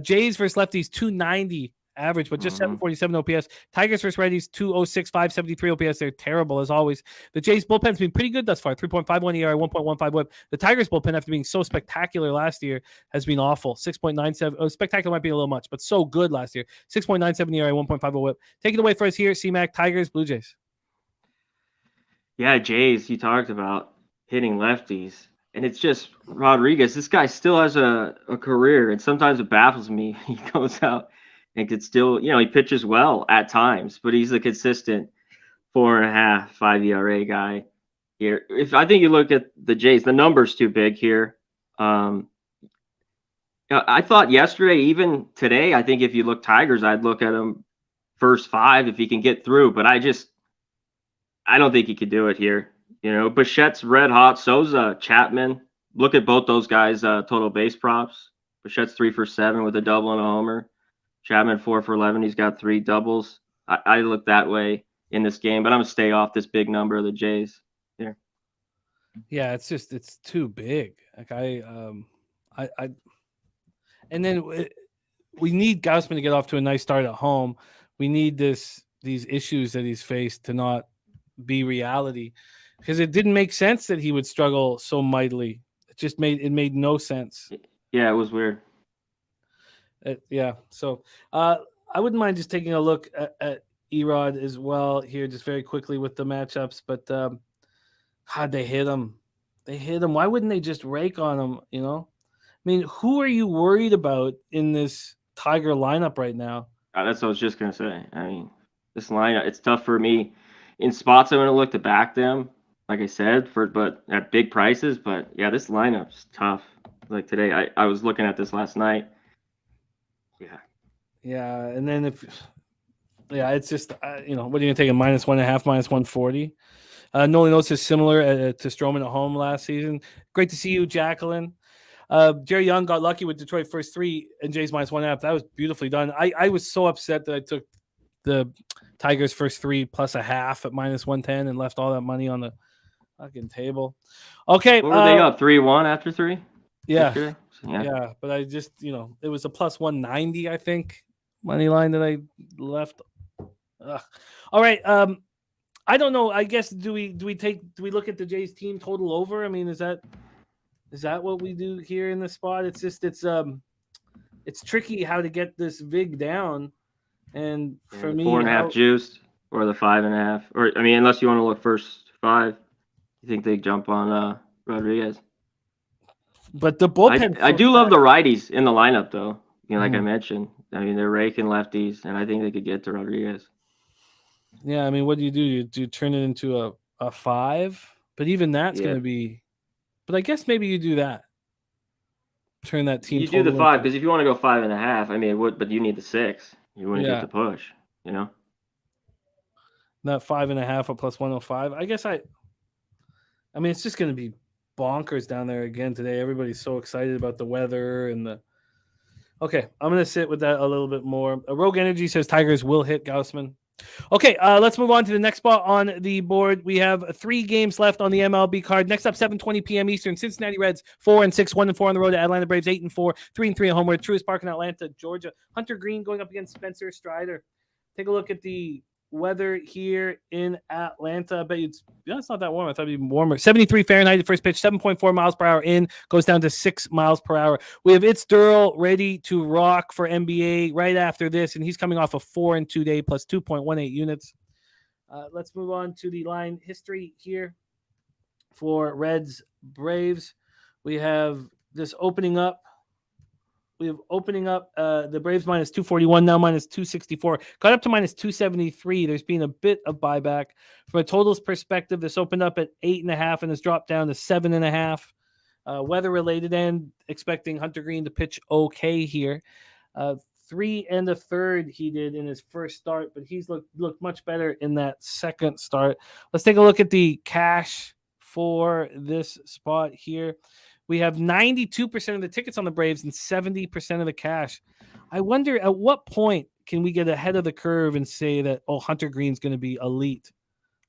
Jays versus lefties, 290 average, but just 747 OPS. Tigers versus righties, 206, 573 OPS. They're terrible as always. The Jays bullpen's been pretty good thus far. 3.51 ERA, 1.15 WHIP. The Tigers bullpen, after being so spectacular last year, has been awful. 6.97. Oh, spectacular might be a little much, but so good last year. 6.97 ERA, 1.50 WHIP. Take it away for us here, C-Mac, Tigers, Blue Jays. Yeah, Jays, you talked about hitting lefties. And it's just Rodriguez. This guy still has a career, and sometimes it baffles me. He goes out and could still, he pitches well at times, but he's a consistent 4.5, 5 ERA guy here. If I think you look at the Jays, the number's too big here. I thought yesterday, even today, I think if you look Tigers, I'd look at him first 5 if he can get through, but I don't think he could do it here. Bichette's red hot. So's Chapman. Look at both those guys' total base props. Bichette's 3 for 7 with a double and a homer. Chapman 4 for 11. He's got 3 doubles. I look that way in this game, but I'm gonna stay off this big number of the Jays here. Yeah, it's too big. Like and then we need Gausman to get off to a nice start at home. We need these issues that he's faced to not be reality. Because it didn't make sense that he would struggle so mightily. It made no sense. Yeah, it was weird. So I wouldn't mind just taking a look at Erod as well here, just very quickly with the matchups. But they hit him. Why wouldn't they just rake on him? I mean, who are you worried about in this Tiger lineup right now? That's what I was just gonna say. I mean, this lineup, it's tough for me. In spots, I'm gonna look to back them. Like I said, but at big prices. But yeah, this lineup's tough. Like today, I was looking at this last night. Yeah. Yeah, and then it's just what are you gonna take a -1.5, -140? Nolan Oates is similar to Stroman at home last season. Great to see you, Jacqueline. Jerry Young got lucky with Detroit first 3 and Jays -1.5. That was beautifully done. I was so upset that I took the Tigers first 3 plus a half at -110 and left all that money on the fucking table. Okay. What were they up? 3-1 after 3? Yeah. Yeah. But I just, it was a plus 190, I think, money line that I left. Ugh. All right. I don't know. I guess do we look at the Jays team total over? I mean, is that what we do here in this spot? It's just it's tricky how to get this vig down. And for me, 4.5 juiced or the 5.5, or I mean, unless you want to look first 5, you think they jump on Rodriguez? But the bullpen, I do love the righties in the lineup, though. Like I mentioned, I mean they're raking lefties, and I think they could get to Rodriguez. Yeah, I mean, what do? You turn it into a 5, but even that's going to be. But I guess maybe you do that. Turn that team. You do the 5 because if you want to go 5.5, I mean, but you need the 6. You wouldn't get the push, Not 5.5 or plus 105. I guess I mean, it's just going to be bonkers down there again today. Everybody's so excited about the weather and the. Okay, I'm going to sit with that a little bit more. Rogue Energy says Tigers will hit Gausman. Okay, let's move on to the next spot on the board. We have 3 games left on the MLB card. Next up, 7:20 p.m. Eastern. Cincinnati Reds 4-6, 1-4 on the road. Atlanta Braves 8-4, 3-3 at home. We're at Truist Park in Atlanta, Georgia. Hunter Green going up against Spencer Strider. Take a look at the weather here in Atlanta. I bet it's not that warm. I thought it'd be warmer. 73 Fahrenheit at first pitch, 7.4 miles per hour in, goes down to 6 miles per hour. We have It's Derl ready to rock for NBA right after this, and he's coming off a 4-2 day plus 2.18 units. Let's move on to the line history here for Reds Braves. We have this opening up. The Braves -241, now -264. Got up to -273. There's been a bit of buyback. From a totals perspective, this opened up at 8.5 and has dropped down to 7.5. Weather related and expecting Hunter Green to pitch okay here. 3 1/3 he did in his first start, but he's looked much better in that second start. Let's take a look at the cash for this spot here. We have 92% of the tickets on the Braves and 70% of the cash. I wonder at what point can we get ahead of the curve and say that, Hunter Green's going to be elite?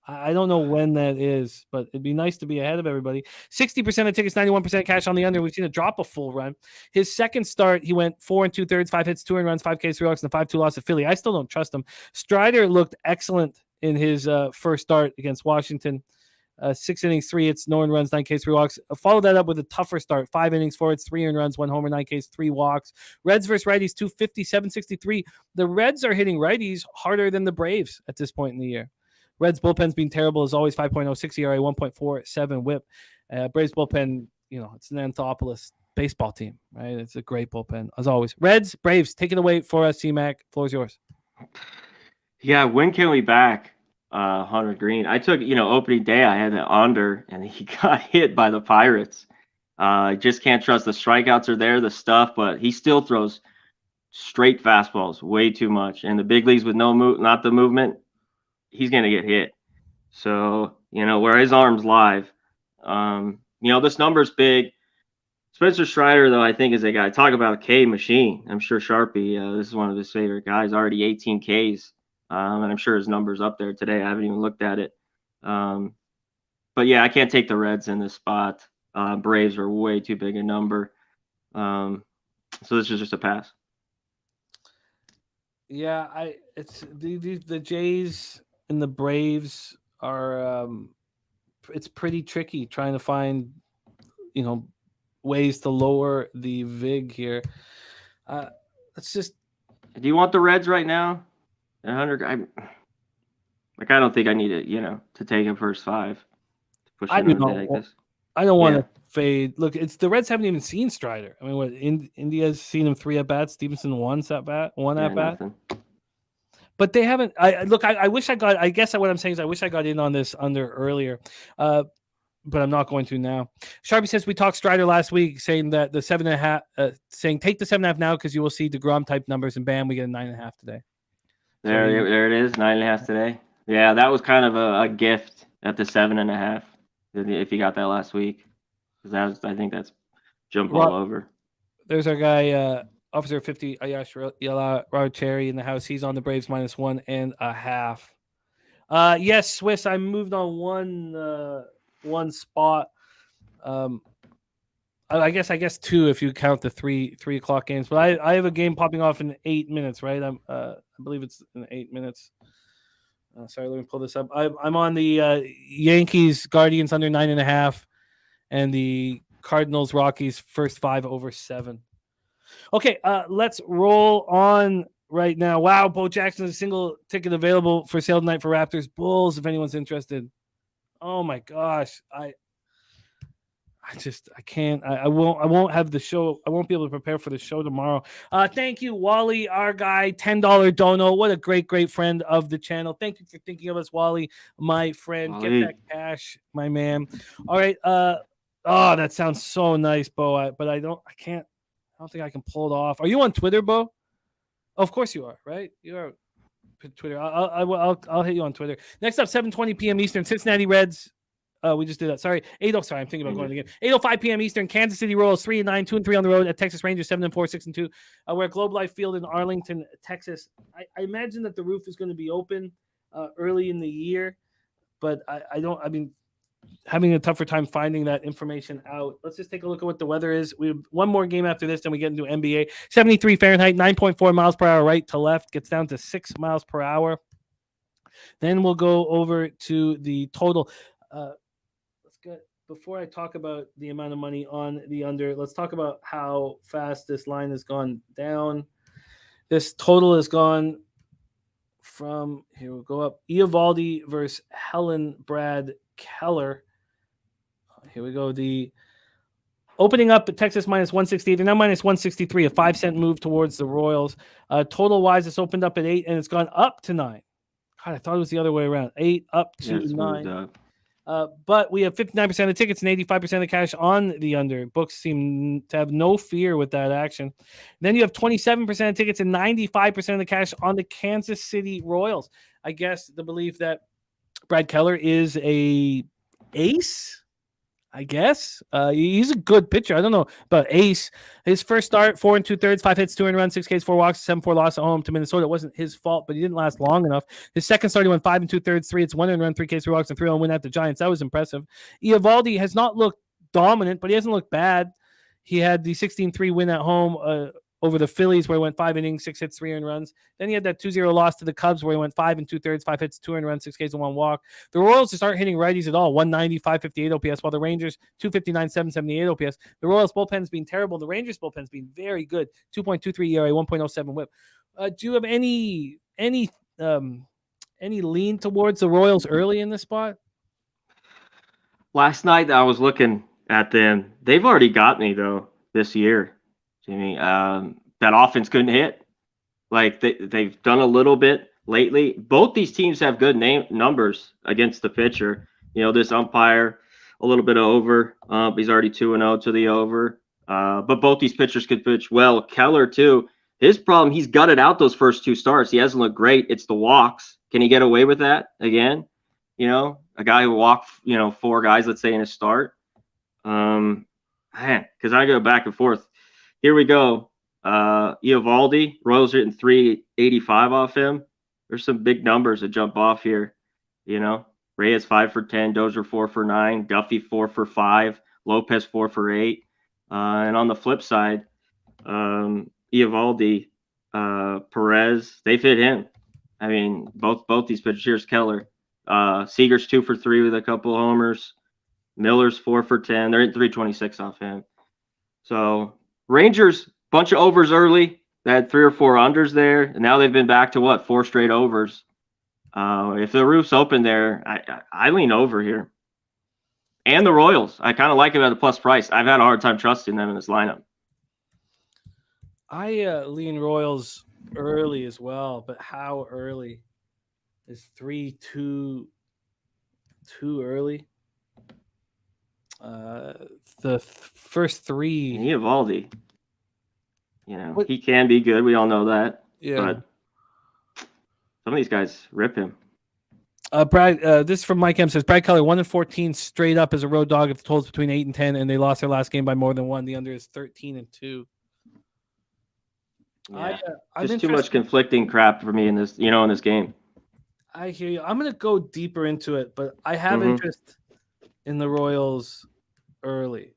I don't know when that is, but it'd be nice to be ahead of everybody. 60% of tickets, 91% cash on the under. We've seen it drop a full run. His second start, he went 4 2/3, 5 hits, 2 earned runs, 5 Ks, 3 walks, and a 5-2 loss to Philly. I still don't trust him. Strider looked excellent in his first start against Washington. 6 innings, 3 hits, no earned runs, 9 Ks, 3 walks. Followed that up with a tougher start. 5 innings, 4 hits, 3 earned runs, 1 homer, 9 Ks, 3 walks. Reds versus righties, 250, 763. The Reds are hitting righties harder than the Braves at this point in the year. Reds bullpen's been terrible as always. 5.06 ERA, 1.47 WHIP. Braves bullpen, it's an Anthopoulos baseball team, right? It's a great bullpen as always. Reds, Braves, take it away for us, C-Mac. Floor's yours. Yeah, when can we back Hunter Green? I took, opening day, I had the under, and he got hit by the Pirates. I just can't trust the strikeouts are there, the stuff, but he still throws straight fastballs way too much. And the big leagues with not the movement, he's going to get hit. So, where his arm's live, this number's big. Spencer Strider, though, I think is a guy. Talk about a K machine. I'm sure Sharpie, this is one of his favorite guys, already 18 Ks. And I'm sure his number's up there today. I haven't even looked at it. But yeah, I can't take the Reds in this spot. Braves are way too big a number. So this is just a pass. Yeah, it's the Jays and the Braves are it's pretty tricky trying to find ways to lower the vig here. Let's just. Do you want the Reds right now? 100. I don't think I need it. To take him first 5. To push I him don't like this. I don't want to fade. Look, it's the Reds haven't even seen Strider. I mean, what India's seen him 3 at bats. Stevenson 1 at bat. Nothing. But they haven't. I wish I got. I guess what I'm saying is I wish I got in on this under earlier, but I'm not going to now. Sharpie says we talked Strider last week, saying that the 7.5, saying take the 7.5 now because you will see DeGrom type numbers, and bam, we get a 9.5 today. There it is, 9.5 today. Yeah, that was kind of a gift at the 7.5. If you got that last week, because I think that's jump all over. There's our guy, Officer 50, Ayash Yala Cherry in the house. He's on the Braves -1.5. Yes, Swiss. I moved on one spot. I guess 2 if you count the 3 o'clock games. But I have a game popping off in 8 minutes, right? I believe it's in 8 minutes. Sorry, let me pull this up. I'm on the Yankees Guardians under 9.5, and the Cardinals Rockies first 5 over 7. Okay, let's roll on right now. Wow, Bo Jackson is a single ticket available for sale tonight for Raptors Bulls. If anyone's interested. Oh my gosh, I can't. I won't have the show. I won't be able to prepare for the show tomorrow. Thank you, Wally, our guy, $10 dono. What a great friend of the channel. Thank you for thinking of us, Wally, my friend. Wally. Get that cash, my man. All right. That sounds so nice, Bo. But I don't think I can pull it off. Are you on Twitter, Bo? Oh, of course you are, right? You are. Twitter. I'll hit you on Twitter. Next up, 7:20 p.m. Eastern. Cincinnati Reds. We just did that. Sorry. I'm thinking about going again. 8:05 p.m. Eastern. Kansas City Royals 3-9, 2-3 on the road at Texas Rangers 7-4, 6-2. We're at Globe Life Field in Arlington, Texas. I imagine that the roof is going to be open early in the year, but having a tougher time finding that information out. Let's just take a look at what the weather is. We have one more game after this, then we get into NBA. 73 Fahrenheit, 9.4 miles per hour right to left, gets down to 6 miles per hour. Then we'll go over to the total. Before I talk about the amount of money on the under, let's talk about how fast this line has gone down. This total has gone from, here we'll go up, Eovaldi versus Helen Brad Keller. Here we go. The opening up at Texas -168. They're now -163, a 5-cent move towards the Royals. Total-wise, it's opened up at 8, and it's gone up to 9. God, I thought it was the other way around. 8 up to 9. But we have 59% of tickets and 85% of the cash on the under. Books seem to have no fear with that action. Then you have 27% of tickets and 95% of the cash on the Kansas City Royals. I guess the belief that Brad Keller is a ace. I guess. He's a good pitcher. I don't know about Ace. His first start, 4 2/3, 5 hits, 2 earned runs, 6 Ks, 4 walks, 7-4 loss at home to Minnesota. It wasn't his fault, but he didn't last long enough. His second start, he went 5 2/3, 3 hits, 1 earned run, 3 Ks, 3 walks, and 3-0 win at the Giants. That was impressive. Eovaldi has not looked dominant, but he hasn't looked bad. He had the 16-3 win at home over the Phillies, where he went 5 innings, 6 hits, 3 earned runs. Then he had that 2-0 loss to the Cubs, where he went 5 2/3, 5 hits, 2 earned runs, 6 Ks, and 1 walk. The Royals just aren't hitting righties at all. 190, 558 OPS, while the Rangers 259, 778 OPS. The Royals bullpen's been terrible. The Rangers bullpen's been very good. 2.23 ERA, 1.07 WHIP. Do you have any lean towards the Royals early in this spot? Last night I was looking at them. They've already got me though this year, Jimmy. That offense couldn't hit. Like they've done a little bit lately. Both these teams have good numbers against the pitcher. This umpire a little bit over. He's already 2-0 to the over. But both these pitchers could pitch well. Keller too. His problem, he's gutted out those first 2 starts. He hasn't looked great. It's the walks. Can he get away with that again? A guy who walked 4 guys, let's say, in a start. Because I go back and forth. Here we go. Eovaldi, Royals hitting 385 off him. There's some big numbers that jump off here. Reyes 5 for 10, Dozier 4 for 9, Duffy 4 for 5, Lopez 4 for 8. And on the flip side, Eovaldi, Perez, they've hit him. I mean, both these pitchers. Here's Keller. Seager's 2 for 3 with a couple of homers. Miller's 4 for 10. They're at 326 off him. So Rangers, bunch of overs early. They had 3 or 4 unders there, and now they've been back to 4 straight overs. If the roof's open there, I lean over here. And the Royals, I kind of like them at a plus price. I've had a hard time trusting them in this lineup. I lean Royals early as well, but how early? Is 3 too early? The first 3. Eovaldi, he can be good. We all know that. Yeah. But some of these guys rip him. Brad, this is from Mike M. Says Brad Keller 1-14 straight up as a road dog if the total's between 8 and 10, and they lost their last game by more than 1. The under is 13-2. Yeah. Just too much conflicting crap for me in this, in this game. I hear you. I'm going to go deeper into it, but I have interest in the Royals early.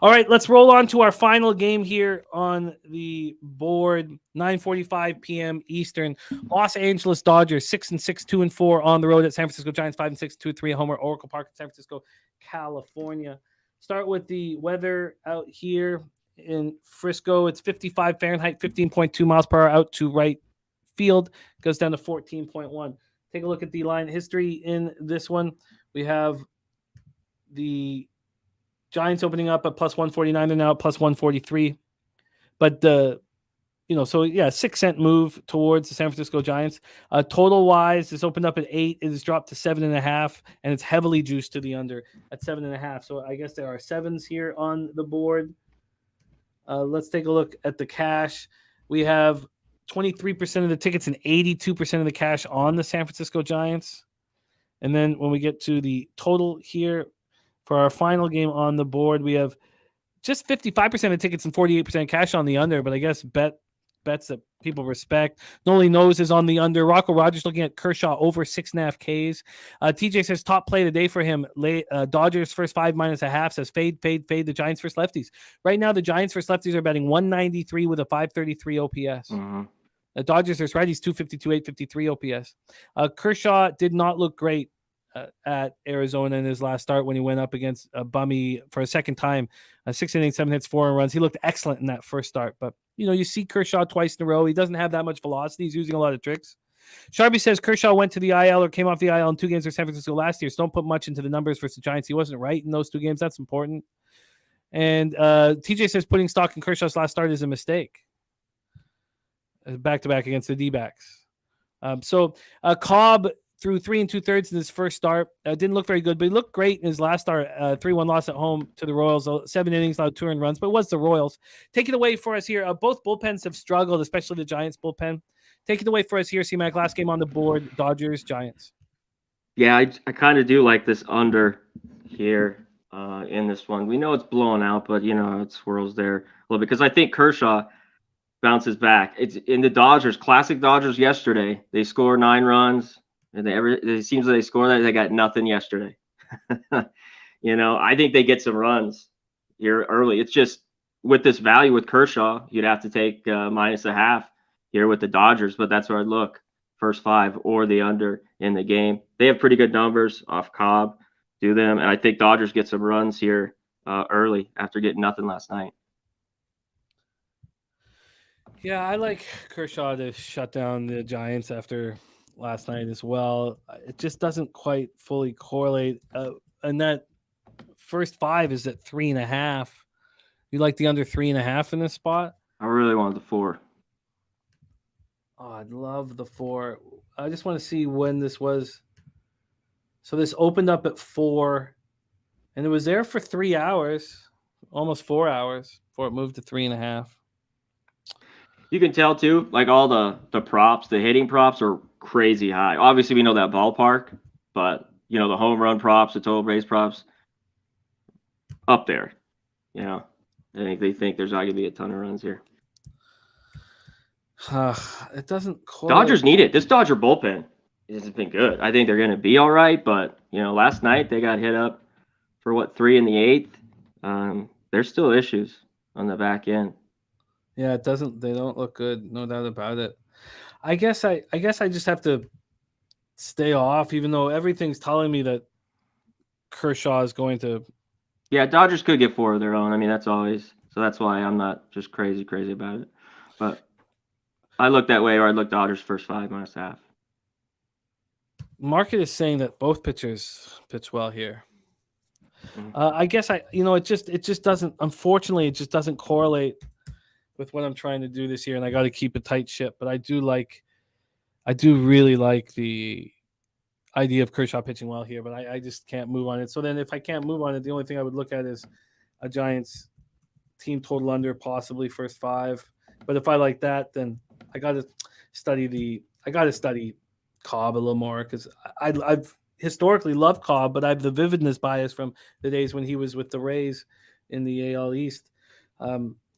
All right, let's roll on to our final game here on the board. 9:45 p.m. Eastern. Los Angeles Dodgers 6-6, 2-4 on the road at San Francisco Giants 5-6, 2-3 at home at Oracle Park in San Francisco, California. Start with the weather out here in Frisco. It's 55 Fahrenheit, 15.2 miles per hour out to right field. Goes down to 14.1. Take a look at the line history in this one. We have the Giants opening up at plus 149. They're now at plus 143. But 6-cent move towards the San Francisco Giants. Total wise, this opened up at 8. It has dropped to 7.5, and it's heavily juiced to the under at 7.5. So I guess there are 7s here on the board. Let's take a look at the cash. We have 23% of the tickets and 82% of the cash on the San Francisco Giants. And then when we get to the total here for our final game on the board, we have just 55% of tickets and 48% cash on the under, but I guess bets that people respect. Noli Knows is on the under. Rocco Rogers looking at Kershaw over 6.5 Ks. TJ says top play of the day for him. Dodgers first 5 minus a half. Says fade. The Giants first lefties. Right now, the Giants first lefties are betting 193 with a 533 OPS. The Dodgers first righties 252, 853 OPS. Kershaw did not look great at Arizona in his last start when he went up against Bummy for a second time. 6 innings, 7 hits, 4 runs. He looked excellent in that first start, but you see Kershaw twice in a row. He doesn't have that much velocity. He's using a lot of tricks. Sharpie says Kershaw went to the IL or came off the IL in 2 games for San Francisco last year. So don't put much into the numbers versus the Giants. He wasn't right in those 2 games. That's important. And TJ says putting stock in Kershaw's last start is a mistake. Back-to-back against the D-backs. Cobb threw 3 2/3 in his first start. Didn't look very good, but he looked great in his last start. 3-1 loss at home to the Royals. 7 innings, allowed 2 earned runs, but it was the Royals. Take it away for us here. Both bullpens have struggled, especially the Giants bullpen. Take it away for us here, C-Mac. Last game on the board, Dodgers, Giants. Yeah, I kind of do like this under here in this one. We know it's blowing out, but it swirls there a little bit because I think Kershaw bounces back. It's in the Dodgers, classic Dodgers yesterday. They score 9 runs, and it seems like they score that. They got nothing yesterday. I think they get some runs here early. It's just with this value with Kershaw, you'd have to take -0.5 here with the Dodgers, but that's where I'd look. First 5 or the under in the game. They have pretty good numbers off Cobb. Do them, and I think Dodgers get some runs here early after getting nothing last night. Yeah, I like Kershaw to shut down the Giants after last night as well. It just doesn't quite fully correlate. And that first 5 is at 3.5. You like the under 3.5 in this spot? I really wanted the 4. Oh, I'd love the 4. I just want to see when this was. So this opened up at 4, and it was there for 3 hours, almost 4 hours, before it moved to 3.5. You can tell too, like all the props, the hitting props are crazy high. Obviously, we know that ballpark, but the home run props, the total base props, up there. I think they think there's not going to be a ton of runs here. It doesn't. Dodgers need it. This Dodger bullpen has been good. I think they're going to be all right, but last night they got hit up for 3 in the 8th. There's still issues on the back end. Yeah, it doesn't. They don't look good, no doubt about it. I guess I just have to stay off, even though everything's telling me that Kershaw is going to. Yeah, Dodgers could get 4 of their own. I mean, that's always so. That's why I'm not just crazy about it. But I look that way, or I look Dodgers first 5 -0.5. Market is saying that both pitchers pitch well here. I guess it just doesn't. Unfortunately, it just doesn't correlate with what I'm trying to do this year, and I got to keep a tight ship. But I do really like the idea of Kershaw pitching well here, but I just can't move on it. So then if I can't move on it, the only thing I would look at is a Giants team total under, possibly first 5. But if I like that, then I got to study Cobb a little more, because I've historically loved Cobb, but I have the vividness bias from the days when he was with the Rays in the AL East.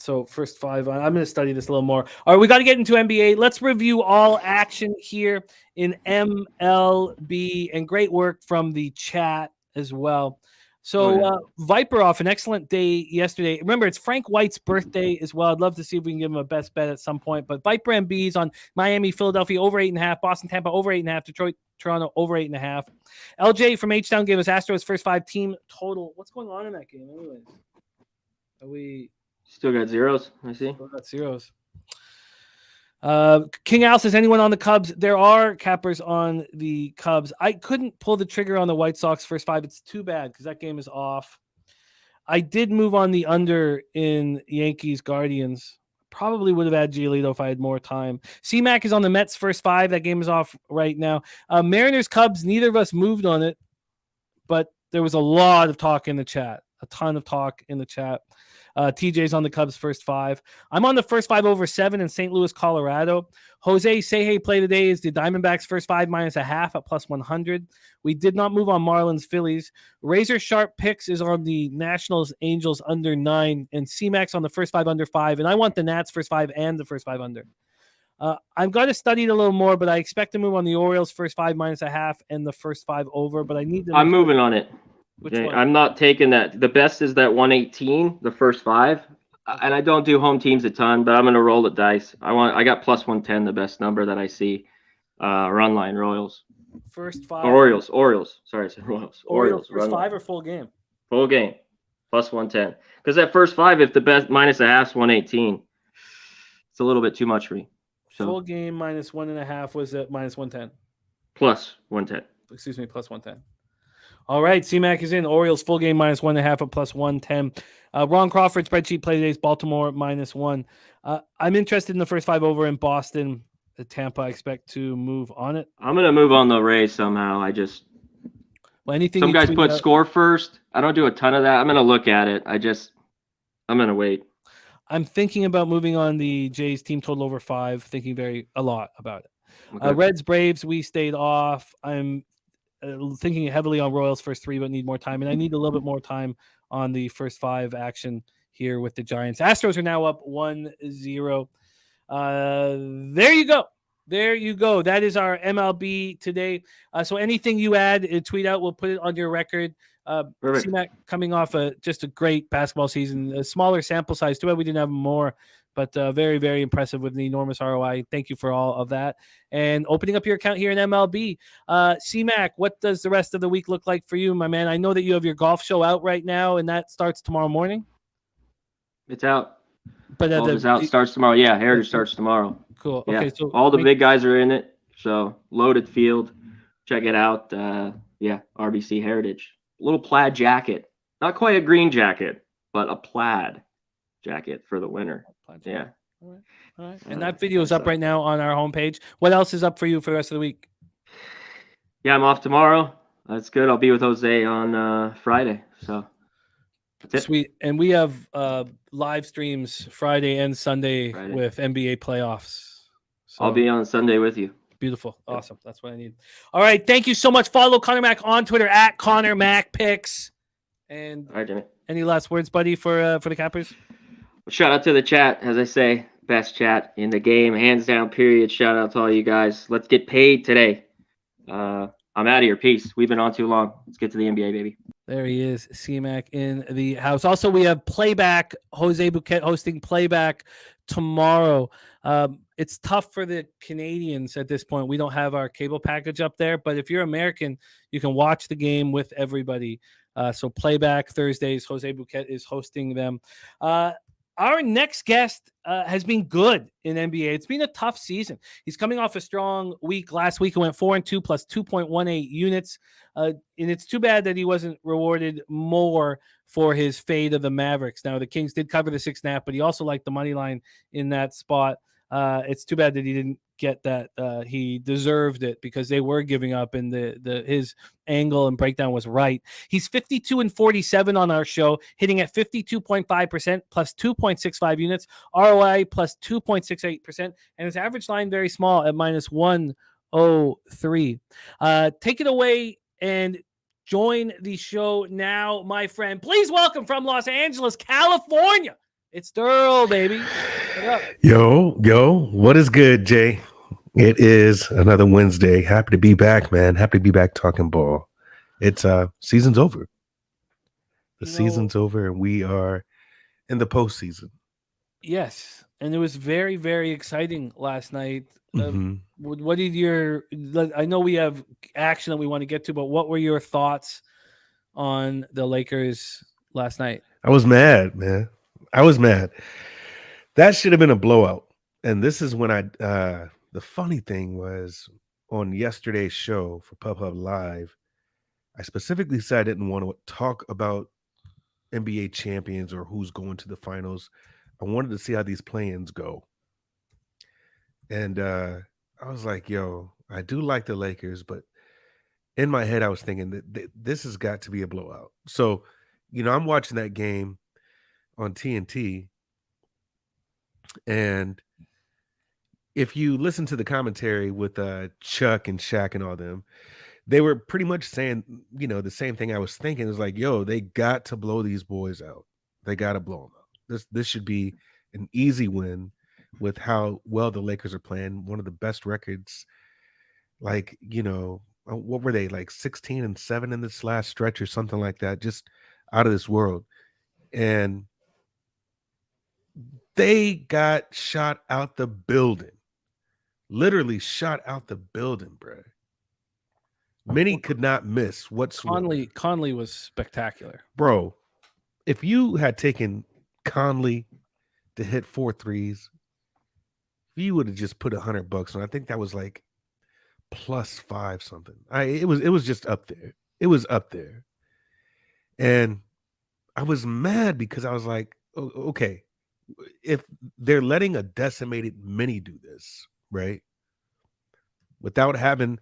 So first 5, I'm going to study this a little more. All right, we got to get into NBA. Let's review all action here in MLB, and great work from the chat as well. So Viper off an excellent day yesterday. Remember, it's Frank White's birthday as well. I'd love to see if we can give him a best bet at some point. But Viper MB's on Miami, Philadelphia over 8.5, Boston, Tampa over 8.5, Detroit, Toronto over 8.5. LJ from H-Town gave us Astros first 5 team total. What's going on in that game anyways? Are we... Still got zeros, I see. Still got zeros. King Al says, anyone on the Cubs? There are cappers on the Cubs. I couldn't pull the trigger on the White Sox first 5. It's too bad because that game is off. I did move on the under in Yankees Guardians. Probably would have had Giolito if I had more time. C-Mac is on the Mets first 5. That game is off right now. Mariners Cubs, neither of us moved on it, but there was a lot of talk in the chat. A ton of talk in the chat. TJ's on the Cubs first 5. I'm on the first 5 over 7 in St. Louis, Colorado. Jose Seje play today is the Diamondbacks first 5 -0.5 at +100. We did not move on Marlins Phillies. Razor Sharp Picks is on the Nationals Angels under 9, and C-Max on the first 5 under 5. And I want the Nats first 5 and the first 5 under. I've got to study it a little more, but I expect to move on the Orioles first 5 -0.5 and the first 5 over. But I need to. I'm moving on it. Which one? one? I'm not taking that. The best is that 118, the first 5. And I don't do home teams a ton, but I'm going to roll the dice. I got +110, the best number that I see. Run line, Royals. First 5. Orioles. Sorry, I said Royals. Orioles first 5 line. or full game? Full game. +110. Because that first 5, if the best -0.5 is 118, it's a little bit too much for me. So Full game -1.5 was at -110. +110. Excuse me, +110. All right, C-Mac is in. Orioles full game -1.5 at +110. Ron Crawford spreadsheet play today's Baltimore -1. I'm interested in the first 5 over in Boston. Tampa, I expect to move on it. I'm going to move on the Rays somehow. Anything some guys put score first. I don't do a ton of that. I'm going to look at it. I'm going to wait. I'm thinking about moving on the Jays team total over 5, thinking a lot about it. Okay. Reds, Braves, we stayed off. I'm thinking heavily on Royals first 3, but need more time. And I need a little bit more time on the first 5 action here with the Giants. Astros are now up 1-0. There you go. There you go. That is our MLB today. So anything you add, tweet out. We'll put it on your record. C-Mac coming off just a great basketball season. A smaller sample size. Too bad we didn't have more, but very, very impressive with an enormous ROI. Thank you for all of that. And opening up your account here in MLB. C-Mac, what does the rest of the week look like for you, my man? I know that you have your golf show out right now, and that starts tomorrow morning. It's out. But Golf is out. Starts tomorrow. Yeah, Heritage starts tomorrow. Cool. Yeah. Okay, so all the big guys are in it. So loaded field. Check it out. RBC Heritage. Little plaid jacket. Not quite a green jacket, but a plaid jacket for the winter. Yeah. All right. And that video is up right now on our homepage. What else is up for you for the rest of the week? Yeah, I'm off tomorrow. That's good. I'll be with Jose on Friday. So that's it. Sweet. And we have live streams Friday and Sunday with NBA playoffs. So I'll be on Sunday with you. Beautiful. Awesome. That's what I need. All right. Thank you so much. Follow Conor Mac on Twitter at Conor Mac Picks. And all right, Jimmy. Any last words, buddy, for the Cappers? Shout out to the chat. As I say, best chat in the game. Hands down, period. Shout out to all you guys. Let's get paid today. I'm out of here. Peace. We've been on too long. Let's get to the NBA, baby. There he is, C-Mac in the house. Also, we have playback. Jose Bouquet hosting playback tomorrow. It's tough for the Canadiens at this point. We don't have our cable package up there, but if you're American, you can watch the game with everybody. So playback Thursdays. Jose Bouquet is hosting them. Our next guest has been good in NBA. It's been a tough season. He's coming off a strong week. Last week, he went 4-2 plus 2.18 units. And it's too bad that he wasn't rewarded more for his fade of the Mavericks. Now, the Kings did cover the 6.5, but he also liked the money line in that spot. It's too bad that he didn't get that. He deserved it because they were giving up, and his angle and breakdown was right. He's 52-47 on our show, hitting at 52.5% plus 2.65 units, ROI plus 2.68%, and his average line very small at minus 103. Take it away and join the show now, my friend. Please welcome from Los Angeles, California. It's Derl, baby. What up? Yo, what is good, Jay? It is another Wednesday. Happy to be back, man. Happy to be back talking ball. It's season's over. The season's over, and we are in the postseason. Yes, and it was very, very exciting last night. What did I know we have action that we want to get to, but what were your thoughts on the Lakers last night? I was mad, man. I was mad. That should have been a blowout. And this is when the funny thing was on yesterday's show for Pub Live, I specifically said I didn't want to talk about NBA champions or who's going to the finals. I wanted to see how these play-ins go. And I was like, yo, I do like the Lakers, but in my head, I was thinking that this has got to be a blowout. So, I'm watching that game on TNT, and if you listen to the commentary with Chuck and Shaq and all them, they were pretty much saying, the same thing I was thinking. It was like, yo, they got to blow these boys out. They got to blow them out. This should be an easy win with how well the Lakers are playing. One of the best records. Like, what were they, like 16-7 in this last stretch or something like that? Just out of this world. And they got shot out the building. Literally shot out the building, bro. Many could not miss whatsoever. Conley was spectacular. Bro, if you had taken Conley to hit 4 threes, you would have just put $100 on. I think that was like +5 something. It was just up there. It was up there. And I was mad because I was like, okay, if they're letting a decimated mini do this, right? Without having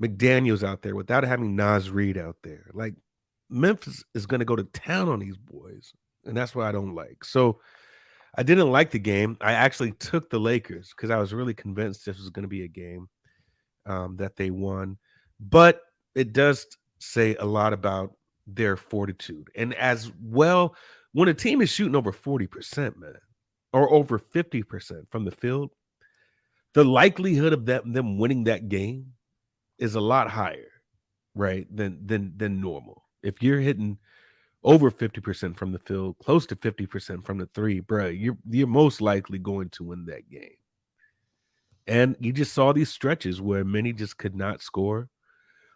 McDaniels out there, without having Naz Reid out there, like Memphis is going to go to town on these boys. And that's what I don't like. So I didn't like the game. I actually took the Lakers because I was really convinced this was going to be a game that they won. But it does say a lot about their fortitude. And as well, when a team is shooting over 40%, man, or over 50% from the field, the likelihood of them winning that game is a lot higher, right, than normal. If you're hitting over 50% from the field, close to 50% from the three, bro, you're most likely going to win that game. And you just saw these stretches where many just could not score.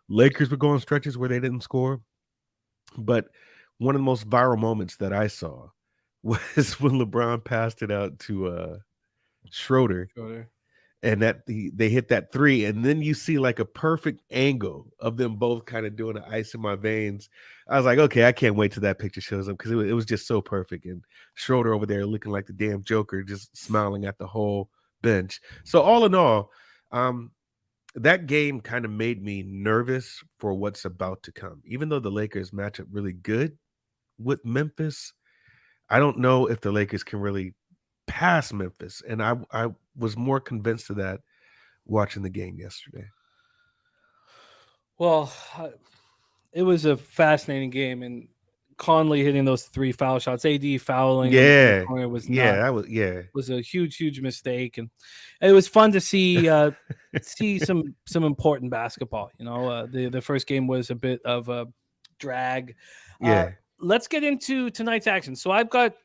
Lakers were going stretches where they didn't score. But one of the most viral moments that I saw was when LeBron passed it out to Schroeder. And that they hit that three, and then you see like a perfect angle of them both kind of doing the ice in my veins. I was like, okay, I can't wait till that picture shows up because it was just so perfect. And Schroeder over there looking like the damn Joker, just smiling at the whole bench. So all in all, that game kind of made me nervous for what's about to come. Even though the Lakers match up really good with Memphis, I don't know if the Lakers can really pass Memphis. And I was more convinced of that watching the game yesterday. Well, it was a fascinating game, and Conley hitting those 3 foul shots, AD fouling, Yeah, was was a huge mistake, and it was fun to see see some important basketball. You know, the first game was a bit of a drag. Let's get into tonight's action. So I've got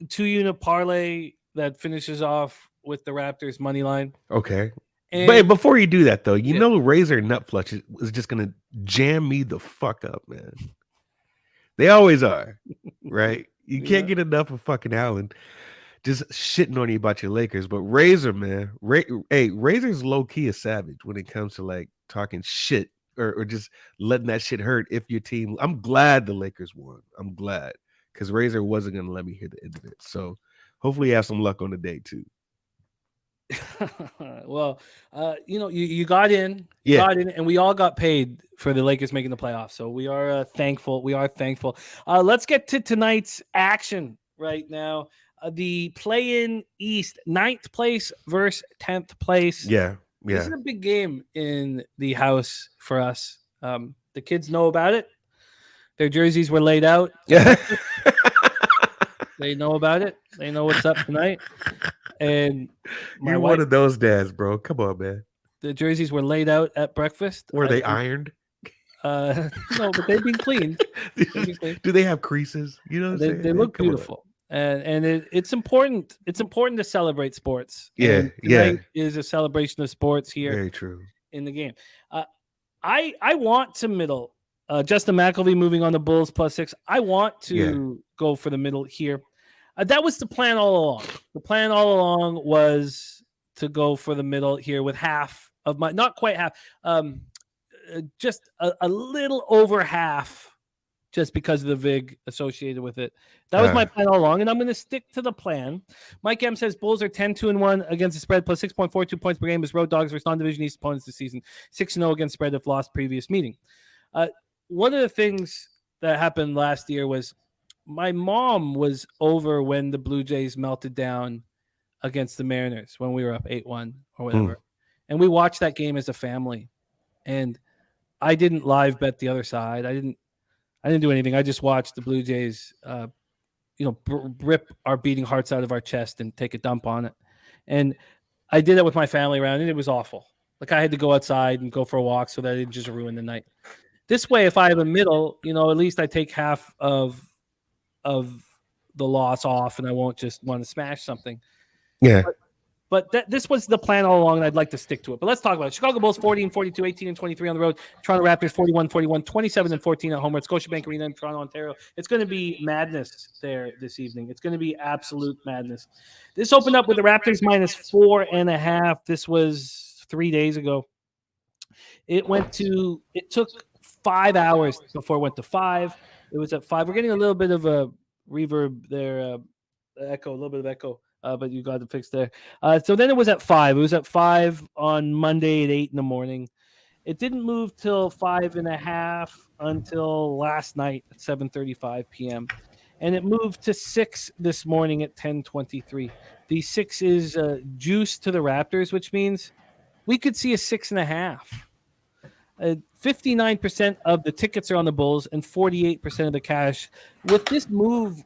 2-unit parlay that finishes off with the Raptors money line. Okay. But before you do that, though, you know Razor Nutflush is just going to jam me the fuck up, man. They always are, right? You can't get enough of fucking Allen just shitting on you about your Lakers. But Razor, man, Razor's low-key a savage when it comes to, like, talking shit or just letting that shit hurt if your team... I'm glad the Lakers won. I'm glad. Because Razor wasn't going to let me hear the end of it. So hopefully you have some luck on the day, too. Well, you got in, and we all got paid for the Lakers making the playoffs. So we are thankful. Let's get to tonight's action right now. The play-in East, 9th place versus 10th place. Yeah. This is a big game in the house for us. The kids know about it. Their jerseys were laid out. Yeah. They know about it. They know what's up tonight. And you're one of those dads, bro. Come on, man. The jerseys were laid out at breakfast. Were they ironed? No, but they've been cleaned. Do they have creases? You know, what I'm saying? They look beautiful, and it's important. It's important to celebrate sports. Yeah, tonight is a celebration of sports here. Very true. In the game, I want to middle. Justin McElvey moving on the Bulls +6. I want to go for the middle here. That was the plan all along. The plan all along was to go for the middle here with half of my, not quite half, just a little over half, just because of the VIG associated with it. That was my plan all along, and I'm going to stick to the plan. Mike M says Bulls are 10-2-1 against the spread, plus 6.42 points per game as road dogs versus non-division East opponents this season. 6-0 against spread if lost previous meeting. One of the things that happened last year was my mom was over when the Blue Jays melted down against the Mariners when we were up 8-1 or whatever. And we watched that game as a family. And I didn't live bet the other side. I didn't do anything. I just watched the Blue Jays, rip our beating hearts out of our chest and take a dump on it. And I did it with my family around, and it was awful. Like, I had to go outside and go for a walk so that it didn't just ruin the night. This way, if I have a middle, at least I take half of the loss off, and I won't just want to smash something. Yeah. But this was the plan all along, and I'd like to stick to it. But let's talk about it. Chicago Bulls 40-42, 18-23 on the road. Toronto Raptors 41-41, 27-14 at home at Scotiabank Arena in Toronto, Ontario. It's going to be madness there this evening. It's going to be absolute madness. This opened up with the Raptors -4.5. This was 3 days ago. It took 5 hours before it went to 5. It was at 5. We're getting a little bit of a reverb there, echo, a little bit of echo. But you got to fix there. So then it was at 5. It was at 5 on Monday at 8 in the morning. It didn't move till 5.5 until last night at 7:35 p.m. And it moved to 6 this morning at 10:23. The 6 is juice to the Raptors, which means we could see a 6.5. 59% of the tickets are on the Bulls and 48% of the cash. With this move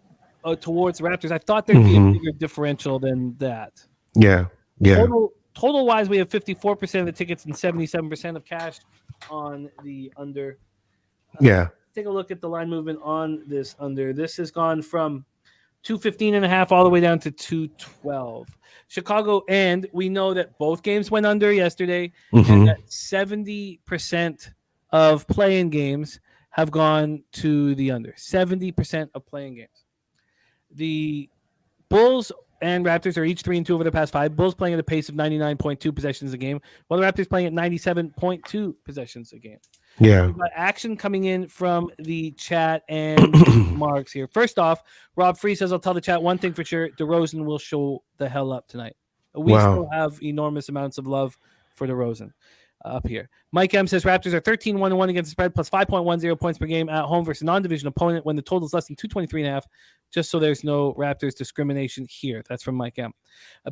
towards the Raptors, I thought there'd be a bigger differential than that. Yeah. Yeah. Total wise, we have 54% of the tickets and 77% of cash on the under. Yeah. Take a look at the line movement on this under. This has gone from 215.5 all the way down to 212. Chicago, and we know that both games went under yesterday, and that 70% of play-in games have gone to the under. 70% of play-in games. The Bulls and Raptors are each 3-2 over the past 5. Bulls playing at a pace of 99.2 possessions a game, while the Raptors playing at 97.2 possessions a game. Yeah. We've got action coming in from the chat and Marks here. First off, Rob Free says, I'll tell the chat one thing for sure. DeRozan will show the hell up tonight. We still have enormous amounts of love for DeRozan up here. Mike M says Raptors are 13-1-1 against the spread, plus 5.10 points per game at home versus a non-division opponent when the total is less than 223.5. Just so there's no Raptors discrimination here. That's from Mike M.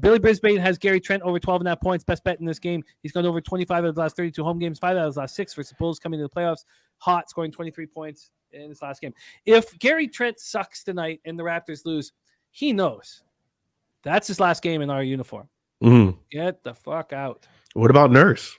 Billy Brisbane has Gary Trent over 12.5 points. Best bet in this game. He's gone over 25 out of the last 32 home games, 5 out of the last 6 versus Bulls coming to the playoffs. Hot, scoring 23 points in his last game. If Gary Trent sucks tonight and the Raptors lose, he knows that's his last game in our uniform. Get the fuck out. What about Nurse?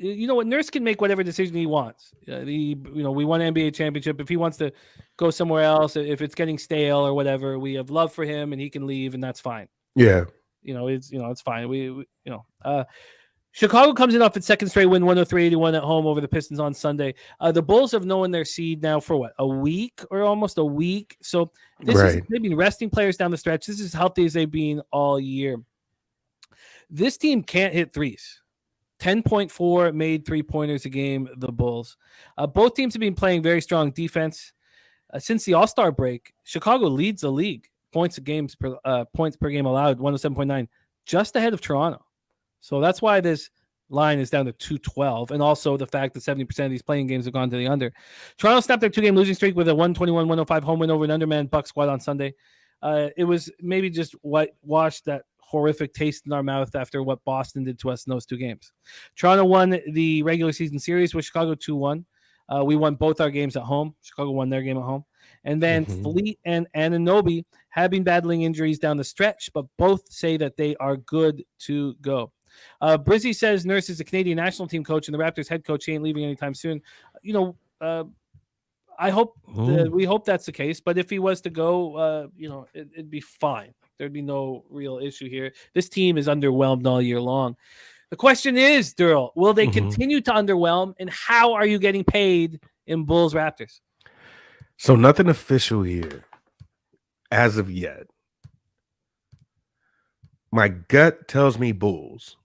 You know what? Nurse can make whatever decision he wants. We won an NBA championship. If he wants to go somewhere else, if it's getting stale or whatever, we have love for him and he can leave, and that's fine. Yeah. It's fine. Chicago comes in off its second straight win, 103-81 at home over the Pistons on Sunday. The Bulls have known their seed now for what, a week or almost a week. So they've been resting players down the stretch. This is as healthy as they've been all year. This team can't hit threes. 10.4 made three-pointers a game, the Bulls. Both teams have been playing very strong defense. Since the All-Star break, Chicago leads the league. Points per game allowed, 107.9, just ahead of Toronto. So that's why this line is down to 212, and also the fact that 70% of these playing games have gone to the under. Toronto snapped their 2-game losing streak with a 121-105 home win over an undermanned Bucks squad on Sunday. It was maybe just washed that horrific taste in our mouth after what Boston did to us in those 2 games. Toronto won the regular season series with Chicago 2-1. We won both our games at home. Chicago won their game at home. And then Fleet and Anunoby have been battling injuries down the stretch, but both say that they are good to go. Brizzy says Nurse is the Canadian national team coach and the Raptors head coach. He ain't leaving anytime soon. I hope we hope that's the case. But if he was to go, it'd be fine. There'd be no real issue here. This team is underwhelmed all year long. The question is, Derl, will they continue to underwhelm? And how are you getting paid in Bulls Raptors? So nothing official here as of yet. My gut tells me Bulls.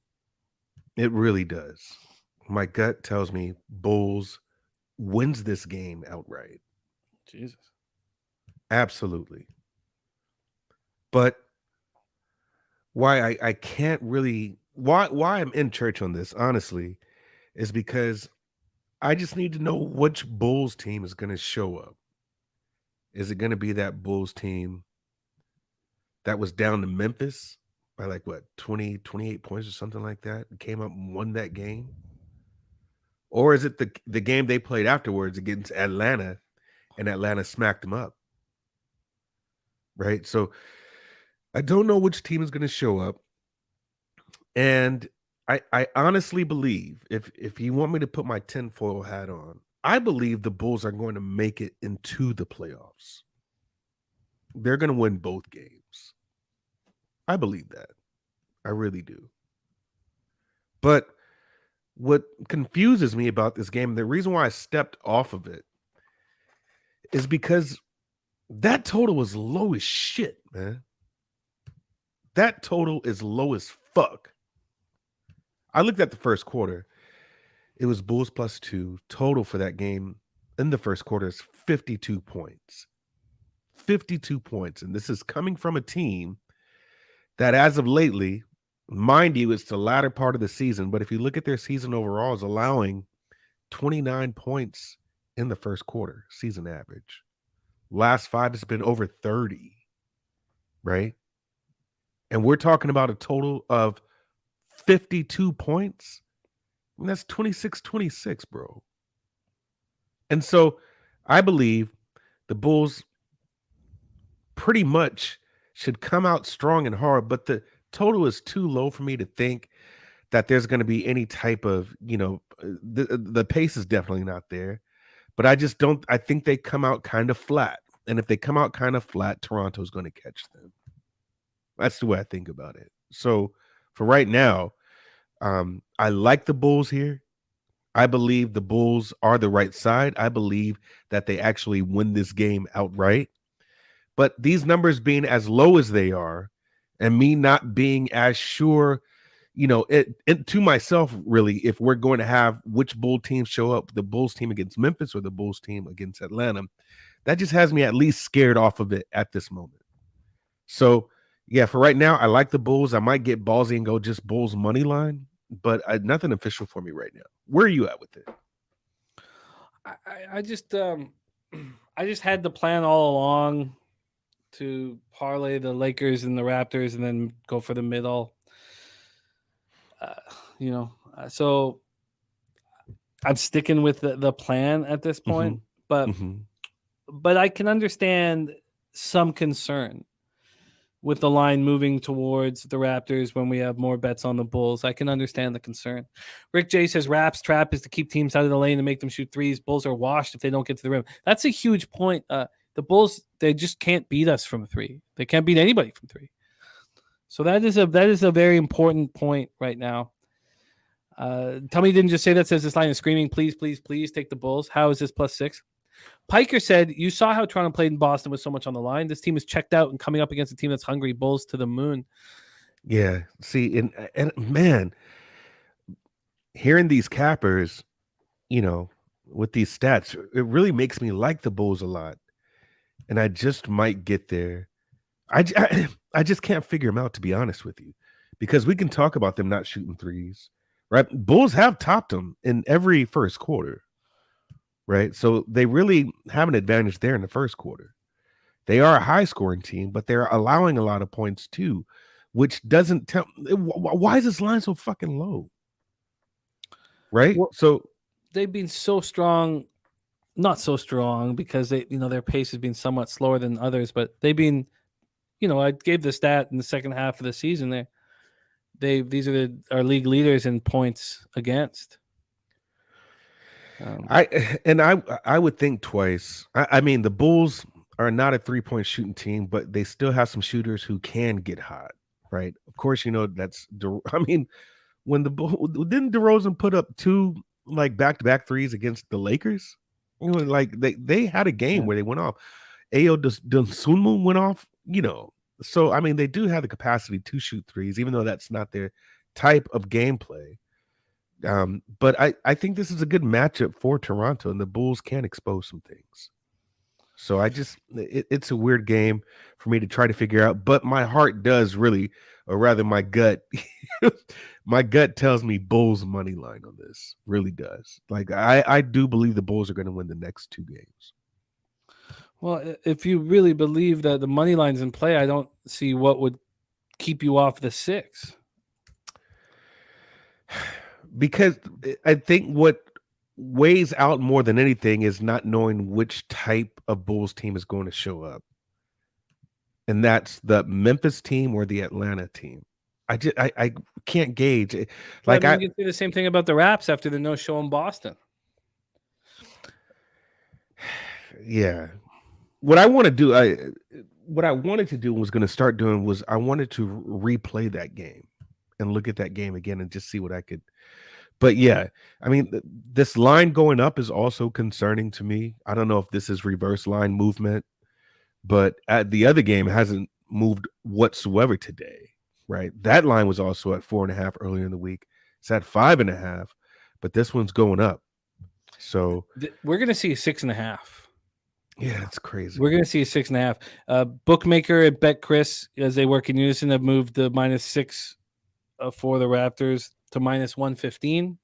It really does. My gut tells me Bulls wins this game outright. Jesus. Absolutely. But why I can't really why I'm in church on this, honestly, is because I just need to know which Bulls team is going to show up. Is it going to be that Bulls team that was down to Memphis by 20, 28 points or something like that, and came up and won that game? Or is it the game they played afterwards against Atlanta, and Atlanta smacked them up? Right? So I don't know which team is going to show up. And I honestly believe, if you want me to put my tinfoil hat on, I believe the Bulls are going to make it into the playoffs. They're going to win both games. I believe that. I really do. But what confuses me about this game, the reason why I stepped off of it, is because that total is low as shit, man. That total is low as fuck. I looked at the first quarter. It was Bulls +2. Total for that game in the first quarter is 52 points. 52 points. And this is coming from a team that, as of lately, mind you, it's the latter part of the season, but if you look at their season overall, is allowing 29 points in the first quarter, season average. Last 5 has been over 30, right? And we're talking about a total of 52 points And that's 26-26, bro. And so I believe the Bulls pretty much should come out strong and hard, but the total is too low for me to think that there's going to be any type of, the pace is definitely not there. But I just don't. I think they come out kind of flat. And if they come out kind of flat, Toronto's going to catch them. That's the way I think about it. So for right now, I like the Bulls here. I believe the Bulls are the right side. I believe that they actually win this game outright. But these numbers being as low as they are, and me not being as sure, it to myself, really, if we're going to have which Bull teams show up, the Bulls team against Memphis or the Bulls team against Atlanta, that just has me at least scared off of it at this moment. So, yeah, for right now, I like the Bulls. I might get ballsy and go just Bulls money line, but nothing official for me right now. Where are you at with it? I just had the plan all along to parlay the Lakers and the Raptors and then go for the middle. So I'm sticking with the plan at this point, but I can understand some concern with the line moving towards the Raptors when we have more bets on the Bulls. I can understand the concern. Rick J says Raps trap is to keep teams out of the lane and make them shoot threes. Bulls are washed if they don't get to the rim. That's a huge point. The Bulls, they just can't beat us from three. They can't beat anybody from three. So that is a very important point right now. Tell me you didn't just say that. Says this line is screaming, please, please, please take the Bulls. How is this +6? Piker said, you saw how Toronto played in Boston with so much on the line. This team is checked out and coming up against a team that's hungry. Bulls to the moon. Yeah. See, and man, hearing these cappers, with these stats, it really makes me like the Bulls a lot. And I just might get there. I just can't figure them out, to be honest with you, because we can talk about them not shooting threes, right? Bulls have topped them in every first quarter, right? So they really have an advantage there in the first quarter. They are a high scoring team, but they're allowing a lot of points too, which doesn't tell. Why is this line so fucking low? Right? Well, so they've been so strong, not so strong because they, their pace has been somewhat slower than others, but they've been, I gave the stat in the second half of the season there. These are our league leaders in points against. I would think twice. I mean, the Bulls are not a 3-point shooting team, but they still have some shooters who can get hot, right? Of course, that's. I mean, when didn't DeRozan put up 2 back-to-back threes against the Lakers? They had a game where they went off. Ayo Dosunmu went off. So I mean, they do have the capacity to shoot threes, even though that's not their type of gameplay. But I think this is a good matchup for Toronto, and the Bulls can expose some things. So it's a weird game for me to try to figure out, but my heart does really, or rather my gut, my gut tells me Bulls money line on this, really does. I do believe the Bulls are going to win the next 2 games. Well, if you really believe that the money line's in play, I don't see what would keep you off the 6. Because I think what weighs out more than anything is not knowing which type of Bulls team is going to show up. And that's the Memphis team or the Atlanta team. I can't gauge. You can say the same thing about the Raps after the no-show in Boston. Yeah. What I wanted to do was going to start doing was I wanted to replay that game and look at that game again and just see what I could. But yeah, I mean, this line going up is also concerning to me. I don't know if this is reverse line movement, but the other game hasn't moved whatsoever today, right? That line was also at 4.5 earlier in the week. It's at 5.5, but this one's going up. So we're going to see a 6.5. Yeah, it's crazy. We're going to see a 6.5. Bookmaker at Bet Chris, as they work in unison, have moved the -6 for the Raptors to -115.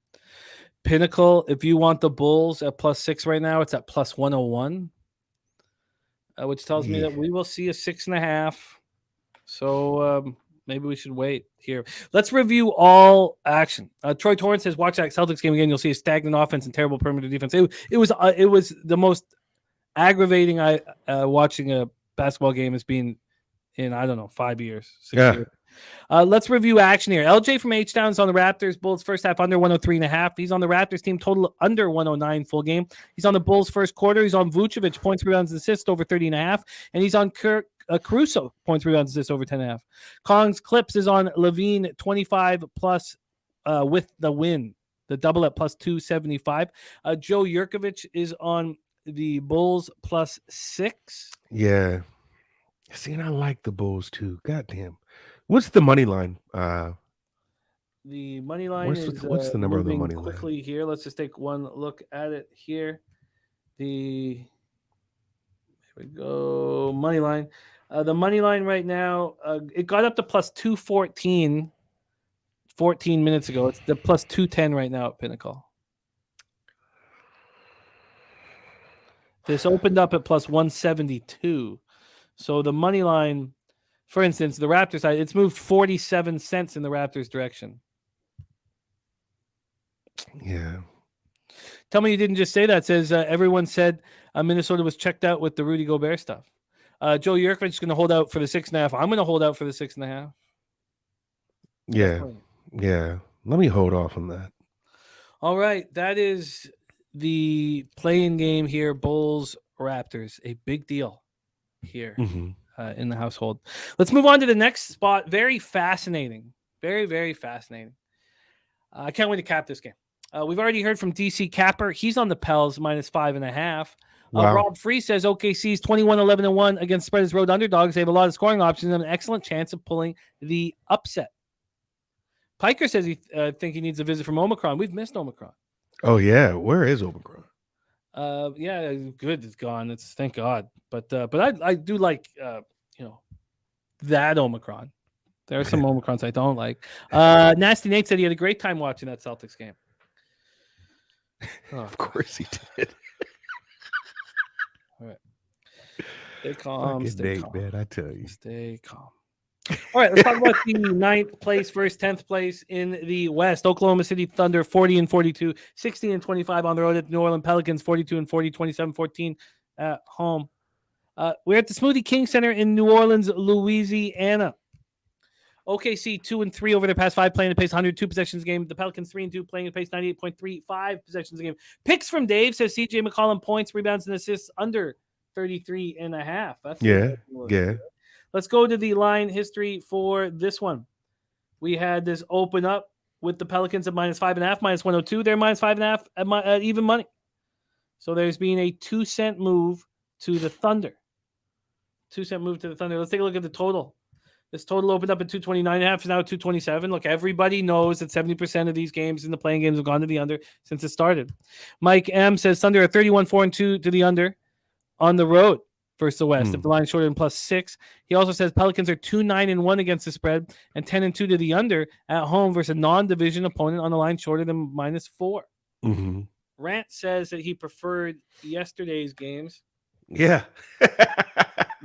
Pinnacle, if you want the Bulls at +6 right now, it's at +101, which tells me that we will see a 6.5. So Maybe we should wait here. Let's review all action. Troy Torrance says, watch that Celtics game again. You'll see a stagnant offense and terrible perimeter defense. It was the most aggravating watching a basketball game has been in, I don't know, 5 years, 6 years. Let's review action here. LJ from H-Town is on the Raptors. Bulls first half under 103.5. He's on the Raptors team total under 109 full game. He's on the Bulls first quarter. He's on Vucevic, points, rebounds, and assists over 30.5. And he's on Caruso, points, rebounds, assists over 10.5. Collins Clips is on Levine 25 plus with the win. The double at plus 275. Joe Yurkovich is on the Bulls plus 6. Yeah. See, and I like the Bulls too. Goddamn. What's the money line? The money line what's the number of the money line? Quickly here. Let's just take one look at it here. Here we go. Money line. The money line right now, it got up to plus 214 14 minutes ago. It's the plus 210 right now at Pinnacle. This opened up at plus 172. So the money line, for instance, the Raptors side, it's moved 47 cents in the Raptors direction. Yeah. Tell me you didn't just say that. It says everyone said Minnesota was checked out with the Rudy Gobert stuff. Joe Yurkovich is going to hold out for the 6.5. I'm going to hold out for the 6.5. Yeah. Yeah. Let me hold off on that. All right. That is the play-in game here. Bulls, Raptors. A big deal here in the household. Let's move on to the next spot. Very fascinating. Very, very fascinating. I can't wait to cap this game. We've already heard from DC Capper. He's on the Pels minus 5.5. Wow. Rob Free says OKC's 21-11-1 against spread as road underdogs. They have a lot of scoring options and an excellent chance of pulling the upset. Piker says he think he needs a visit from Omicron. We've missed Omicron. Oh yeah, where is Omicron? Yeah, good. It's gone. It's thank God. But I do like that Omicron. There are some Omicrons I don't like. Nasty Nate said he had a great time watching that Celtics game. Oh, of course he did. All right. Stay calm. Stay calm. Man, I tell you. Stay calm. All right, let's talk about the 9th place versus 10th place in the West. Oklahoma City Thunder 40-42, 16-25 on the road at New Orleans Pelicans 42-40, 27-14 at home. We're at the Smoothie King Center in New Orleans, Louisiana. OKC 2-3 over their past 5, playing at pace 102 possessions a game. The Pelicans 3-2, playing at pace 98.35 possessions a game. Picks from Dave says CJ McCollum points, rebounds, and assists under 33.5. That's yeah. Let's go to the line history for this one. We had this open up with the Pelicans at minus 5.5, minus 102. They're minus 5.5 at even money. So there's been a 2-cent move to the Thunder. 2-cent move to the Thunder. Let's take a look at the total. This total opened up at 229.5, is now at 227. Look, everybody knows that 70% of these games in the playing games have gone to the under since it started. Mike M says Thunder are 31-4-2 to the under on the road versus the West. If the line is shorter than plus 6. He also says Pelicans are 2-9-1 against the spread and 10-2 to the under at home versus a non-division opponent on the line shorter than minus 4. Rant says that he preferred yesterday's games. Yeah.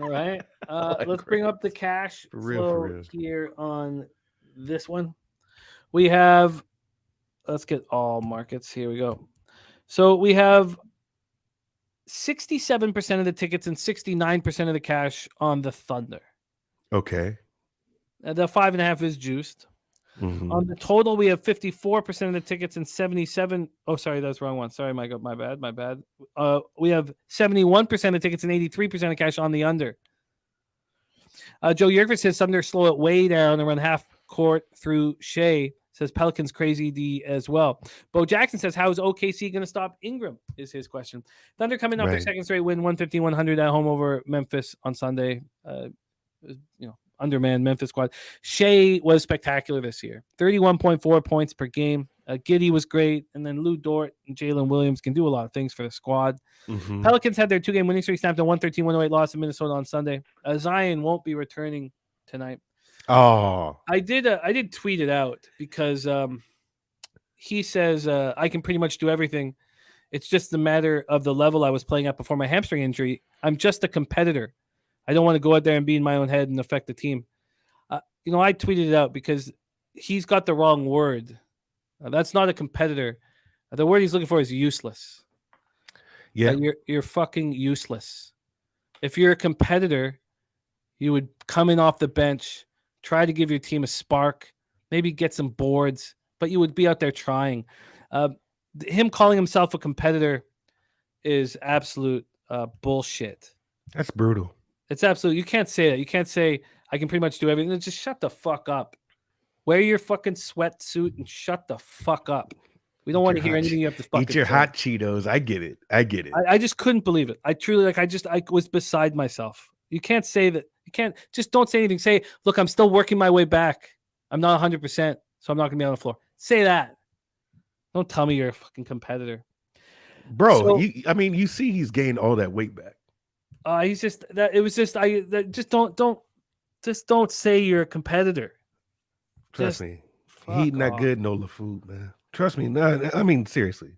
All right. Let's bring up the cash flow here on this one. We have, let's get all markets. Here we go. So we have 67% of the tickets and 69% of the cash on the Thunder. Okay. The 5.5 is juiced. On the total, we have 54% of the tickets and 77. Oh, sorry, that's the wrong one. Sorry, my bad. We have 71% of tickets and 83% of cash on the under. Joe Yurkovich says Thunder slow it way down and run half court through Shea. Says Pelicans crazy D as well. Bo Jackson says, how is OKC going to stop Ingram? Is his question. Thunder coming off their second straight win, 115-100 at home over Memphis on Sunday. Undermanned Memphis squad. Shea was spectacular this year. 31.4 points per game. Giddey was great. And then Lou Dort and Jalen Williams can do a lot of things for the squad. Pelicans had their 2-game winning streak snapped, a 113-108 loss in Minnesota on Sunday. Zion won't be returning tonight. Oh, I did tweet it out because he says I can pretty much do everything. It's just a matter of the level I was playing at before my hamstring injury. I'm just a competitor. I don't want to go out there and be in my own head and affect the team. I tweeted it out because he's got the wrong word. That's not a competitor. The word he's looking for is useless. Yeah. You're fucking useless. If you're a competitor, you would come in off the bench, try to give your team a spark, maybe get some boards, but you would be out there trying. Him calling himself a competitor is absolute bullshit. That's brutal. It's absolute. You can't say that. You can't say I can pretty much do everything. Just shut the fuck up. Wear your fucking sweatsuit and shut the fuck up. We don't want to hear anything you have to fucking eat your say. hot Cheetos. I get it. I just couldn't believe it. I truly I was beside myself. You can't say that. You can't just don't say anything. Say, look, I'm still working my way back. I'm not 100%, so I'm not gonna be on the floor. Say that. Don't tell me you're a fucking competitor, bro. So, you see, he's gained all that weight back. He's just that. It was just just don't say you're a competitor. Trust me, he eating that good Nola food, man. Trust me. No, I mean, seriously.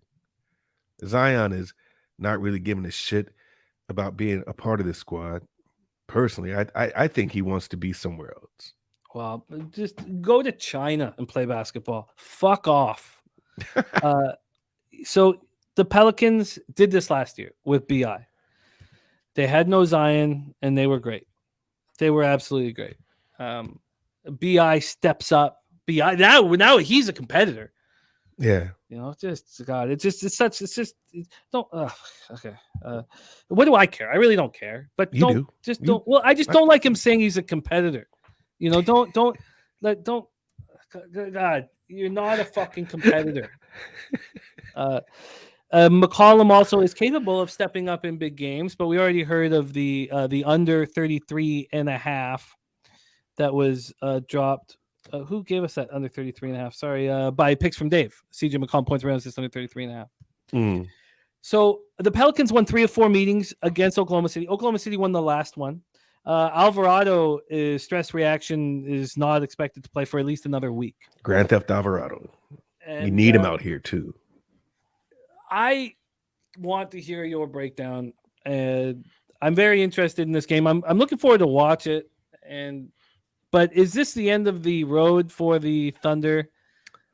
Zion is not really giving a shit about being a part of this squad. Personally, I think he wants to be somewhere else. Well, just go to China and play basketball. Fuck off. So the Pelicans did this last year with BI. They had no Zion, and they were great. They were absolutely great. BI steps up. BI now he's a competitor. Yeah. Just God, it's just don't. Okay. What do I care? I really don't care. But you don't do. Don't. Well, I just don't like him saying he's a competitor. Don't. God, you're not a fucking competitor. McCollum also is capable of stepping up in big games, but we already heard of the under 33.5 that was dropped. Who gave us that under 33.5? Sorry, by picks from Dave. CJ McCollum points around this under 33.5. So the Pelicans won 3 of 4 meetings against Oklahoma City. Oklahoma City won the last one. Alvarado is stress reaction is not expected to play for at least another week. Grand Theft Alvarado. You need him out here too. I want to hear your breakdown. I'm very interested in this game. I'm looking forward to watch it. But is this the end of the road for the Thunder?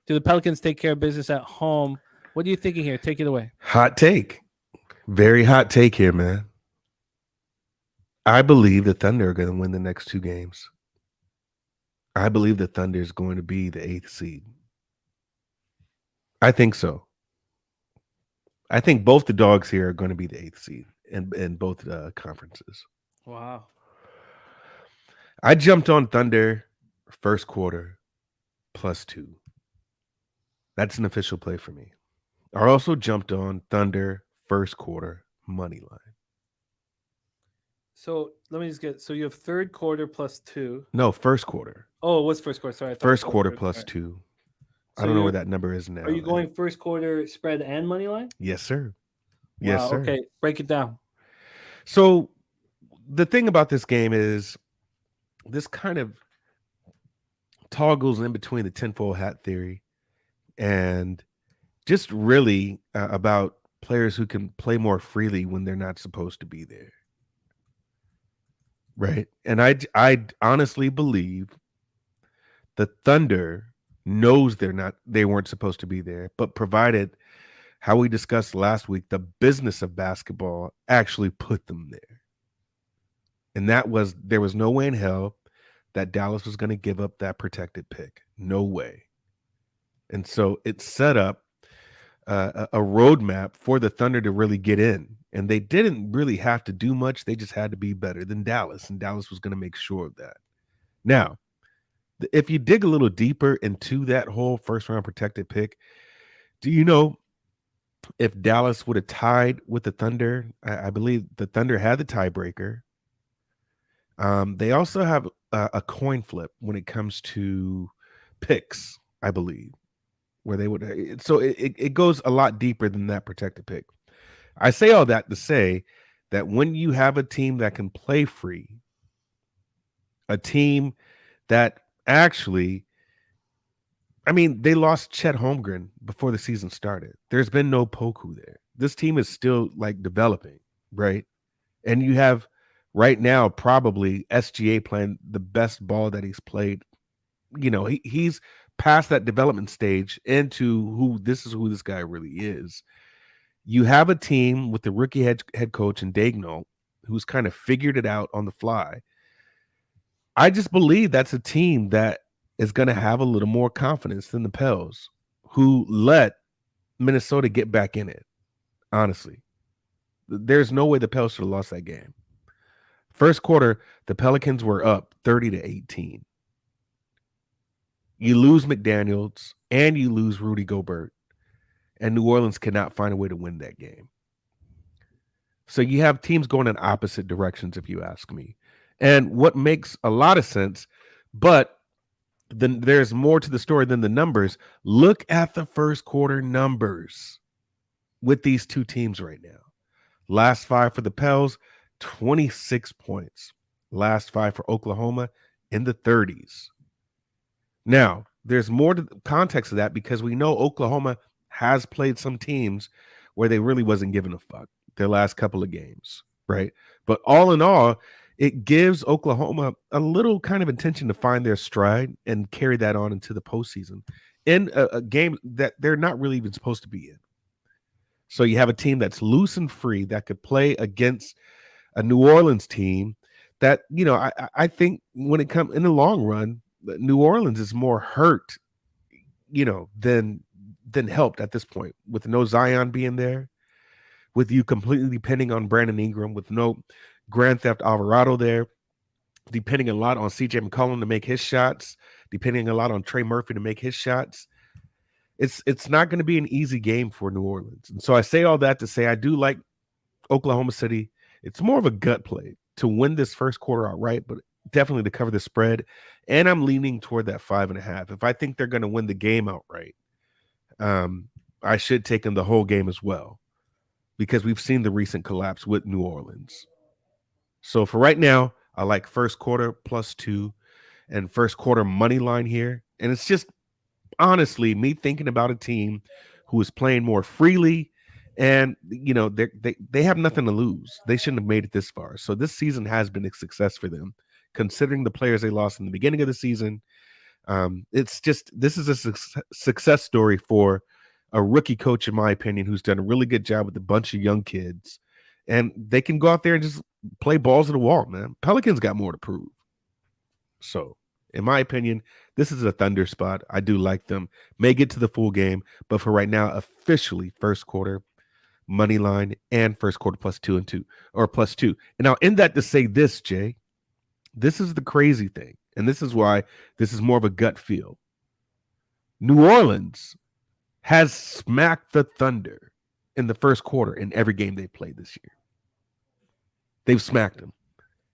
Do the Pelicans take care of business at home? What are you thinking here? Take it away. Hot take. Very hot take here, man. I believe the Thunder are going to win the next 2 games. I believe the Thunder is going to be the 8th seed. I think so. I think both the dogs here are going to be the 8th seed in both conferences. Wow. I jumped on Thunder first quarter +2. That's an official play for me. I also jumped on Thunder first quarter money line. So let me just get. So you have third quarter +2. No, first quarter. Oh, what's first quarter? Sorry, first quarter +2. I don't know where that number is now. Are you going first quarter spread and money line? Yes, sir. Wow, Yes, sir. Okay, break it down. So the thing about this game is this kind of toggles in between the tinfoil hat theory and just really about players who can play more freely when they're not supposed to be there. Right. And I honestly believe the Thunder knows they weren't supposed to be there, but provided how we discussed last week, the business of basketball actually put them there. And there was no way in hell that Dallas was going to give up that protected pick. No way. And so it set up a roadmap for the Thunder to really get in. And they didn't really have to do much. They just had to be better than Dallas. And Dallas was going to make sure of that. Now, if you dig a little deeper into that whole first round protected pick, do you know if Dallas would have tied with the Thunder? I believe the Thunder had the tiebreaker. They also have a coin flip when it comes to picks, I believe, where they would. So it goes a lot deeper than that protected pick. I say all that to say that when you have a team that can play free, a team that actually, I mean, they lost Chet Holmgren before the season started. There's been no Poku there. This team is still like developing, right? And you have right now probably SGA playing the best ball that he's played he's past that development stage into who this guy really is. You have a team with the rookie head coach in Daigneault who's kind of figured it out on the fly. I just believe that's a team that is going to have a little more confidence than the Pels, who let Minnesota get back in it. Honestly, there's no way the Pels should have lost that game. First quarter, the Pelicans were up 30-18. You lose McDaniels and you lose Rudy Gobert, and New Orleans cannot find a way to win that game. So you have teams going in opposite directions, if you ask me. And what makes a lot of sense, but then there's more to the story than the numbers. Look at the first quarter numbers with these two teams right now. Last five for the Pels, 26 points. Last five for Oklahoma, in the 30s. Now, there's more to the context of that because we know Oklahoma has played some teams where they really wasn't giving a fuck their last couple of games, right? But all in all, it gives Oklahoma a little kind of intention to find their stride and carry that on into the postseason in a game that they're not really even supposed to be in. So you have a team that's loose and free that could play against a New Orleans team that, I think when it comes in the long run, New Orleans is more hurt, than helped at this point, with no Zion being there, with you completely depending on Brandon Ingram, with no Grand Theft Alvarado there, depending a lot on CJ McCollum to make his shots, depending a lot on Trey Murphy to make his shots. It's not going to be an easy game for New Orleans. And so I say all that to say I do like Oklahoma City. It's more of a gut play to win this first quarter outright, but definitely to cover the spread. And I'm leaning toward that 5.5. If I think they're going to win the game outright, I should take them the whole game as well, because we've seen the recent collapse with New Orleans. So for right now, I like first quarter +2 and first quarter money line here. And it's just honestly me thinking about a team who is playing more freely, and they have nothing to lose. They shouldn't have made it this far. So this season has been a success for them, considering the players they lost in the beginning of the season. This is a success story for a rookie coach, in my opinion, who's done a really good job with a bunch of young kids, and they can go out there and just play balls to the wall, man. Pelicans got more to prove. So, in my opinion, this is a Thunder spot. I do like them. May get to the full game, but for right now, officially first quarter money line and first quarter +2 and 2 or +2. And I'll end that to say this, Jay. This is the crazy thing, and this is why this is more of a gut feel. New Orleans has smacked the Thunder in the first quarter in every game they've played this year. They've smacked them.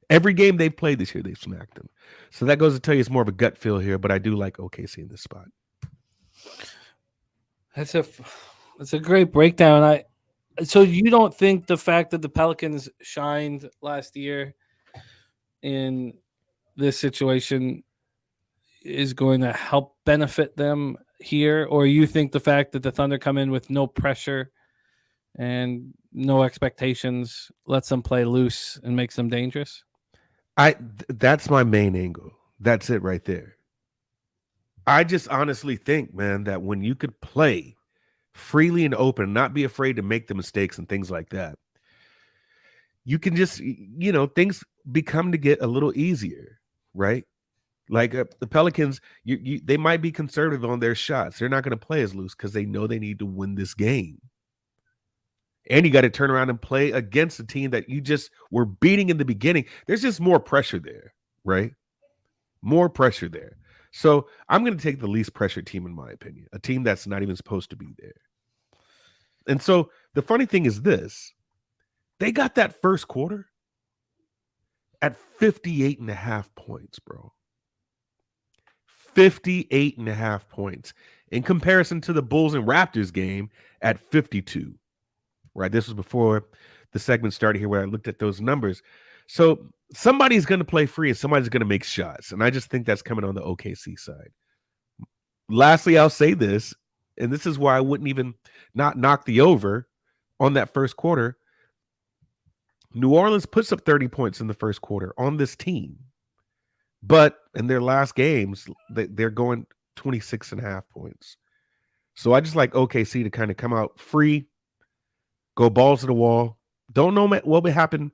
Every game they've played this year, they've smacked them. So that goes to tell you it's more of a gut feel here, but I do like OKC in this spot. That's a great breakdown. So you don't think the fact that the Pelicans shined last year in this situation is going to help benefit them here, or you think the fact that the Thunder come in with no pressure and no expectations lets them play loose and makes them dangerous? That's my main angle. That's it right there. I just honestly think, man, that when you could play freely and open, not be afraid to make the mistakes and things like that, you can just, things become to get a little easier, right? Like the Pelicans, they might be conservative on their shots. They're not going to play as loose because they know they need to win this game. And you got to turn around and play against a team that you just were beating in the beginning. There's just more pressure there, right? More pressure there. So I'm going to take the least pressure team, in my opinion, a team that's not even supposed to be there. And so the funny thing is this. They got that first quarter at 58.5 points, bro. 58.5 points in comparison to the Bulls and Raptors game at 52. Right, this was before the segment started here where I looked at those numbers. So somebody's going to play free and somebody's going to make shots. And I just think that's coming on the OKC side. Lastly, I'll say this, and this is why I wouldn't even not knock the over on that first quarter. New Orleans puts up 30 points in the first quarter on this team. But in their last games, they're going 26.5 points. So I just like OKC to kind of come out free, go balls to the wall. Don't know what will happen,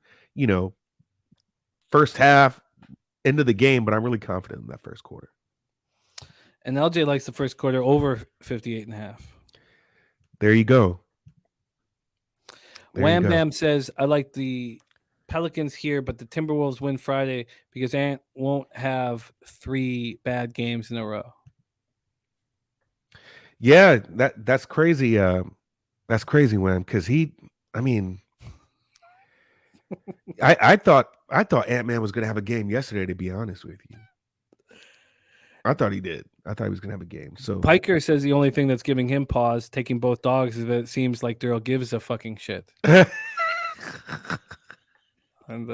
first half, end of the game, but I'm really confident in that first quarter. And LJ likes the first quarter over 58.5. There you go. Wham Bam says, I like the Pelicans here, but the Timberwolves win Friday because Ant won't have 3 bad games in a row. Yeah, that's crazy. That's crazy, Wham, because I thought Ant-Man was gonna have a game yesterday, to be honest with you. I thought he did. I thought he was gonna have a game. So Piker says the only thing that's giving him pause taking both dogs is that it seems like Derl gives a fucking shit. And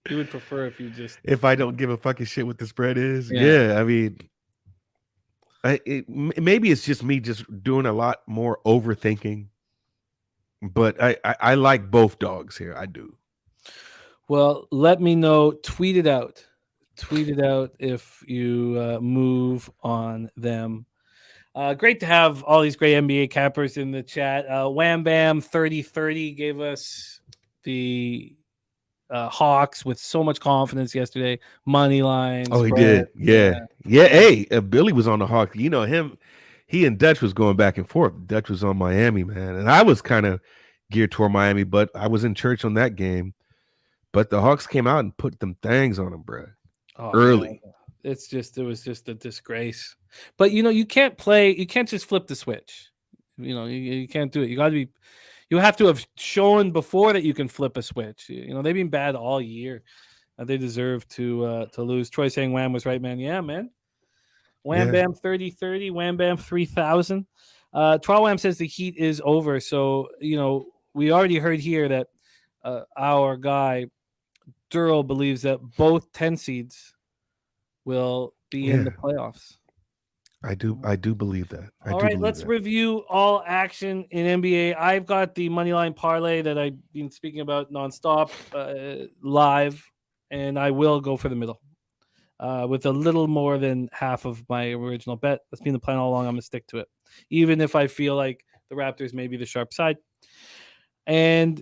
he would prefer if you just if I don't give a fucking shit what the spread is. Yeah. Yeah, I mean, maybe it's just me just doing a lot more overthinking. But I like both dogs here. I do. Well, let me know. Tweet it out. Tweet it out if you move on them. Great to have all these great NBA cappers in the chat. Wham Bam 3030 gave us the Hawks with so much confidence yesterday. Money lines. Oh, he did. Yeah. Hey, Billy was on the Hawks. You know him. He and Dutch was going back and forth. Dutch was on Miami, man, and I was kind of geared toward Miami, but I was in church on that game. But the Hawks came out and put them things on them, bro. Early. Man. It was just a disgrace. But you can't just flip the switch. You can't do it. You have to have shown before that you can flip a switch. They've been bad all year. They deserve to lose. Troy saying Wham was right, man. Yeah, man. Wham Bam 30-30, Wham Bam 3000. Troy Wham says the heat is over. So, we already heard here that our guy Derl believes that both 10 seeds will be in the playoffs. I do believe that. All right, let's review all action in NBA. I've got the moneyline parlay that I've been speaking about nonstop live, and I will go for the middle with a little more than half of my original bet. That's been the plan all along. I'm going to stick to it, even if I feel like the Raptors may be the sharp side. And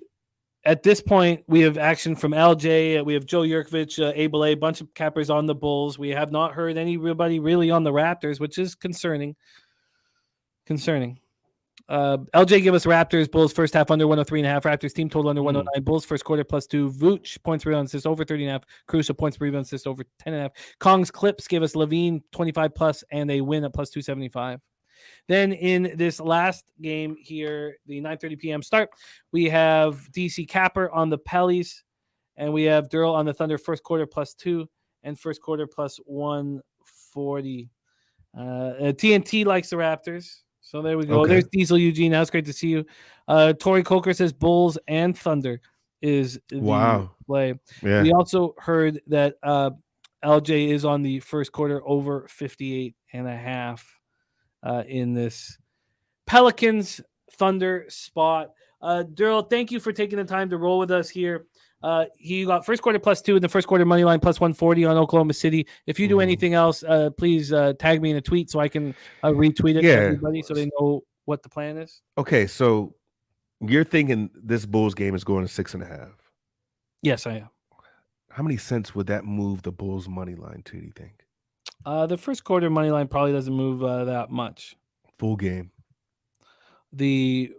at this point, we have action from LJ. We have Joe Yurkovich, Abel A, bunch of cappers on the Bulls. We have not heard anybody really on the Raptors, which is concerning. LJ give us Raptors, Bulls first half under 103.5. Raptors team total under 109. Bulls first quarter +2. Vooch points rebound assist over 30.5. Caruso points rebound assist over 10.5. Kong's Clips give us Levine 25+, and they win at +275. Then in this last game here, the 9:30 p.m. start, we have DC Capper on the Pellies, and we have Derl on the Thunder first quarter +2 and first quarter +140. TNT likes the Raptors. So there we go. Okay. There's Diesel Eugene. That's great to see you. Tori Coker says Bulls and Thunder is the play. Yeah. We also heard that LJ is on the first quarter over 58.5. In this Pelicans Thunder spot. Derl, thank you for taking the time to roll with us here. He got first quarter +2 and the first quarter money line +140 on Oklahoma City. If you do anything else, please tag me in a tweet so I can retweet it to everybody so they know what the plan is. Okay, so you're thinking this Bulls game is going to 6.5? Yes, I am. How many cents would that move the Bulls money line to, do you think? The first quarter money line probably doesn't move that much. Full game. It's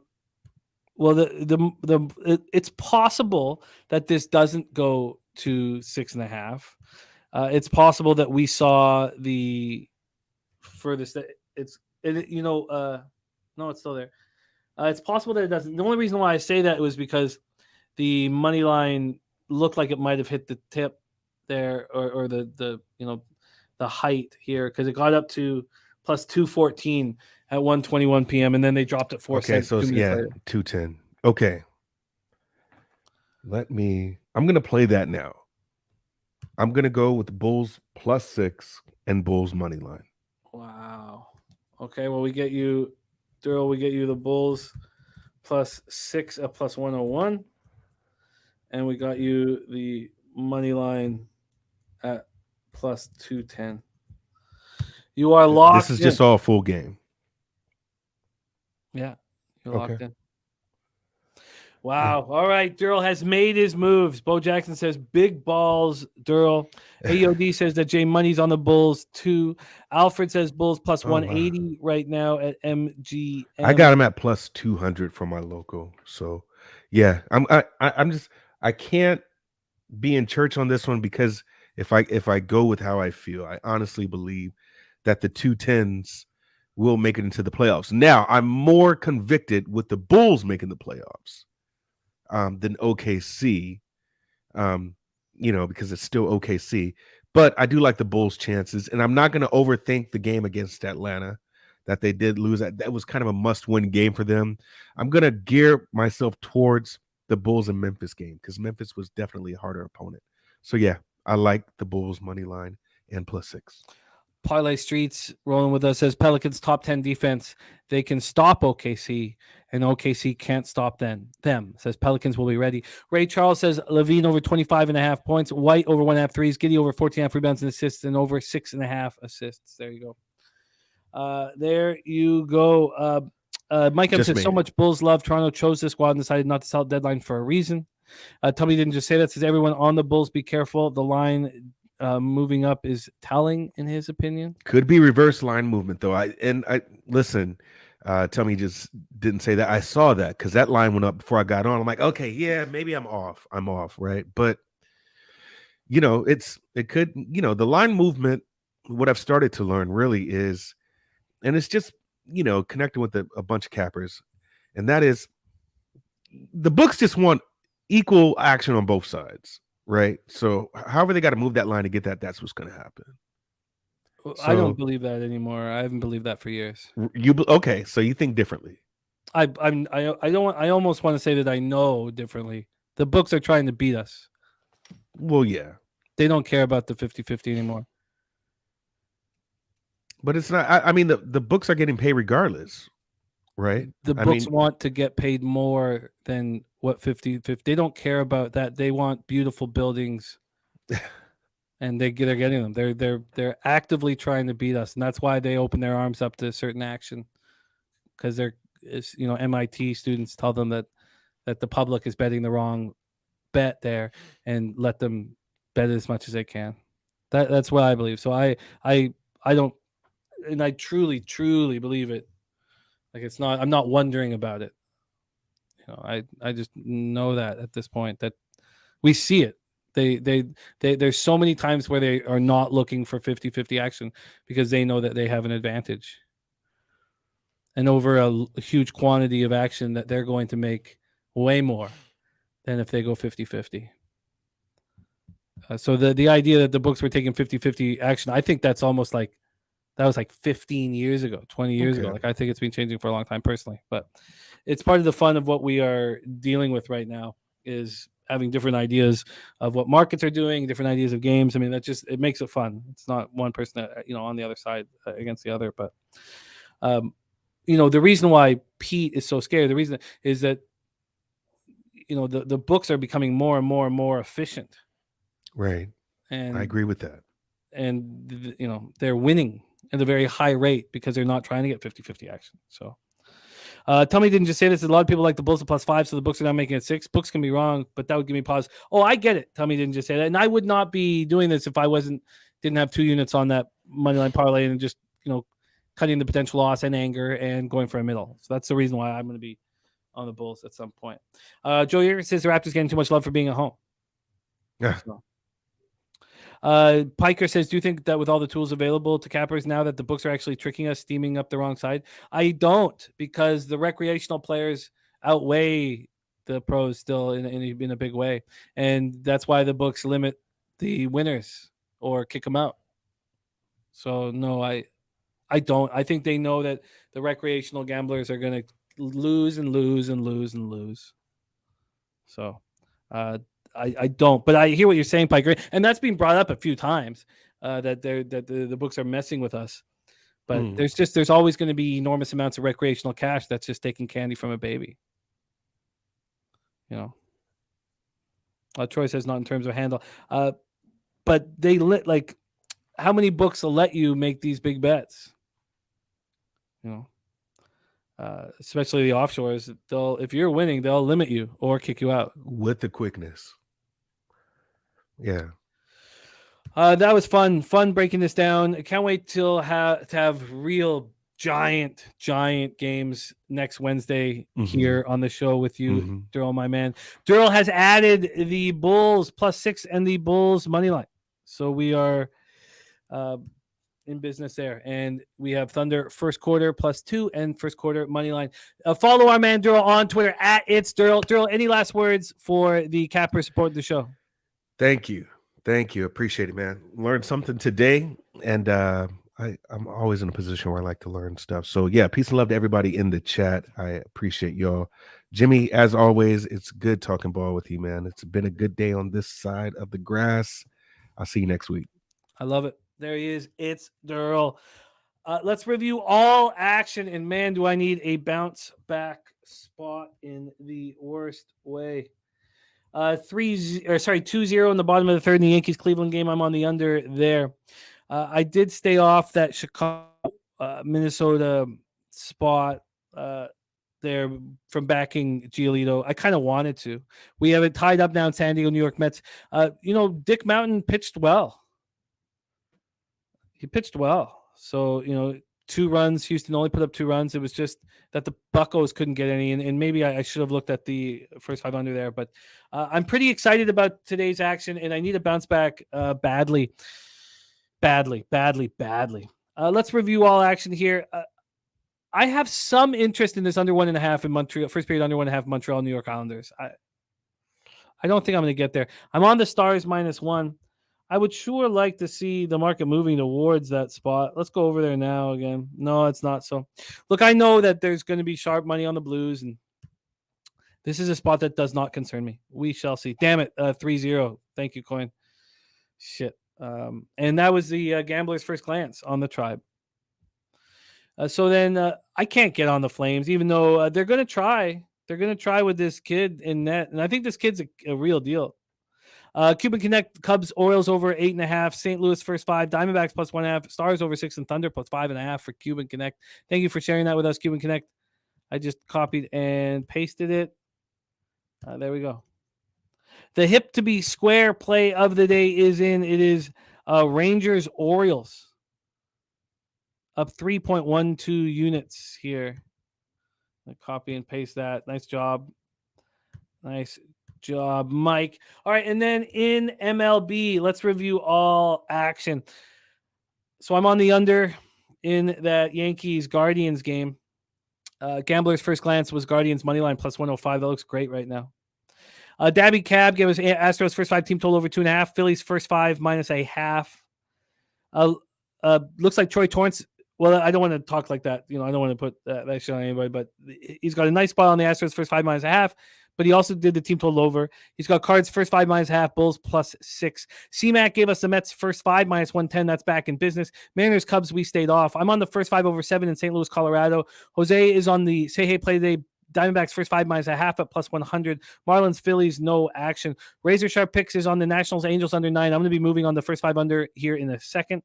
possible that this doesn't go to 6.5. It's possible that we saw the furthest. No, it's still there. It's possible that it doesn't. The only reason why I say that was because the money line looked like it might have hit the tip there, or the height here, because it got up to +214 at 1:21 p.m. and then they dropped it 4 cents. Okay, so 210. Okay. I'm gonna play that now. I'm gonna go with the Bulls +6 and Bulls money line. Wow. Okay, well, we get you, Derl, we get you the Bulls +6 at +101. And we got you the money line at plus 210. You are locked. This is just all full game. Yeah, you're Okay. locked in. Wow. All right. Derl has made his moves. Bo Jackson says big balls, Derl. AOD says that Jay Money's on the Bulls too. Alfred says Bulls plus 180 right now at MGM. I got him at plus 200 for my local. So yeah, I can't be in church on this one because if I go with how I feel, I honestly believe that the 210s will make it into the playoffs. Now I'm more convicted with the Bulls making the playoffs than OKC, because it's still OKC. But I do like the Bulls' chances, and I'm not going to overthink the game against Atlanta that they did lose. That was kind of a must-win game for them. I'm going to gear myself towards the Bulls and Memphis game because Memphis was definitely a harder opponent. So, yeah, I like the Bulls' money line and plus 6. Parlay Streets rolling with us says Pelicans top 10 defense. They can stop OKC, and OKC can't stop them. Says Pelicans will be ready. Ray Charles says Levine over 25.5 points. White over 1.5 threes. Giddy over 14.5 rebounds and assists, and over 6.5 assists. There you go. There you go. Mike M says so much Bulls love. Toronto chose this squad and decided not to sell deadline for a reason. Tommy didn't just say that. Says everyone on the Bulls be careful. The line moving up is telling in his opinion. Could be reverse line movement though. I listen. Tommy just didn't say that. I saw that because that line went up before I got on. I'm like, okay, yeah, maybe I'm off, right? But it could, the line movement. What I've started to learn really is, and it's just connecting with a bunch of cappers, and that is the books just want equal action on both sides. Right. So however they got to move that line to get that, that's what's going to happen. I don't believe that anymore. I haven't believed that for years. Okay. So you think differently. I almost want to say that I know differently. The books are trying to beat us. Well, yeah. They don't care about the 50-50 anymore. But it's not, I mean, the books are getting paid regardless. Right. The books want to get paid more than what 50-50. They don't care about that. They want beautiful buildings, and they're getting them. They're actively trying to beat us, and that's why they open their arms up to certain action, because MIT students tell them that the public is betting the wrong bet there, and let them bet as much as they can. That's what I believe. So I don't, and I truly believe it. Like it's not. I'm not wondering about it. I just know that at this point that we see it. There's so many times where they are not looking for 50-50 action because they know that they have an advantage, and over a huge quantity of action that they're going to make way more than if they go 50-50. So the idea that the books were taking 50-50 action, I think that's almost like. That was like 15 years ago, 20 years ago. Like I think it's been changing for a long time personally, but it's part of the fun of what we are dealing with right now is having different ideas of what markets are doing, different ideas of games. I mean, it makes it fun. It's not one person that, on the other side against the other, but the reason why Pete is so scared, the reason is that, the books are becoming more and more and more efficient. Right. And I agree with that. And, they're winning at a very high rate because they're not trying to get 50-50 action. So Tommy didn't just say this. A lot of people like the Bulls at +5, so the books are not making it 6. Books can be wrong, but that would give me pause. Oh, I get it. Tommy didn't just say that. And I would not be doing this if I didn't have 2 units on that moneyline parlay and just, cutting the potential loss and anger and going for a middle. So that's the reason why I'm going to be on the Bulls at some point. Joe Yeager says the Raptors getting too much love for being at home. Yeah. So. Piker says, do you think that with all the tools available to cappers now that the books are actually tricking us, steaming up the wrong side? I don't, because the recreational players outweigh the pros still in a big way. And that's why the books limit the winners or kick them out. So no, I don't. I think they know that the recreational gamblers are going to lose and lose and lose and lose. So, I don't, but I hear what you're saying, Piker, and that's been brought up a few times that the books are messing with us. But there's always going to be enormous amounts of recreational cash that's just taking candy from a baby. Troy says not in terms of handle, but they how many books will let you make these big bets? Especially the offshores. If you're winning, they'll limit you or kick you out with the quickness. Yeah. That was fun breaking this down. I can't wait to have real giant games next Wednesday here on the show with you, Derl, my man. Derl has added the Bulls +6 and the Bulls money line, so we are in business there, and we have Thunder first quarter +2 and first quarter money line. Follow our man Derl on Twitter at it's Derl. Derl, any last words for the cappers supporting the show? Thank you. Appreciate it, man. Learned something today, and I'm always in a position where I like to learn stuff. So yeah, peace and love to everybody in the chat. I appreciate y'all. Jimmy, as always, it's good talking ball with you, man. It's been a good day on this side of the grass. I'll see you next week. I love it. There he is. It's Derl. Let's review all action, and man, do I need a bounce back spot in the worst way. 2-0 in the bottom of the third in the Yankees-Cleveland game. I'm on the under there. I did stay off that Chicago, Minnesota spot there from backing Giolito. I kind of wanted to. We have it tied up now in San Diego, New York Mets. Dick Mountain pitched well. He pitched well. So, 2 runs. Houston only put up 2 runs. It was just that the Buccos couldn't get any, and maybe I should have looked at the first 5 under there. But I'm pretty excited about today's action, and I need a bounce back badly. Let's review all action here. I have some interest in this under 1.5 in Montreal. First period under 1.5 Montreal New York Islanders. I don't think I'm going to get there. I'm on the Stars -1. I would sure like to see the market moving towards that spot. Let's go over there now again. No, it's not so. Look, I know that there's going to be sharp money on the Blues, and this is a spot that does not concern me. We shall see. Damn it, 3-0. Thank you, Coin. Shit. And that was the Gambler's First Glance on the Tribe. So then I can't get on the Flames, even though they're going to try. They're going to try with this kid in net, and I think this kid's a real deal. Cuban Connect, Cubs, Orioles over 8.5, St. Louis first 5, Diamondbacks +1.5, Stars over 6, and Thunder +5.5 for Cuban Connect. Thank you for sharing that with us, Cuban Connect. I just copied and pasted it. There we go. The hip to be square play of the day is in. It is Rangers Orioles up 3.12 units here. I copy and paste that. Nice job. Nice job, Mike. All right, and then in MLB, let's review all action. So I'm on the under in that Yankees Guardians game. Gambler's First Glance was Guardians money line +105. That looks great right now. Dabby Cab gave us Astros first 5 team total over 2.5. Phillies first 5 -0.5. Looks like Troy Torrance. Well, I don't want to talk like that. I don't want to put that shit on anybody, but he's got a nice spot on the Astros first 5 -0.5. But he also did the team total over. He's got Cards first 5 -0.5, Bulls +6. C-Mac gave us the Mets first 5 -110. That's back in business. Mariners, Cubs, we stayed off. I'm on the first 5 over 7 in St. Louis, Colorado. Jose is on the Say Hey Play Today. Diamondbacks first 5 -0.5 at +100. Marlins, Phillies, no action. Razor Sharp Picks is on the Nationals, Angels under 9. I'm going to be moving on the first 5 under here in a second.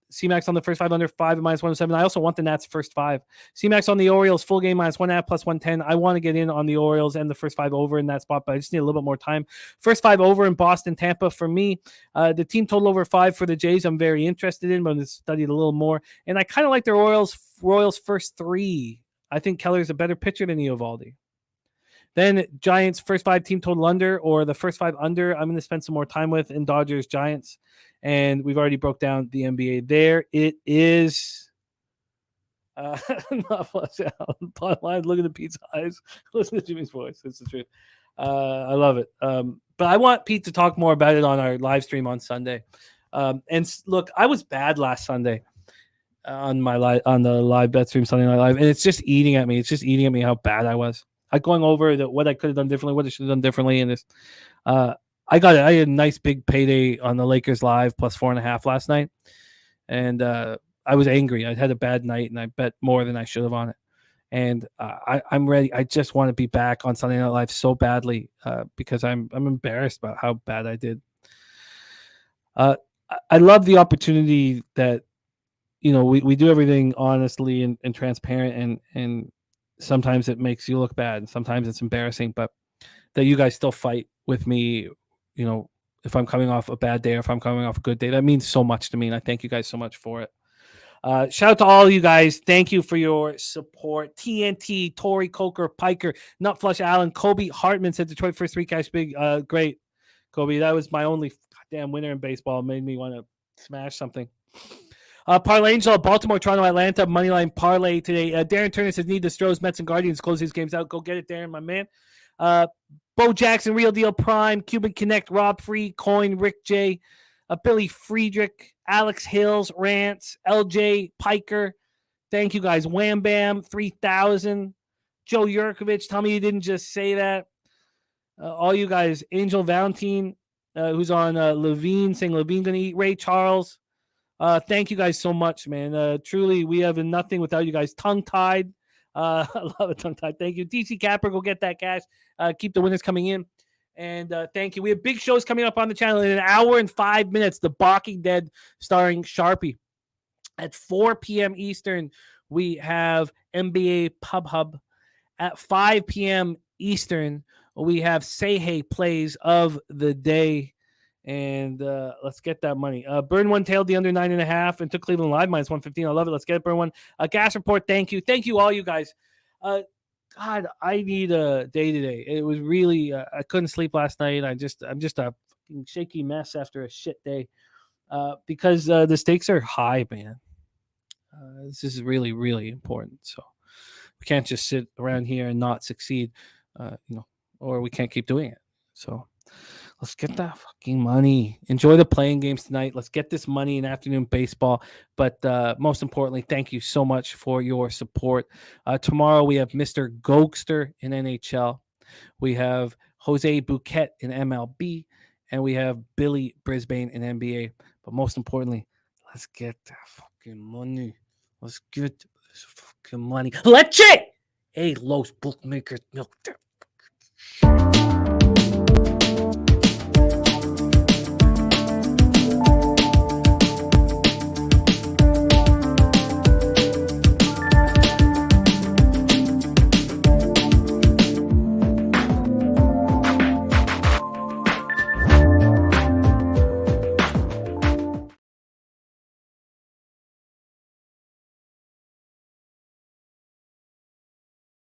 C-Max on the first 5 under 5 -107. I also want the Nats first 5. C-Max on the Orioles full game -1.5 +110. I want to get in on the Orioles and the first 5 over in that spot, but I just need a little bit more time. First 5 over in Boston, Tampa for me. The team total over 5 for the Jays I'm very interested in, but I'm going to study it a little more. And I kind of like their Royals first 3. I think Keller's a better pitcher than Eovaldi. Then Giants first 5 team total under, or the first 5 under. I'm going to spend some more time with in Dodgers Giants, and we've already broke down the NBA. There it is. Not flush out. Bottom line, look at the Pete's eyes. Listen to Jimmy's voice. It's the truth. I love it. But I want Pete to talk more about it on our live stream on Sunday. And look, I was bad last Sunday on the live bet stream Sunday Night Live, and it's just eating at me. It's just eating at me how bad I was. Going over what I could have done differently, what I should have done differently, and this. I got it. I had a nice big payday on the Lakers live +4.5 last night, and I was angry. I had a bad night, and I bet more than I should have on it. And I'm ready. I just want to be back on Sunday Night Live so badly because I'm embarrassed about how bad I did. I love the opportunity that, we do everything honestly and transparent, and sometimes it makes you look bad and sometimes it's embarrassing, but that you guys still fight with me, if I'm coming off a bad day or if I'm coming off a good day. That means so much to me, and I thank you guys so much for it. Shout out to all you guys. Thank you for your support. TNT, Tori, Coker, Piker, Nutflush, Allen, Kobe Hartman said Detroit first 3 cash big. Great, Kobe. That was my only goddamn winner in baseball. It made me want to smash something. Parlay Angel, Baltimore, Toronto, Atlanta, moneyline parlay today. Darren Turner says need the Stros, Mets, and Guardians close these games out. Go get it, Darren, my man. Bo Jackson, Real Deal Prime, Cuban Connect, Rob Free, Coin, Rick J, Billy Friedrich, Alex Hills, Rants, LJ, Piker. Thank you guys. Wham Bam, 3000. Joe Yurkovich, tell me you didn't just say that. All you guys. Angel Valentine, who's on Levine, saying Levine going to eat. Ray Charles. Thank you guys so much, man. Truly, we have nothing without you guys. Tongue-tied. I love it, tongue-tied. Thank you. DC Capper, go get that cash. Keep the winners coming in. And thank you. We have big shows coming up on the channel in an hour and 5 minutes. The Walking Dead starring Sharpie. At 4 p.m. Eastern, we have NBA Pub Hub. At 5 p.m. Eastern, we have Say Hey Plays of the Day. And let's get that money. Burn one tailed the under 9.5 and took Cleveland live -115. I love it. Let's get it. Burn one. Gas report. Thank you. Thank you all you guys. God, I need a day today. It was really I couldn't sleep last night. I'm just a shaky mess after a shit day. Because the stakes are high, man. This is really, really important. So we can't just sit around here and not succeed, or we can't keep doing it. So let's get that fucking money. Enjoy the playing games tonight. Let's get this money in afternoon baseball. But most importantly, thank you so much for your support. Tomorrow we have Mr. Gokster in NHL. We have Jose Bouquet in MLB. And we have Billy Brisbane in NBA. But most importantly, let's get that fucking money. Let's get this fucking money. Let's it! Hey, Los Bookmakers, milk that.